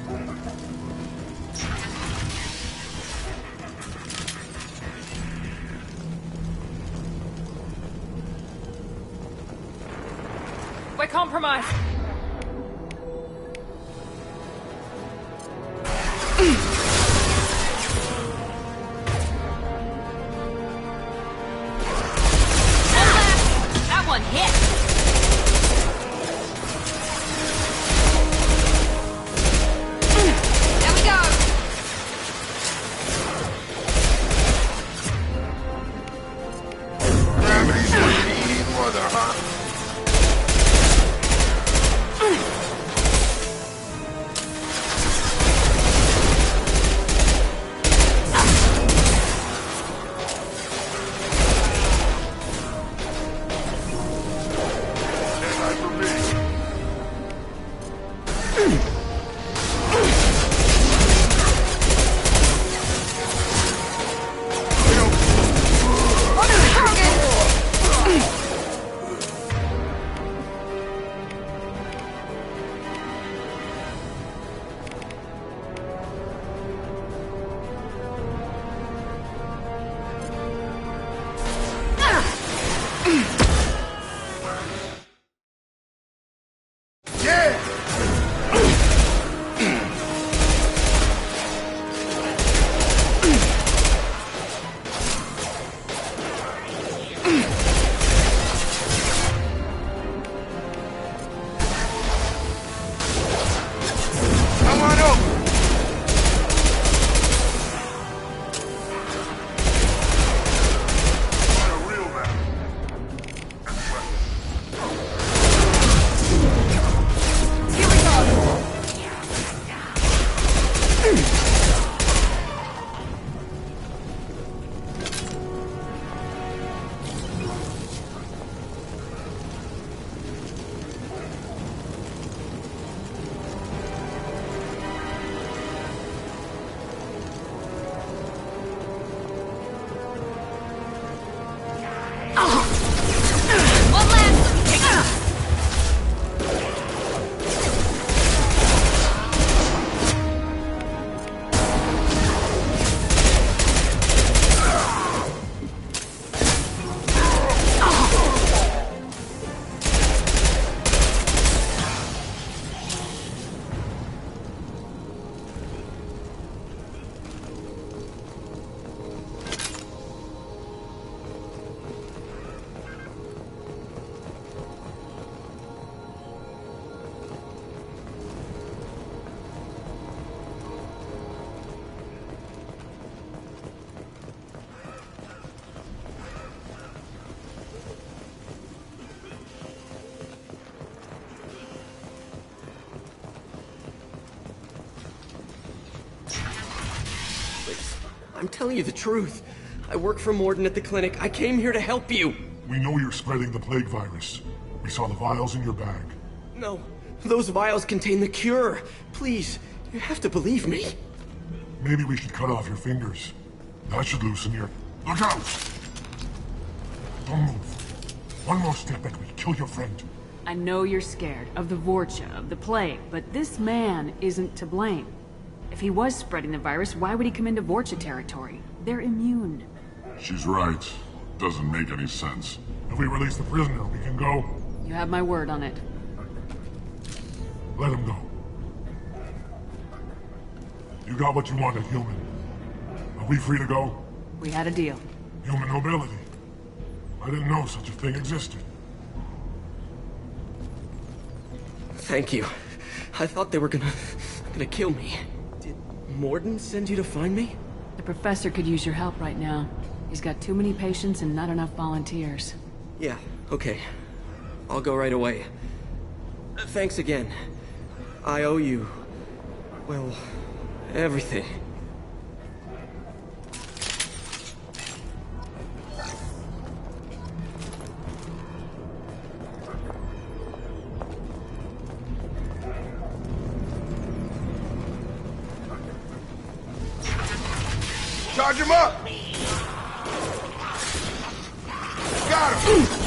We're compromised. I'm telling you the truth. I work for Mordin at the clinic. I came here to help you. We know you're spreading the plague virus. We saw the vials in your bag. No, those vials contain the cure. Please, you have to believe me. Maybe we should cut off your fingers. That should loosen your... Look out! Don't move. One more step and we kill your friend. I know you're scared of the Vorcha, of the plague, but this man isn't to blame. If he was spreading the virus, why would he come into Vorcha territory? They're immune. She's right. Doesn't make any sense. If we release the prisoner, we can go. You have my word on it. Let him go. You got what you wanted, human. Are we free to go? We had a deal. Human nobility. I didn't know such a thing existed. Thank you. I thought they were gonna kill me. Did Mordin send you to find me? The professor could use your help right now. He's got too many patients and not enough volunteers. Yeah, okay. I'll go right away. Thanks again. I owe you... well, everything. Charge him up! Got him!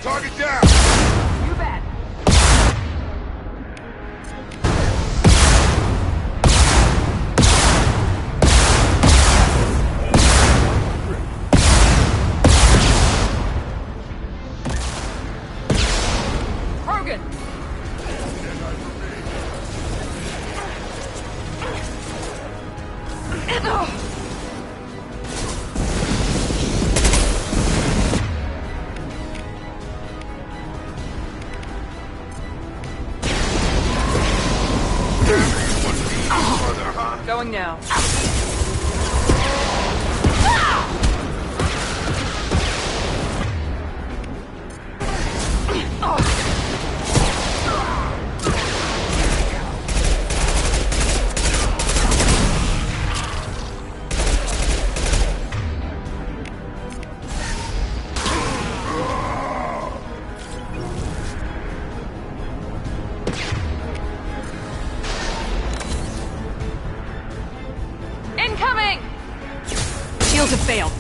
Target down! You bet. Krogan! Going now. Incoming! Shields have failed.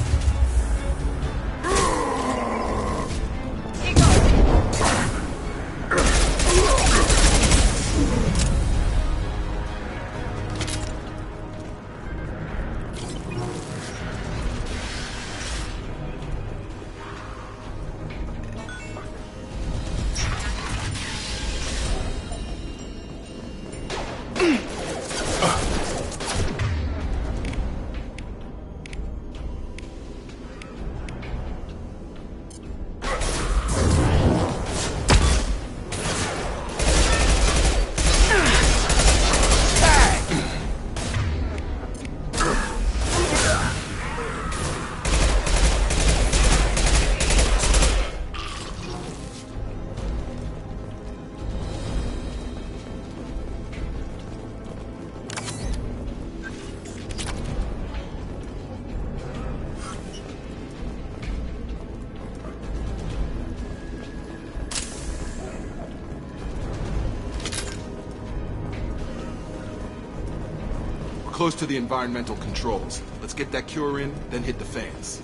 Close to the environmental controls. Let's get that cure in, then hit the fans.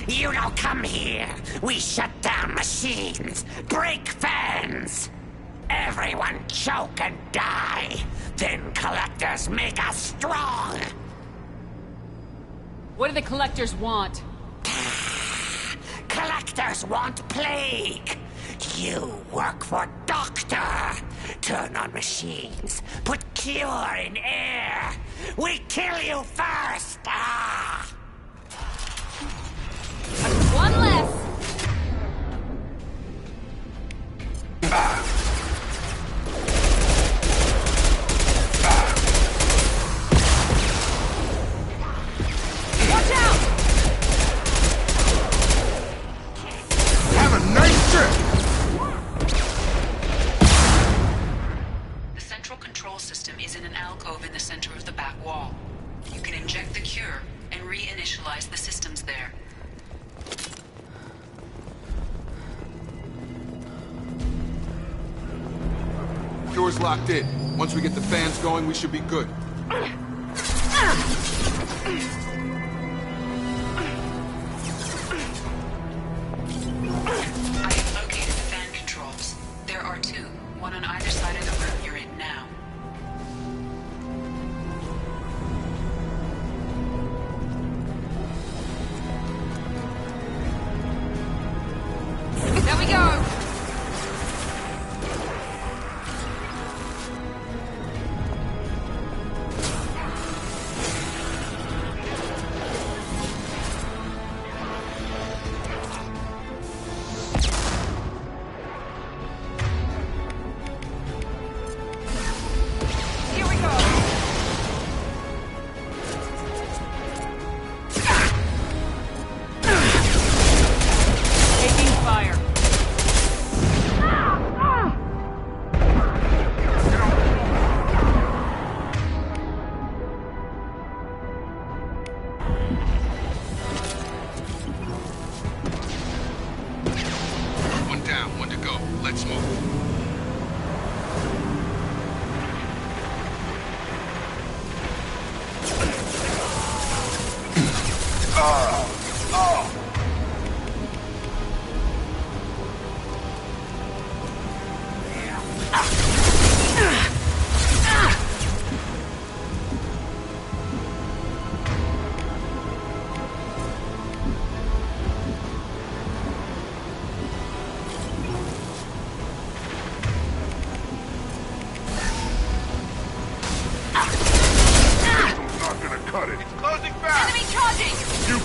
You don't come here. We shut down machines, break fans. Everyone choke and die. Then collectors make us strong. What do the collectors want? Collectors want plague. You work for Doctor. Turn on machines. Put cure in air. We kill you first. Ah! One less. Watch out! Have a nice trip! The central control system is in an alcove in the center of the back wall. You can inject the cure and reinitialize the systems there. Cure's locked in. Once we get the fans going, we should be good. I have located the fan controls. There are two, one on either side of the room you're in now. There we go!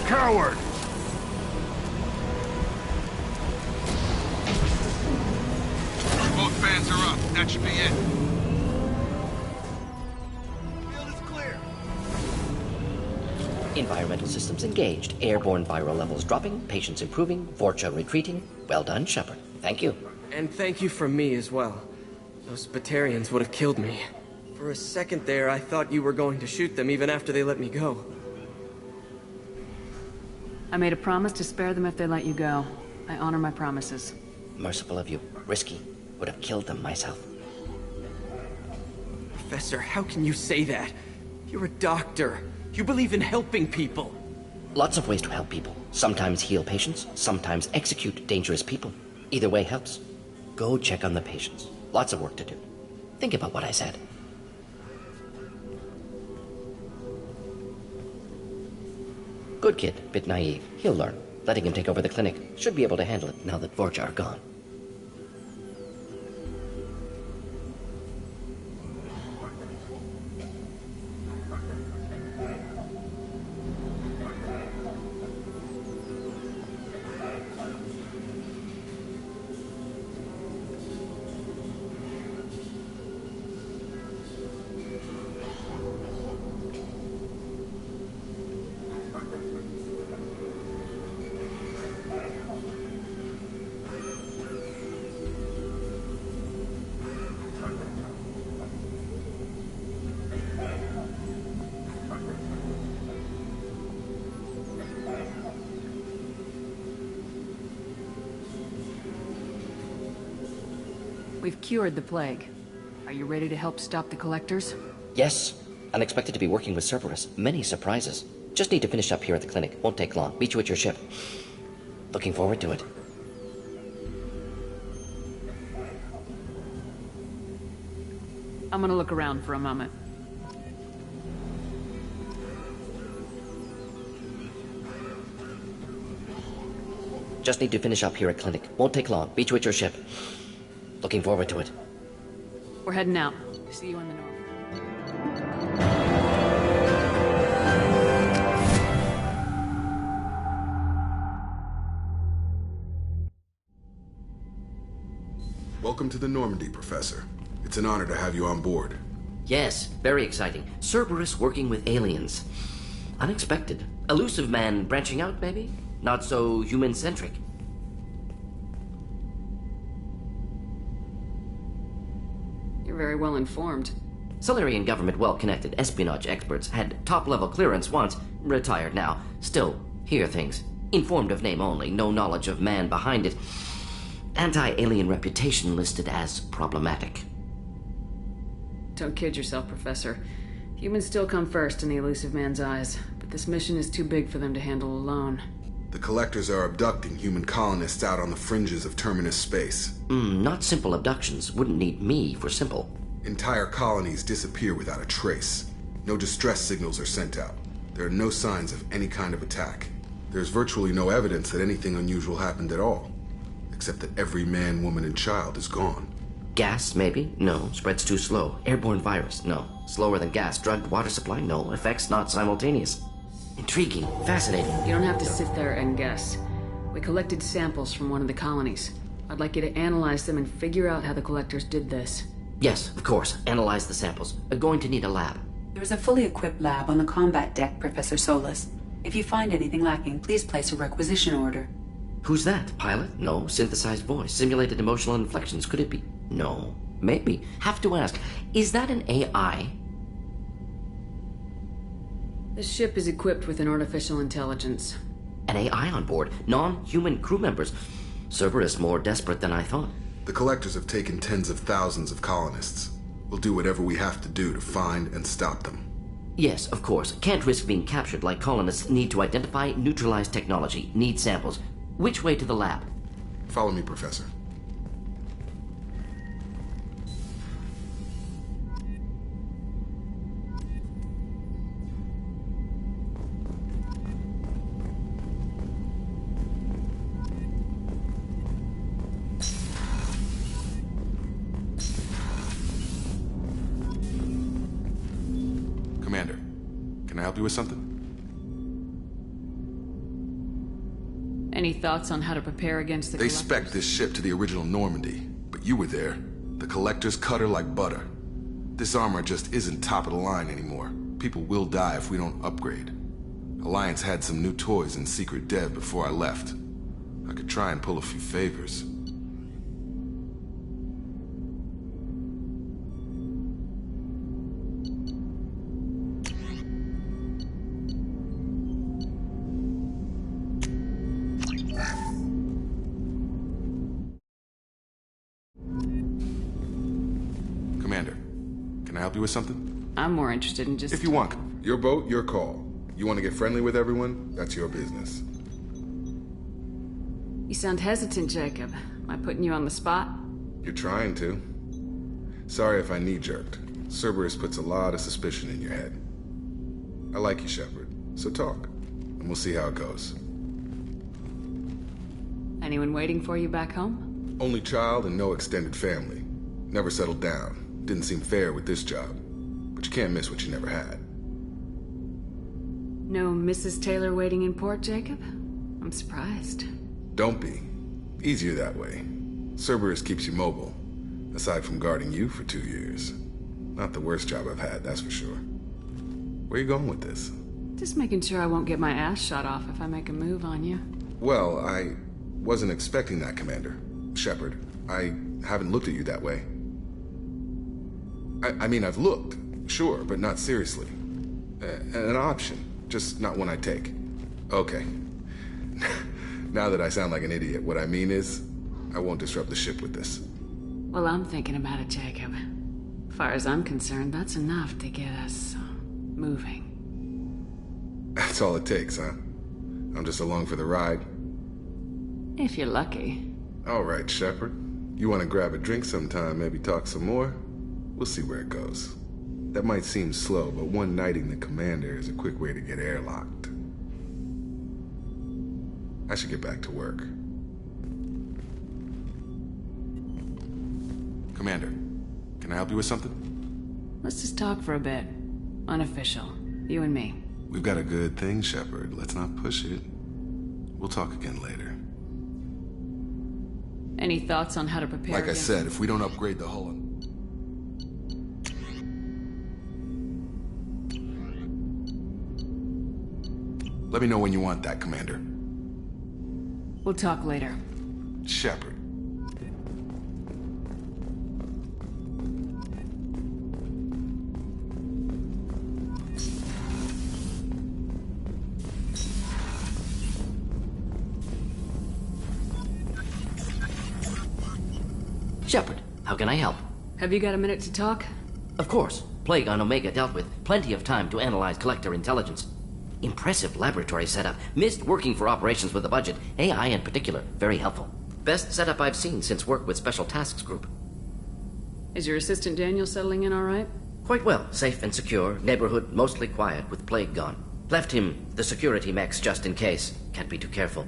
coward! Both fans are up. That should be it. Field is clear. Environmental systems engaged. Airborne viral levels dropping. Patients improving. Vorcha retreating. Well done, Shepard. Thank you. And thank you from me as well. Those Batarians would have killed me. For a second there, I thought you were going to shoot them even after they let me go. I made a promise to spare them if they let you go. I honor my promises. Merciful of you. Risky. Would have killed them myself. Professor, how can you say that? You're a doctor. You believe in helping people. Lots of ways to help people. Sometimes heal patients, sometimes execute dangerous people. Either way helps. Go check on the patients. Lots of work to do. Think about what I said. Good kid, bit naive. He'll learn. Letting him take over the clinic. Should be able to handle it now that Vorcha are gone. We've cured the plague. Are you ready to help stop the Collectors? Yes. Unexpected to be working with Cerberus. Many surprises. Just need to finish up here at the clinic. Won't take long. Meet you at your ship. Looking forward to it. I'm gonna look around for a moment. Just need to finish up here at clinic. Won't take long. Meet you at your ship. Looking forward to it. We're heading out. See you in the north. Welcome to the Normandy, Professor. It's an honor to have you on board. Yes, very exciting. Cerberus working with aliens. Unexpected. Elusive man branching out, maybe? Not so human-centric. You're very well informed. Solarian government well-connected. Espionage experts. Had top-level clearance once. Retired now. Still, hear things. Informed of name only. No knowledge of man behind it. Anti-alien reputation listed as problematic. Don't kid yourself, Professor. Humans still come first in the elusive man's eyes, but this mission is too big for them to handle alone. The Collectors are abducting human colonists out on the fringes of Terminus space. Not simple abductions. Wouldn't need me for simple. Entire colonies disappear without a trace. No distress signals are sent out. There are no signs of any kind of attack. There's virtually no evidence that anything unusual happened at all. Except that every man, woman, and child is gone. Gas, maybe? No. Spreads too slow. Airborne virus? No. Slower than gas. Drugged water supply? No. Effects not simultaneous. Intriguing. Fascinating. You don't have to sit there and guess. We collected samples from one of the colonies. I'd like you to analyze them and figure out how the Collectors did this. Yes, of course. Analyze the samples. Going to need a lab. There's a fully equipped lab on the combat deck, Professor Solis. If you find anything lacking, please place a requisition order. Who's that? Pilot? No. Synthesized voice. Simulated emotional inflections. Could it be? No. Maybe. Have to ask. Is that an AI? This ship is equipped with an artificial intelligence. An AI on board. Non-human crew members. Cerberus more desperate than I thought. The Collectors have taken tens of thousands of colonists. We'll do whatever we have to do to find and stop them. Yes, of course. Can't risk being captured like colonists need to identify, neutralize technology, need samples. Which way to the lab? Follow me, Professor. Commander, can I help you with something? Any thoughts on how to prepare against the They Collectors? spec'd this ship to the original Normandy, but you were there. The Collectors cut her like butter. This armor just isn't top of the line anymore. People will die if we don't upgrade. Alliance had some new toys in secret dev before I left. I could try and pull a few favors. Commander, can I help you with something? I'm more interested in just... If you want. Your boat, your call. You want to get friendly with everyone? That's your business. You sound hesitant, Jacob. Am I putting you on the spot? You're trying to. Sorry if I knee-jerked. Cerberus puts a lot of suspicion in your head. I like you, Shepard, so talk, and we'll see how it goes. Anyone waiting for you back home? Only child and no extended family. Never settled down. Didn't seem fair with this job. But you can't miss what you never had. No Mrs. Taylor waiting in port, Jacob? I'm surprised. Don't be. Easier that way. Cerberus keeps you mobile, aside from guarding you for 2 years. Not the worst job I've had, that's for sure. Where are you going with this? Just making sure I won't get my ass shot off if I make a move on you. Well, I wasn't expecting that, Commander. Shepard, I haven't looked at you that way. I mean, I've looked, sure, but not seriously. An option, just not one I take. Okay. Now that I sound like an idiot, what I mean is, I won't disrupt the ship with this. Well, I'm thinking about it, Jacob. As far as I'm concerned, that's enough to get us moving. That's all it takes, huh? I'm just along for the ride. If you're lucky. All right, Shepard. You want to grab a drink sometime, maybe talk some more? We'll see where it goes. That might seem slow, but one knighting the commander is a quick way to get airlocked. I should get back to work. Commander, can I help you with something? Let's just talk for a bit. Unofficial. You and me. We've got a good thing, Shepard. Let's not push it. We'll talk again later. Any thoughts on how to prepare Like I against... said, if we don't upgrade the hull... Let me know when you want that, Commander. We'll talk later. Shepard. Shepard, how can I help? Have you got a minute to talk? Of course. Plague on Omega dealt with. Plenty of time to analyze Collector intelligence. Impressive laboratory setup. Missed working for operations with a budget. AI in particular. Very helpful. Best setup I've seen since work with Special Tasks Group. Is your assistant Daniel settling in all right? Quite well. Safe and secure. Neighborhood mostly quiet with Plague gone. Left him the security mechs just in case. Can't be too careful.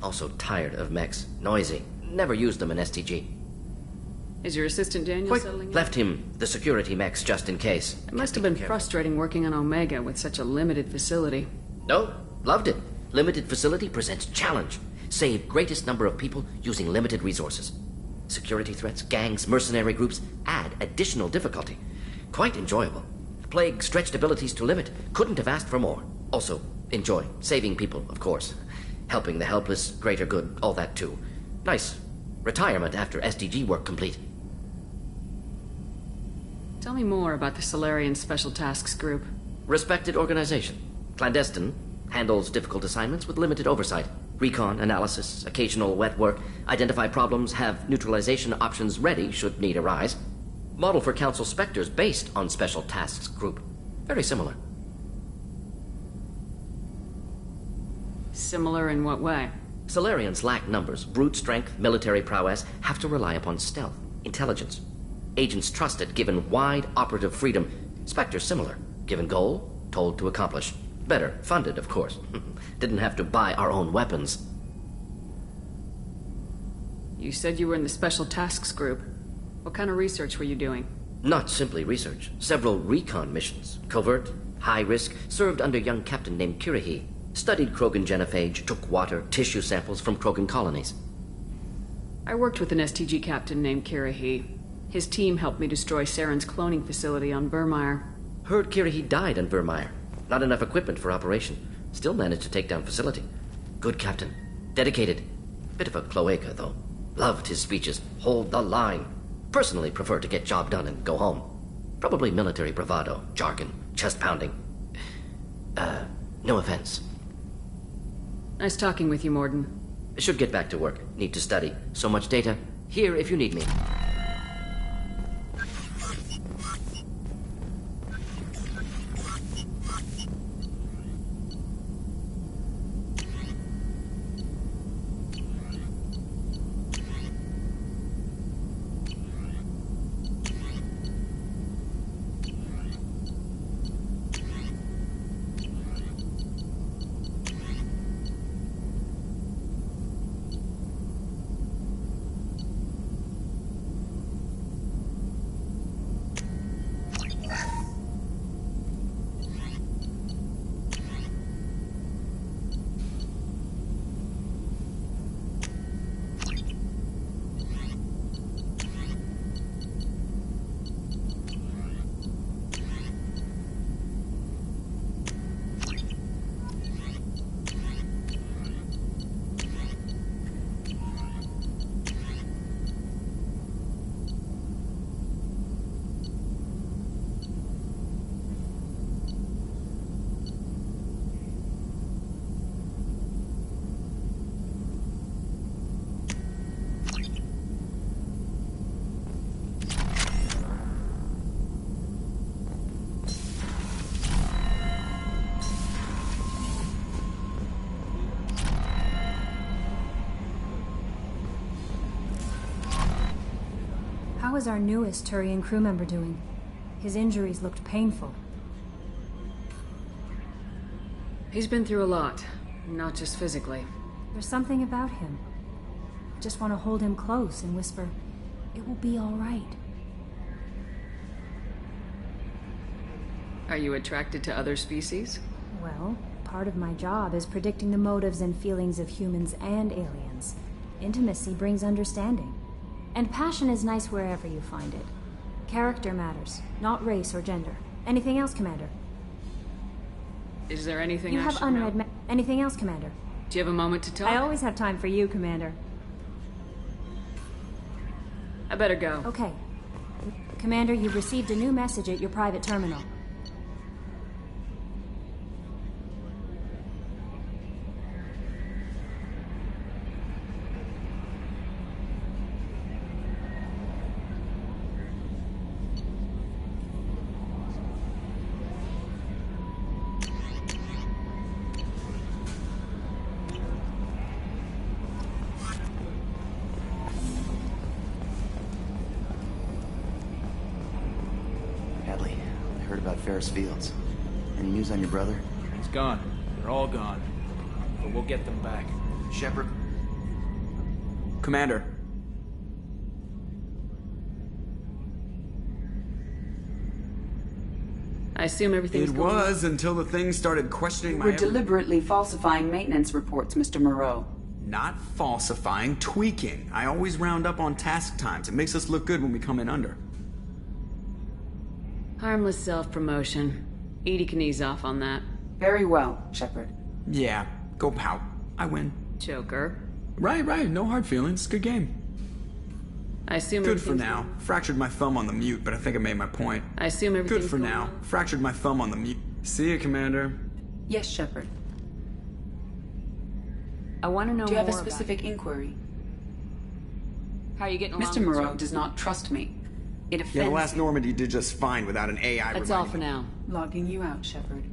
Also tired of mechs. Noisy. Never used them in STG. Is your assistant Daniel settling in? Left him the security mechs just in case. It must have been frustrating working on Omega with such a limited facility. No, loved it. Limited facility presents challenge. Save greatest number of people using limited resources. Security threats, gangs, mercenary groups add additional difficulty. Quite enjoyable. Plague stretched abilities to limit. Couldn't have asked for more. Also, enjoy. Saving people, of course. Helping the helpless, greater good, all that too. Nice. Retirement after SDG work complete. Tell me more about the Solarian Special Tasks Group. Respected organization. Clandestine. Handles difficult assignments with limited oversight. Recon, analysis, occasional wet work. Identify problems, have neutralization options ready should need arise. Model for Council Spectres based on Special Tasks Group. Very similar. Similar in what way? Solarians lack numbers, brute strength, military prowess, have to rely upon stealth, intelligence. Agents trusted, given wide operative freedom. Spectres similar, given goal, told to accomplish. Better, funded, of course. Didn't have to buy our own weapons. You said you were in the Special Tasks Group. What kind of research were you doing? Not simply research. Several recon missions. Covert, high risk, served under young captain named Kirahi. Studied Krogan genophage, took water, tissue samples from Krogan colonies. I worked with an STG captain named Kirahi. His team helped me destroy Saren's cloning facility on Burmire. Heard Kirahi died on Vermeer. Not enough equipment for operation. Still managed to take down facility. Good captain. Dedicated. Bit of a cloaca, though. Loved his speeches. Hold the line. Personally prefer to get job done and go home. Probably military bravado, jargon, chest pounding. No offense. Nice talking with you, Morden. Should get back to work. Need to study. So much data. Here if you need me. How is our newest Turian crew member doing? His injuries looked painful. He's been through a lot, not just physically. There's something about him. I just want to hold him close and whisper, "It will be all right." Are you attracted to other species? Well, part of my job is predicting the motives and feelings of humans and aliens. Intimacy brings understanding. And passion is nice wherever you find it. Character matters, not race or gender. Anything else, Commander? Is there anything You I have should unread know? Anything else, Commander? Do you have a moment to talk? I always have time for you, Commander. I better go. Okay. Commander, you've received a new message at your private terminal. Hadley, I heard about Ferris Fields. Any news on your brother? He's gone. They're all gone. But we'll get them back. Shepard? Commander. I assume everything's It going was until the thing started questioning my... We're deliberately falsifying maintenance reports, Mr. Moreau. Not falsifying, tweaking. I always round up on task times. It makes us look good when we come in under. Harmless self-promotion. Edie can ease off on that. Very well, Shepard. Yeah, go pout. I win. Joker. Right. No hard feelings. Good game. I assume Good for everything's now. Fractured my thumb on the mute, but I think I made my point. I assume everything's Good for going now. well? Fractured my thumb on the mute. See you, Commander. Yes, Shepard. I want to know Do you have a more about specific inquiry? How are you getting along Mr. with Moreau Joker? does not trust me. It offends Yeah, the last me. Normandy did just fine without an AI That's all reminding for me. now. Logging you out, Shepard.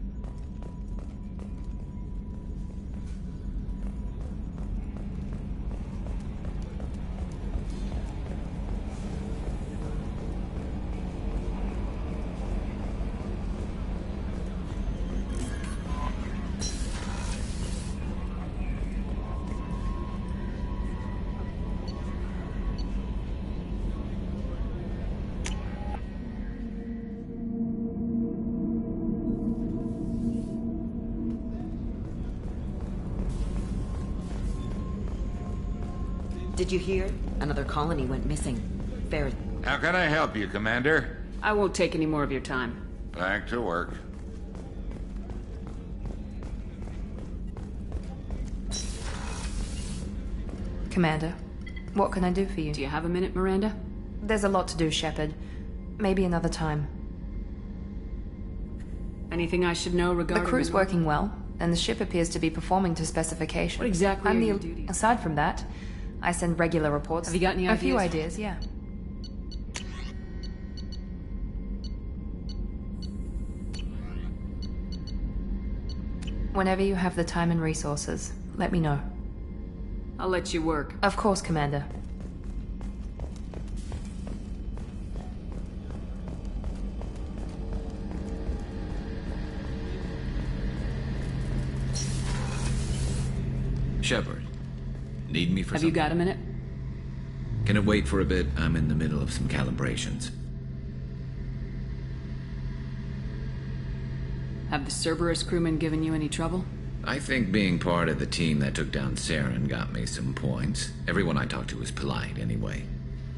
Did you hear? Another colony went missing. Ferris. How can I help you, Commander? I won't take any more of your time. Back to work. Commander, what can I do for you? Do you have a minute, Miranda? There's a lot to do, Shepard. Maybe another time. Anything I should know regarding The crew's working well, and the ship appears to be performing to specification. What exactly I'm are the your duties? Aside from that, I send regular reports. Have you got any A ideas? few ideas, yeah. Whenever you have the time and resources, let me know. I'll let you work. Of course, Commander. Shepard, need me for Have something? you got a minute? Can it wait for a bit? I'm in the middle of some calibrations. Have the Cerberus crewmen given you any trouble? I think being part of the team that took down Saren got me some points. Everyone I talked to was polite anyway.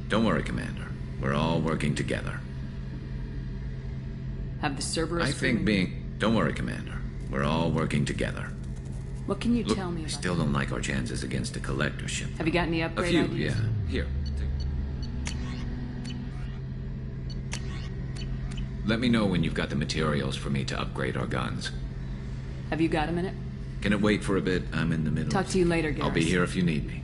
Don't worry, Commander. We're all working together. Have the Cerberus I think crewmen... Don't worry, Commander. We're all working together. What can you Look, tell me I about still don't like our chances against a collector ship. Have you got any A upgrade few, ideas? yeah. Here. Let me know when you've got the materials for me to upgrade our guns. Have you got a minute? Can it wait for a bit? I'm in the middle. Talk to you later, Garrus. I'll be here if you need me.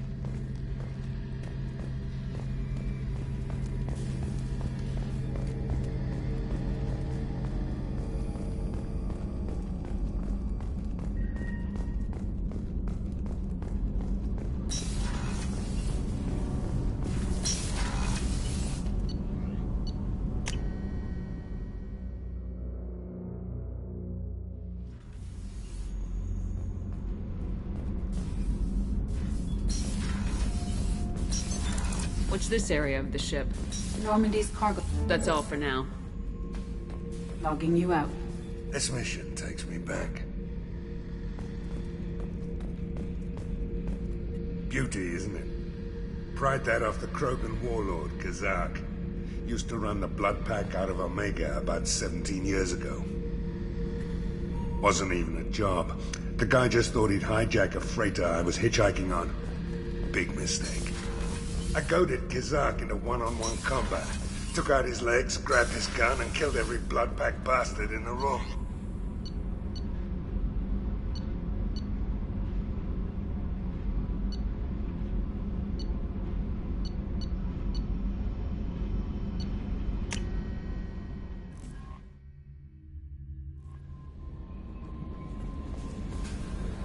What's this area of the ship? Normandy's cargo. That's all for now. Logging you out. This mission takes me back. Beauty, isn't it? Pried that off the Krogan warlord, Kazak. Used to run the Blood Pack out of Omega about 17 years ago. Wasn't even a job. The guy just thought he'd hijack a freighter I was hitchhiking on. Big mistake. I goaded Kazak into one-on-one combat. Took out his legs, grabbed his gun, and killed every Blood Pack bastard in the room.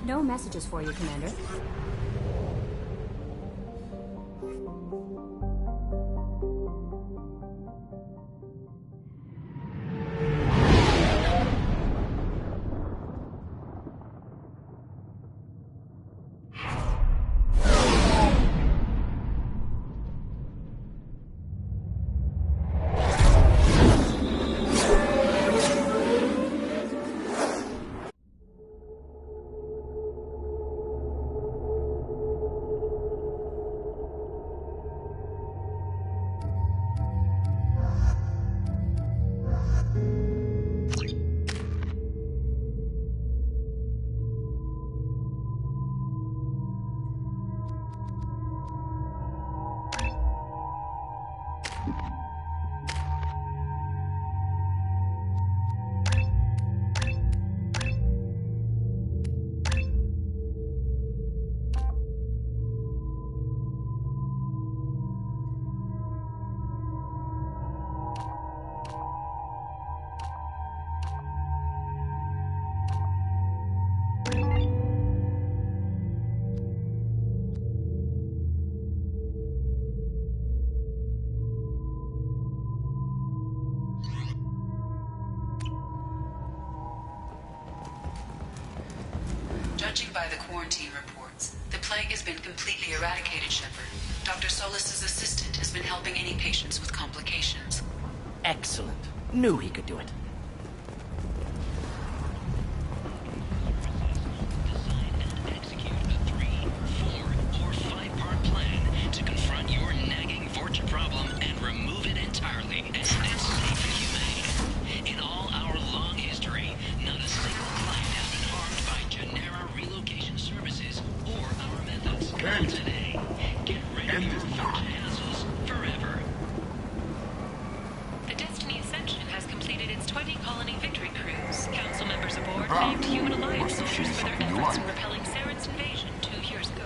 No messages for you, Commander. Judging by the quarantine reports, the plague has been completely eradicated, Shepard. Dr. Solis's assistant has been helping any patients with complications. Excellent. Knew he could do it. Design and execute a 3, 4, or 5-part plan to 20 colony victory crews. Council members aboard named Human Alliance soldiers for their efforts in repelling Saren's invasion 2 years ago.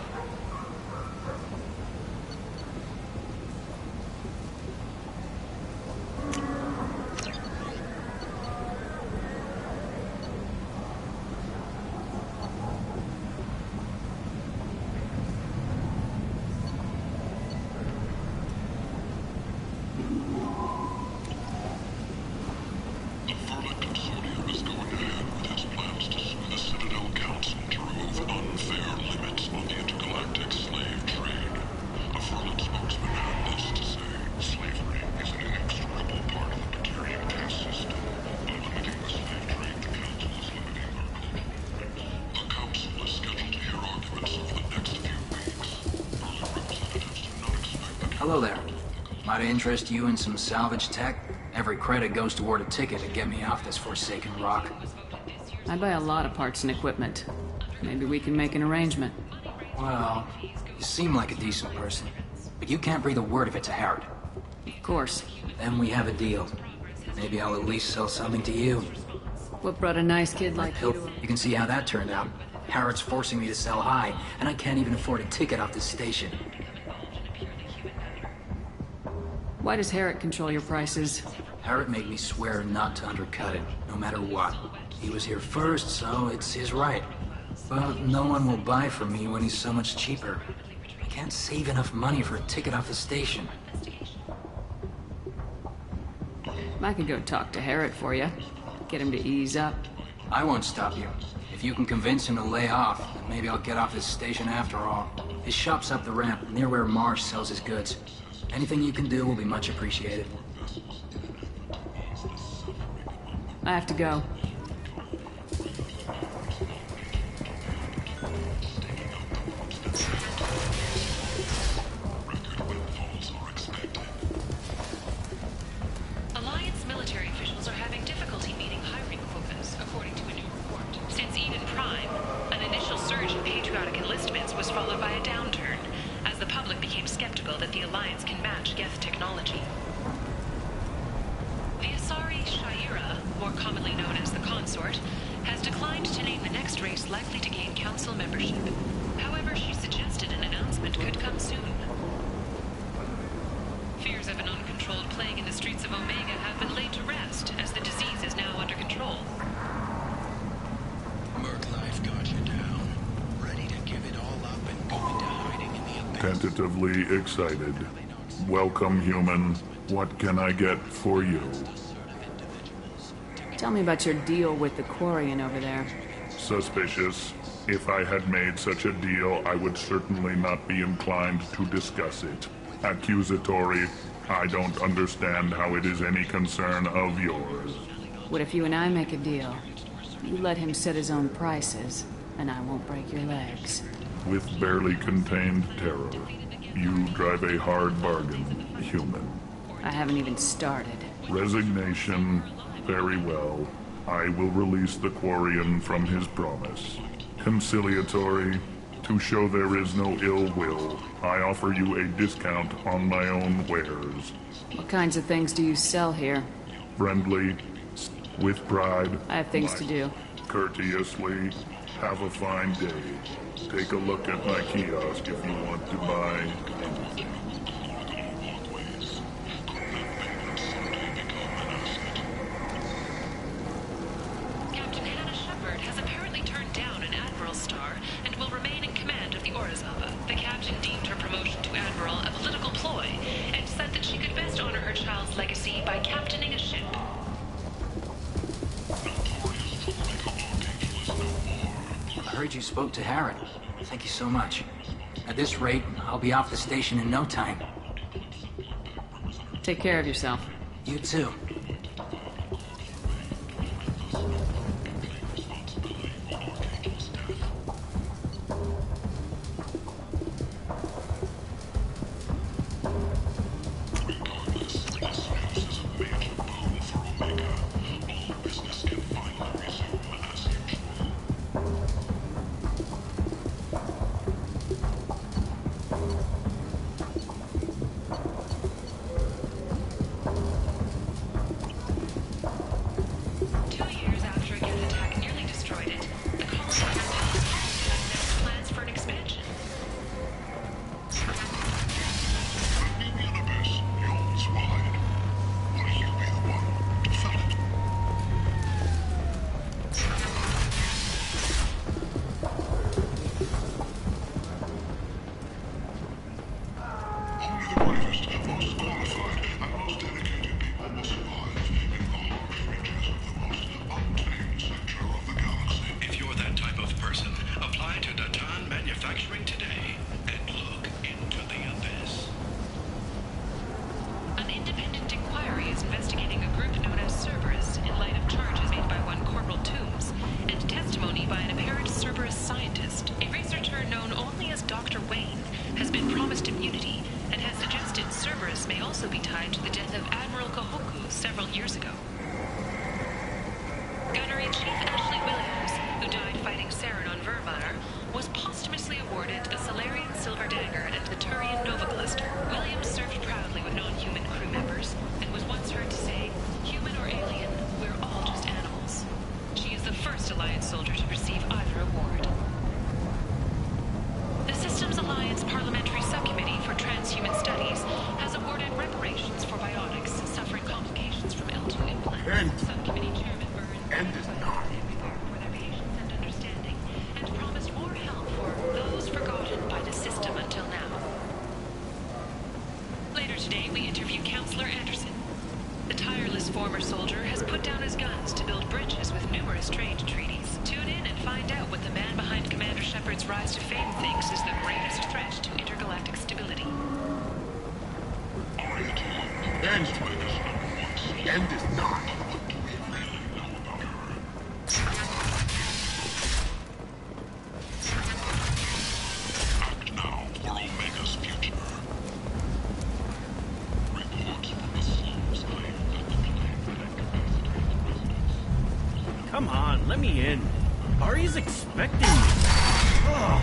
Hello there. Might interest you in some salvage tech? Every credit goes toward a ticket to get me off this forsaken rock. I buy a lot of parts and equipment. Maybe we can make an arrangement. Well, you seem like a decent person, but you can't breathe a word of it to Harrod. Of course. Then we have a deal. Maybe I'll at least sell something to you. What brought a nice kid like you to... You can see how that turned out. Harrod's forcing me to sell high, and I can't even afford a ticket off this station. Why does Harrod control your prices? Harrod made me swear not to undercut it, no matter what. He was here first, so it's his right. But no one will buy from me when he's so much cheaper. I can't save enough money for a ticket off the station. I could go talk to Harrod for you. Get him to ease up. I won't stop you. If you can convince him to lay off, then maybe I'll get off this station after all. His shop's up the ramp, near where Marsh sells his goods. Anything you can do will be much appreciated. I have to go. Alliance military officials are having difficulty meeting hiring quotas, according to a new report. Since Eden Prime, an initial surge in patriotic enlistments was followed by a downturn, as the public became skeptical that the Alliance can match Geth technology. The Asari Shaira, more commonly known as the Consort, has declined to name the next race likely to gain council membership. However, she suggested an announcement could come soon. Fears of an uncontrolled plague in the streets of Omega have been laid to rest, as the disease is now under control. Merc Life got you down. Ready to give it all up and go into hiding in the abyss. Tentatively excited. Welcome, human. What can I get for you? Tell me about your deal with the Quarian over there. Suspicious. If I had made such a deal, I would certainly not be inclined to discuss it. Accusatory. I don't understand how it is any concern of yours. What if you and I make a deal? You let him set his own prices, and I won't break your legs. With barely contained terror, you drive a hard bargain, human. I haven't even started. Resignation. Very well. I will release the Quarian from his promise. Conciliatory. To show there is no ill will, I offer you a discount on my own wares. What kinds of things do you sell here? Friendly. With pride. I have things to do. Courteously. Have a fine day. Take a look at my kiosk if you want to buy anything. Captain Hannah Shepard has apparently turned down an Admiral's star and will remain in command of the Orizaba. The captain deemed her promotion to Admiral a political ploy and said that she could best honor her child's legacy by captaining a ship. I heard you spoke to Harrod. Thank you so much. At this rate, I'll be off the station in no time. Take care of yourself. You too. ago. Gunnery-Chief Ashley Williams, who died fighting Saren on Vermire, was posthumously awarded the Solarian Silver Dagger and the Turian Nova Cluster. Williams served proudly with non-human crew members, and was once heard to say, "Human or alien, we're all just animals." She is the first Alliance soldier to receive either award. The Systems Alliance Parliamentary Subcommittee for Transhuman Studies has awarded reparations for biotics suffering complications from L2 implants. Subcommittee Chairman Burns for their patience and understanding, and promised more help for those forgotten by the system until now. Later today, we interview Counselor Anderson. The tireless former soldier has put down his guns to build bridges with numerous trade treaties. Tune in and find out what the man behind Commander Shepard's rise to fame thinks is the greatest threat to intergalactic stability. The end is not. Act now for Omega's future. Reports from the Slums claim that the plane had incapacitated the residents. Come on, let me in. Ari's expecting me. Oh.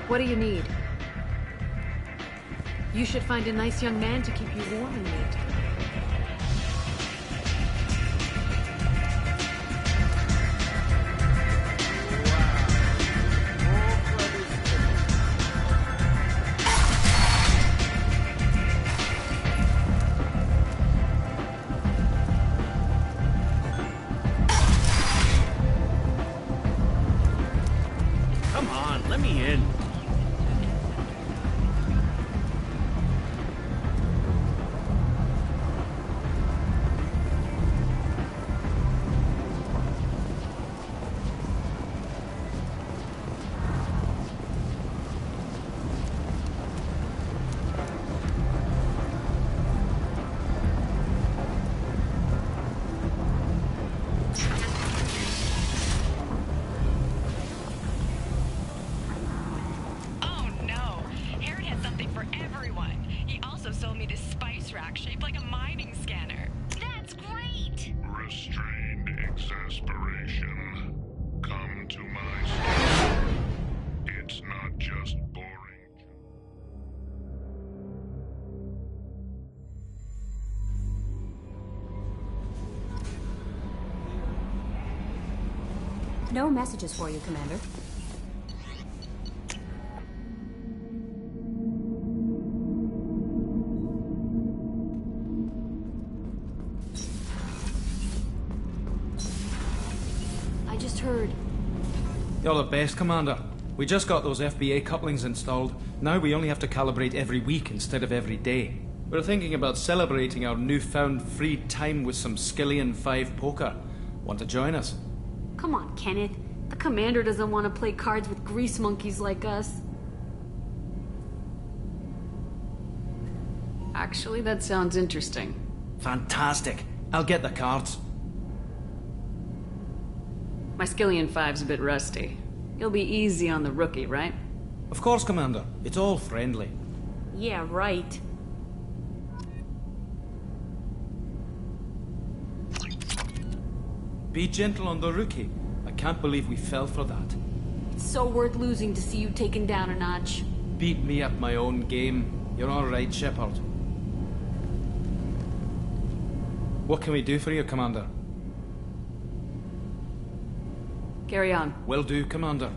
What do you need? You should find a nice young man to keep you warm and neat. Come on, let me in. Oh no! Harrod has something for everyone. He also sold me this spice rack shaped like a mining scanner. That's great! Restrained exasperation. Come to my store. It's not just boring. No messages for you, Commander. I just heard. You're the best, Commander. We just got those FBA couplings installed. Now we only have to calibrate every week instead of every day. We're thinking about celebrating our newfound free time with some Skillian 5 poker. Want to join us? Come on, Kenneth. The commander doesn't want to play cards with grease monkeys like us. Actually, that sounds interesting. Fantastic. I'll get the cards. My Skillian 5's a bit rusty. You'll be easy on the rookie, right? Of course, Commander. It's all friendly. Yeah, right. Be gentle on the rookie. I can't believe we fell for that. It's so worth losing to see you taken down a notch. Beat me at my own game. You're all right, Shepard. What can we do for you, Commander? Carry on. Will do, Commander.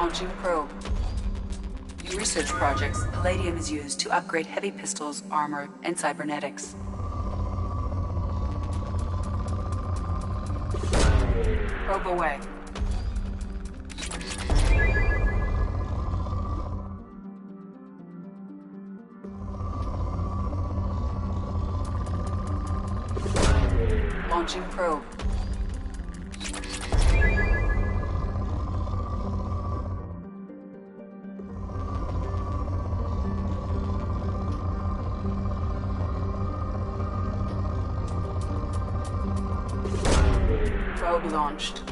Launching probe. In research projects, palladium is used to upgrade heavy pistols, armor, and cybernetics. Probe away. Launching probe. Probe launched.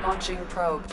Launching probe.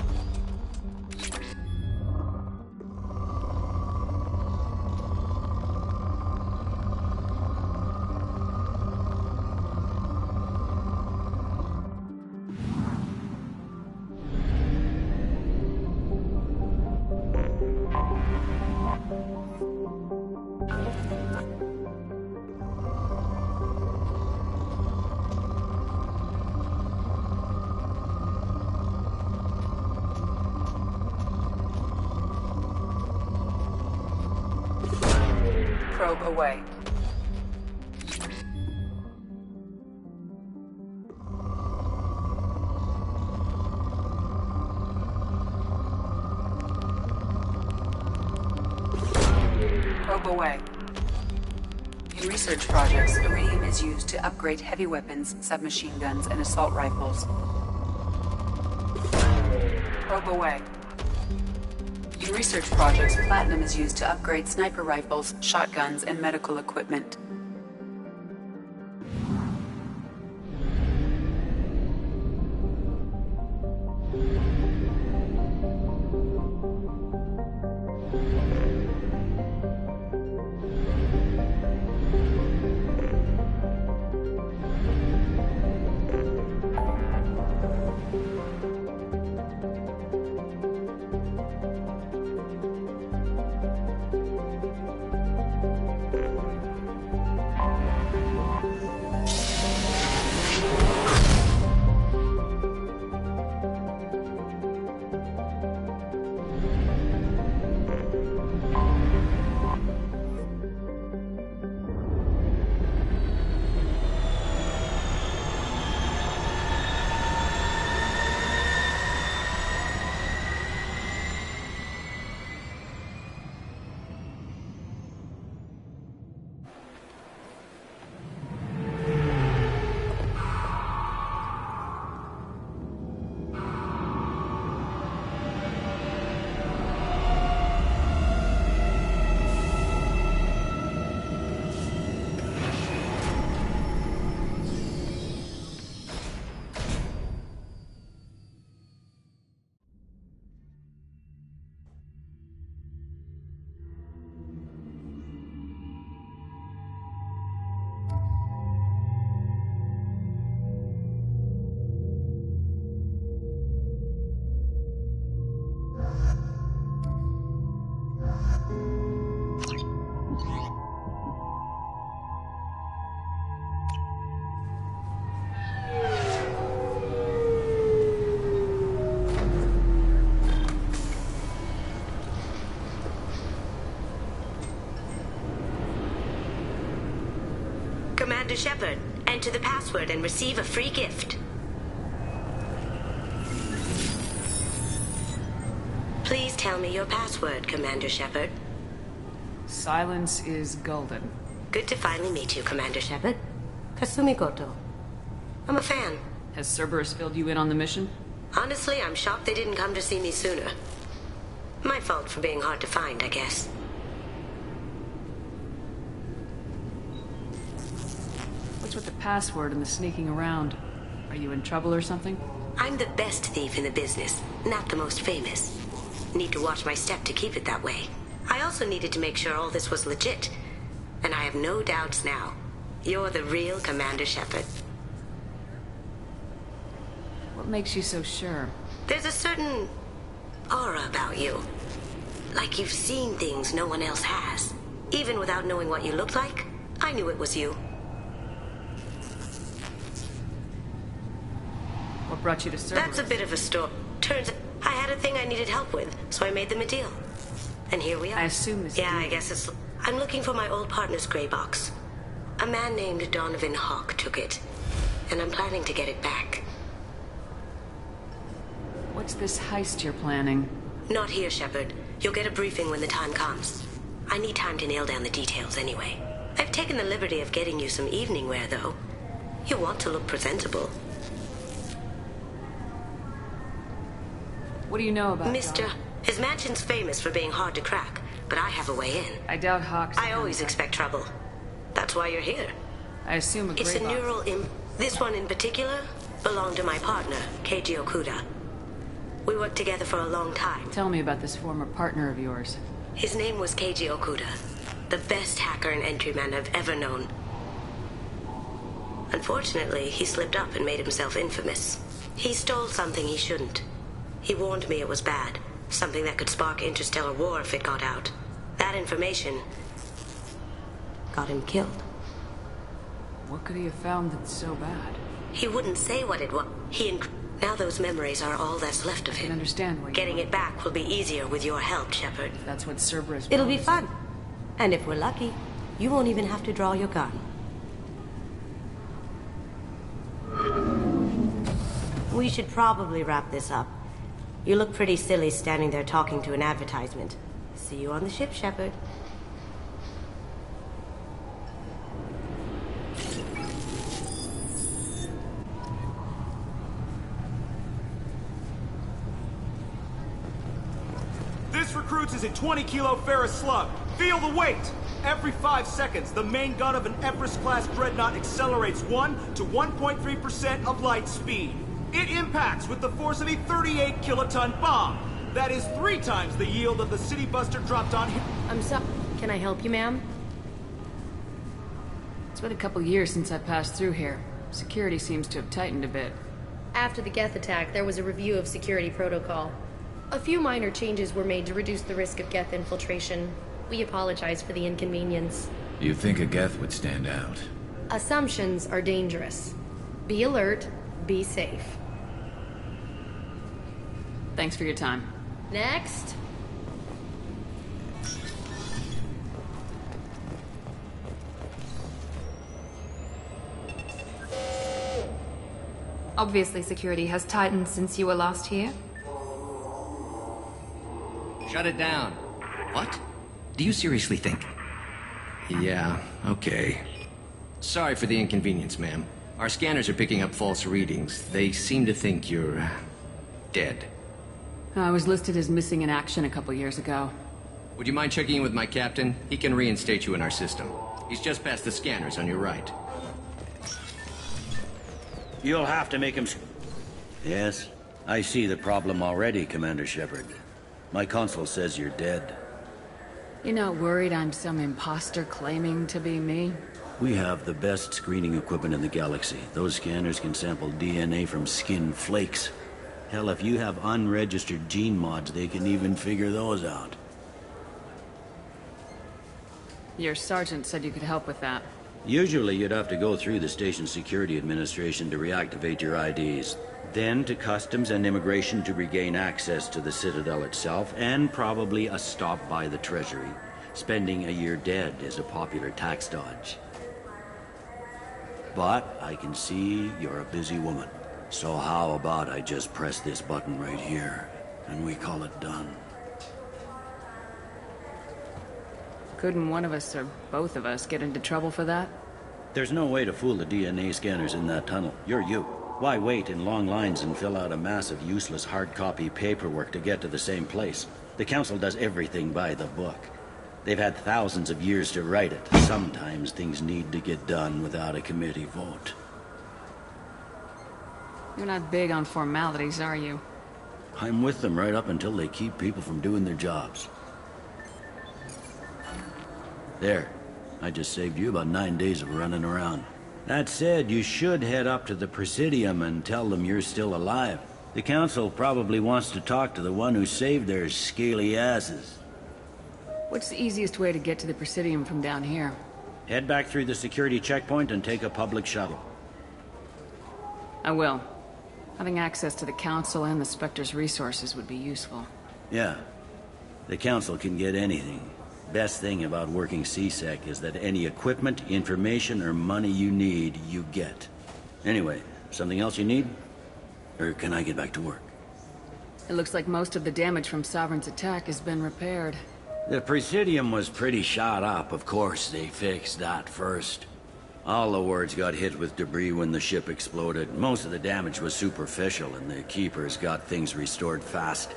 Probe away. Probe away. In research projects, iridium is used to upgrade heavy weapons, submachine guns, and assault rifles. Probe away. In research projects, platinum is used to upgrade sniper rifles, shotguns, and medical equipment. Commander Shepard, enter the password and receive a free gift. Please tell me your password, Commander Shepard. Silence is golden. Good to finally meet you, Commander Shepard. Kasumi Goto. I'm a fan. Has Cerberus filled you in on the mission? Honestly, I'm shocked they didn't come to see me sooner. My fault for being hard to find, I guess. What's with the password and the sneaking around? Are you in trouble or something? I'm the best thief in the business, not the most famous. Need to watch my step to keep it that way. I also needed to make sure all this was legit. And I have no doubts now. You're the real Commander Shepard. Well, What makes you so sure? There's a certain aura about you. Like you've seen things no one else has. Even without knowing what you looked like, I knew it was you. What brought you to Cerberus? That's a bit of a story. Turns out I had a thing I needed help with, so I made them a deal. And here we are. I assume this Yeah, deal... I guess it's... I'm looking for my old partner's gray box. A man named Donovan Hawk took it. And I'm planning to get it back. What's this heist you're planning? Not here, Shepard. You'll get a briefing when the time comes. I need time to nail down the details anyway. I've taken the liberty of getting you some evening wear, though. You want to look presentable. What do you know about Mister, his mansion's famous for being hard to crack, but I have a way in. I doubt Hawk's... I always expect trouble. That's why you're here. I assume It's a neural imp. This one in particular belonged to my partner, Keiji Okuda. We worked together for a long time. Tell me about this former partner of yours. His name was Keiji Okuda, the best hacker and entryman I've ever known. Unfortunately, he slipped up and made himself infamous. He stole something he shouldn't. He warned me it was bad, something that could spark interstellar war if it got out. That information got him killed. What could he have found that's so bad? He wouldn't say what it was. Now those memories are all that's left of him. I can understand where Getting it back will be easier with your help, Shepard. That's what Cerberus... It'll be fun. And if we're lucky, you won't even have to draw your gun. We should probably wrap this up. You look pretty silly standing there talking to an advertisement. See you on the ship, Shepard. This recruits is a 20-kilo ferrous slug. Feel the weight! Every 5 seconds, the main gun of an Everest-class dreadnought accelerates 1 to 1.3% of light speed. It impacts with the force of a 38-kiloton bomb. That is 3 times the yield of the City Buster dropped on here. I'm sorry. Can I help you, ma'am? It's been a couple years since I passed through here. Security seems to have tightened a bit. After the Geth attack, there was a review of security protocol. A few minor changes were made to reduce the risk of Geth infiltration. We apologize for the inconvenience. You think a Geth would stand out? Assumptions are dangerous. Be alert, be safe. Thanks for your time. Next. Obviously, security has tightened since you were last here. Shut it down. What? Do you seriously think? Yeah, okay. Sorry for the inconvenience, ma'am. Our scanners are picking up false readings. They seem to think you're... dead. I was listed as missing in action a couple years ago. Would you mind checking in with my captain? He can reinstate you in our system. He's just past the scanners on your right. You'll have to make him... Yes, I see the problem already, Commander Shepard. My console says you're dead. You're not worried I'm some imposter claiming to be me? We have the best screening equipment in the galaxy. Those scanners can sample DNA from skin flakes. Hell, if you have unregistered gene mods, they can even figure those out. Your sergeant said you could help with that. Usually you'd have to go through the Station Security Administration to reactivate your IDs. Then to Customs and Immigration to regain access to the Citadel itself, and probably a stop by the Treasury. Spending a year dead is a popular tax dodge. But I can see you're a busy woman. So how about I just press this button right here, and we call it done? Couldn't one of us, or both of us, get into trouble for that? There's no way to fool the DNA scanners in that tunnel. You're you. Why wait in long lines and fill out a massive useless hard copy paperwork to get to the same place? The Council does everything by the book. They've had thousands of years to write it. Sometimes things need to get done without a committee vote. You're not big on formalities, are you? I'm with them right up until they keep people from doing their jobs. There. I just saved you about 9 days of running around. That said, you should head up to the Presidium and tell them you're still alive. The Council probably wants to talk to the one who saved their scaly asses. What's the easiest way to get to the Presidium from down here? Head back through the security checkpoint and take a public shuttle. I will. Having access to the Council and the Spectre's resources would be useful. Yeah. The Council can get anything. Best thing about working CSEC is that any equipment, information, or money you need, you get. Anyway, something else you need? Or can I get back to work? It looks like most of the damage from Sovereign's attack has been repaired. The Presidium was pretty shot up. Of course, they fixed that first. All the wards got hit with debris when the ship exploded. Most of the damage was superficial, and the Keepers got things restored fast.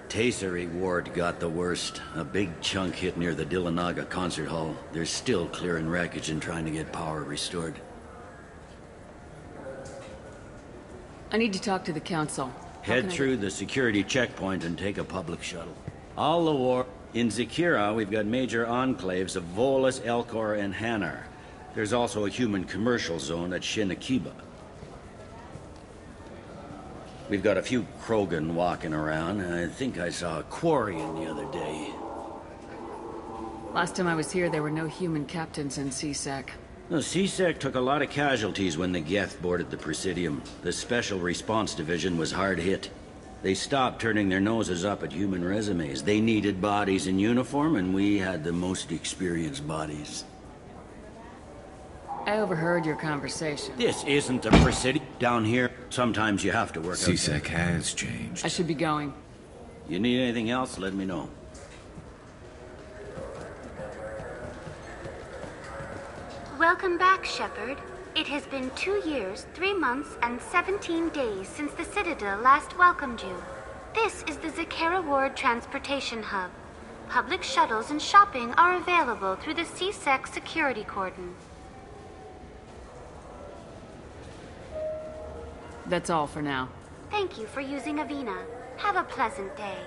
Tasery Ward got the worst. A big chunk hit near the Dillanaga concert hall. They're still clearing wreckage and trying to get power restored. I need to talk to the Council. Head through the security checkpoint and take a public shuttle. All the war... In Zakira, we've got major enclaves of Volus, Elcor, and Hanar. There's also a human commercial zone at Shinakiba. We've got a few Krogan walking around, and I think I saw a Quarian the other day. Last time I was here, there were no human captains in CSEC. No, CSEC took a lot of casualties when the Geth boarded the Presidium. The Special Response Division was hard hit. They stopped turning their noses up at human resumes. They needed bodies in uniform, and we had the most experienced bodies. I overheard your conversation. This isn't a Presidium. Down here, sometimes you have to work out. CSEC has changed. I should be going. You need anything else, let me know. Welcome back, Shepard. It has been 2 years, 3 months, and 17 days since the Citadel last welcomed you. This is the Zakera Ward Transportation Hub. Public shuttles and shopping are available through the CSEC security cordon. That's all for now. Thank you for using Avina. Have a pleasant day.